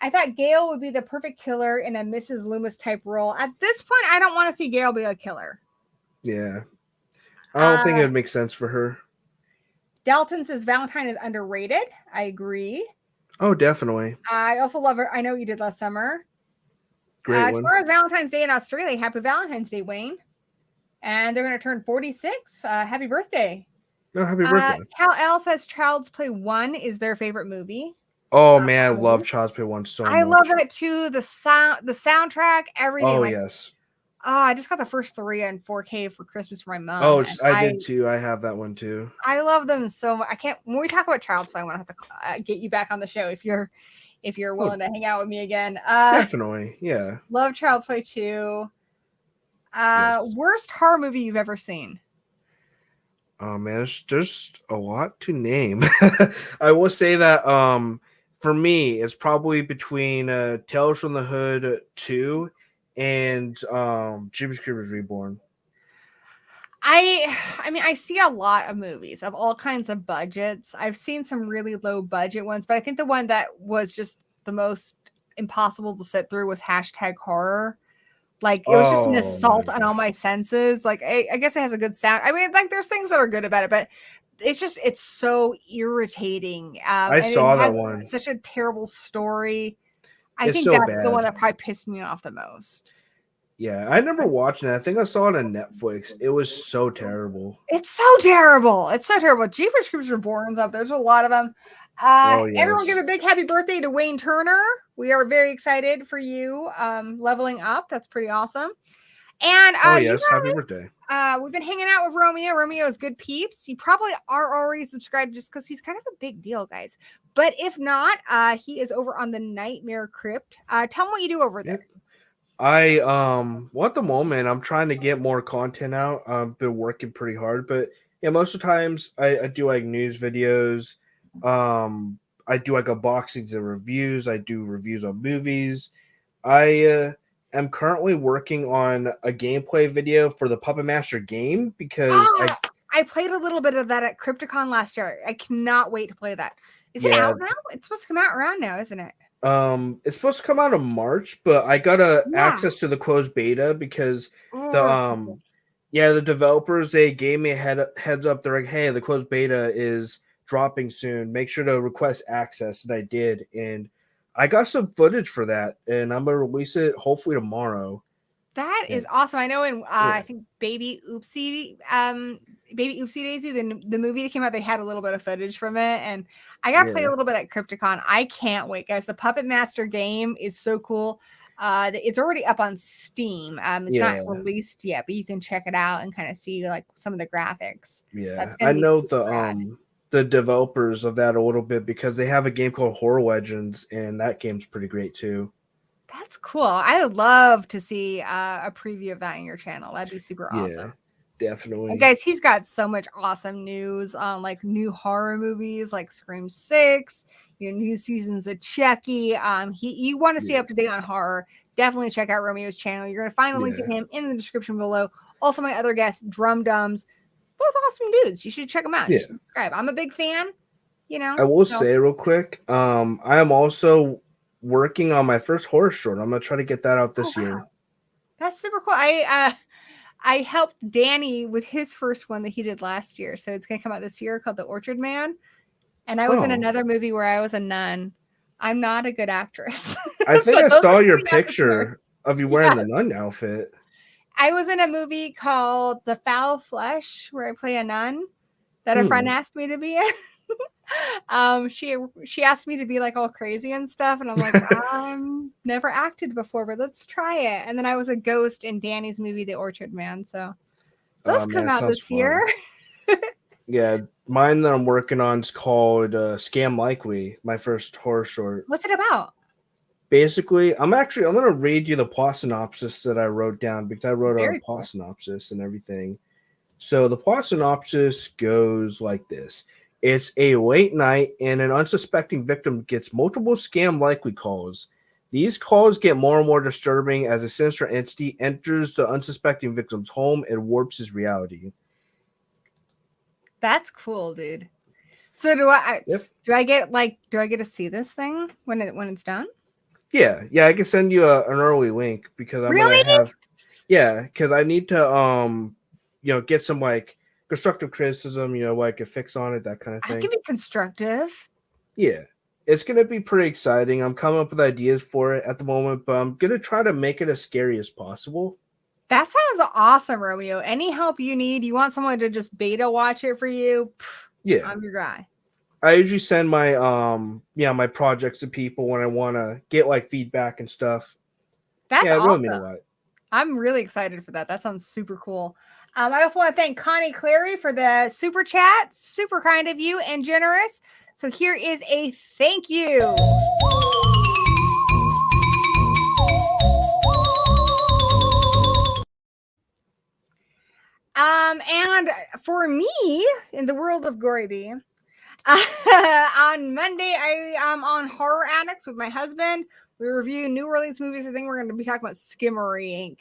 I thought Gail would be the perfect killer in a Mrs. Loomis type role. At this point, I don't want to see Gail be a killer. Yeah. I don't think it would make sense for her. Dalton says Valentine is underrated. I agree. Oh, definitely. I also love her. I Know You Did Last Summer. Great one. Tomorrow's Valentine's Day in Australia. Happy Valentine's Day, Wayne. And they're going to turn 46. Happy birthday. No, happy birthday. Cal L says Child's Play 1 is their favorite movie. Oh man, I love Child's Play 1 so much. I love that too. The soundtrack, everything. Oh like, yes. Oh, I just got the first 3 in 4K for Christmas for my mom. Oh, I did too. I have that one too. I love them so much. I can't. When we talk about Child's Play, I want to have to get you back on the show if you're willing to hang out with me again. Definitely, yeah. Love Child's Play 2. Yes. Worst horror movie you've ever seen? Oh man, there's a lot to name. I will say that for me, it's probably between Tales from the Hood 2 and Jeepers Creepers Reborn. I mean, I see a lot of movies of all kinds of budgets. I've seen some really low budget ones, but I think the one that was just the most impossible to sit through was #horror. Like, it was just an assault on all my senses. Like, I guess it has a good sound. I mean, like, there's things that are good about it, but it's so irritating. I saw that one. Such a terrible story. I think so that's bad. the one that probably pissed me off the most. Yeah, I remember watching it. I think I saw it on Netflix. It was so terrible. It's so terrible. It's so terrible. Jeepers Creepers Reborn's up. There's a lot of them. Everyone give a big happy birthday to Wayne Turner. We are very excited for you leveling up. That's pretty awesome. And yes, happy birthday. We've been hanging out with Romeo. Romeo is good peeps. You probably are already subscribed just because he's kind of a big deal, guys. But if not, he is over on the Nightmare Crypt. Tell him what you do over there. Well, at the moment, I'm trying to get more content out. I've been working pretty hard, but yeah, most of the times I do like news videos. I do like unboxings and reviews. I do reviews on movies. I am currently working on a gameplay video for the Puppet Master game because I played a little bit of that at Crypticon last year. I cannot wait to play that. Is it out now? It's supposed to come out around now, isn't it? It's supposed to come out in March, but I got access to the closed beta because the developers, they gave me a heads up. They're like, hey, the closed beta is dropping soon. Make sure to request access, and I did, and I got some footage for that, and I'm gonna release it hopefully tomorrow. That is awesome. I know in I think Baby Oopsie Daisy, the movie that came out, they had a little bit of footage from it, and I got to play a little bit at Crypticon. I can't wait, guys. The Puppet Master game is so cool. It's already up on Steam. It's not released yet, but you can check it out and kind of see like some of the graphics. Yeah, I know the developers of that a little bit because they have a game called Horror Legends, and that game's pretty great too. That's cool. I would love to see a preview of that on your channel. That'd be super awesome. Definitely. And guys, he's got so much awesome news on like new horror movies like Scream 6, new seasons of Chucky. You want to stay up to date on horror, definitely check out Romeo's channel. You're going to find a link to him in the description below. Also, my other guests, Drumdums, both awesome dudes. You should check them out. Just subscribe. I'm a big fan. I will say real quick, I am also working on my first horror short. I'm gonna try to get that out this year. That's super cool. I helped Danny with his first one that he did last year, so it's gonna come out this year called The Orchard Man. And I was in another movie where I was a nun. I'm not a good actress. I think I saw your picture of you wearing the nun outfit. I was in a movie called The Foul Flesh where I play a nun that a friend asked me to be in. She asked me to be like all crazy and stuff, and I'm like, never acted before, but let's try it. And then I was a ghost in Danny's movie, The Orchard Man. So those come out this year. Yeah, mine that I'm working on is called Scam Like We, my first horror short. What's it about? Basically, I'm gonna read you the plot synopsis that I wrote down because I wrote a plot synopsis and everything. So the plot synopsis goes like this. It's a late night and an unsuspecting victim gets multiple scam likely calls. These calls get more and more disturbing as a sinister entity enters the unsuspecting victim's home and warps his reality. That's cool, dude. So do I get to see this thing when it's done? Yeah, I can send you an early link because I'm gonna have because I need to get some like constructive criticism, like a fix on it, that kind of thing. I can be constructive. Yeah. It's gonna be pretty exciting. I'm coming up with ideas for it at the moment, but I'm gonna try to make it as scary as possible. That sounds awesome, Romeo. Any help you need, you want someone to just beta watch it for you? Yeah, I'm your guy. I usually send my my projects to people when I want to get like feedback and stuff. That's awesome. It really means a lot. I'm really excited for that. That sounds super cool. I also want to thank Connie Clary for the super chat. Super kind of you and generous. So here is a thank you. And for me, in the world of Gory B, on Monday, I am on Horror Addicts with my husband. We review new release movies. I think we're going to be talking about Skimmery Inc.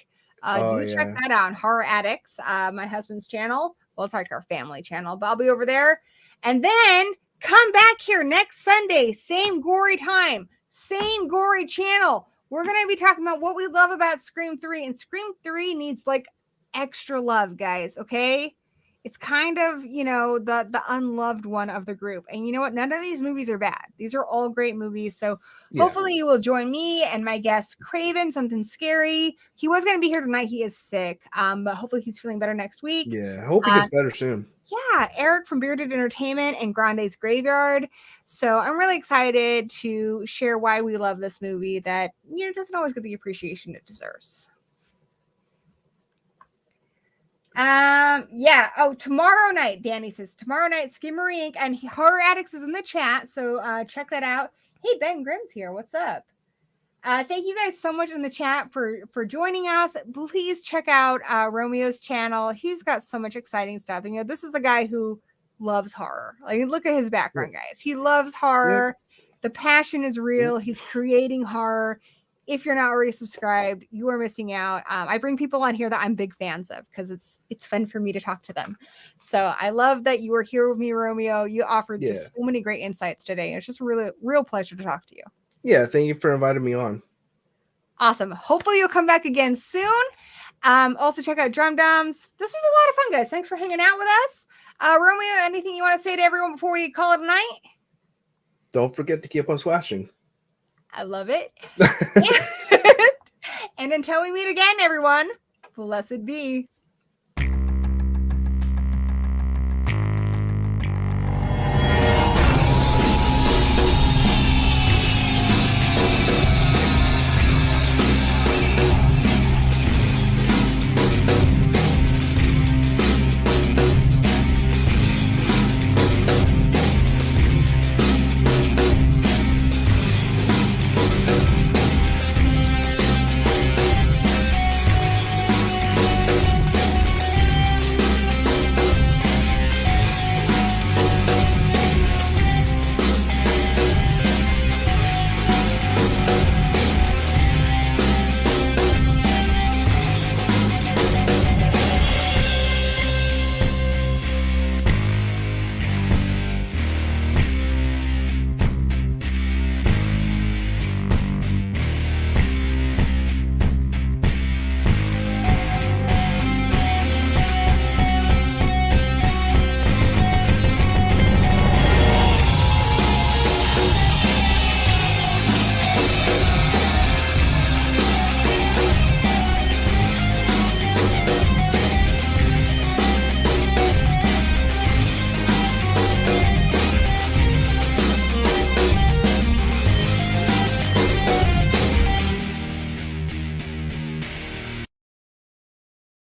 Check that out, Horror Addicts, my husband's channel. Well, it's like our family channel, but I'll be over there. And then come back here next Sunday, same gory time, same gory channel. We're going to be talking about what we love about Scream 3. And Scream 3 needs like extra love, guys, okay? It's kind of, the unloved one of the group. And you know what? None of these movies are bad. These are all great movies. So hopefully you will join me and my guest, Craven, something scary. He was going to be here tonight. He is sick, but hopefully he's feeling better next week. Yeah, I hope he gets better soon. Yeah, Eric from Bearded Entertainment and Grande's Graveyard. So I'm really excited to share why we love this movie that, doesn't always get the appreciation it deserves. Tomorrow night, Danny says, tomorrow night, Skimmery Inc. and Horror Addicts is in the chat, so check that out. Hey, Ben Grimm's here. What's up? Thank you guys so much in the chat for joining us. Please check out Romeo's channel. He's got so much exciting stuff. And this is a guy who loves horror. Like, look at his background, guys. He loves horror. The passion is real. He's creating horror. If you're not already subscribed, you are missing out. I bring people on here that I'm big fans of because it's fun for me to talk to them. So I love that you were here with me, Romeo. You offered just so many great insights today. It's just a really real pleasure to talk to you. Yeah, thank you for inviting me on. Awesome. Hopefully you'll come back again soon. Also check out Drumdums. This was a lot of fun, guys. Thanks for hanging out with us. Romeo, anything you want to say to everyone before we call it a night? Don't forget to keep on slashing. I love it. And until we meet again, everyone, blessed be.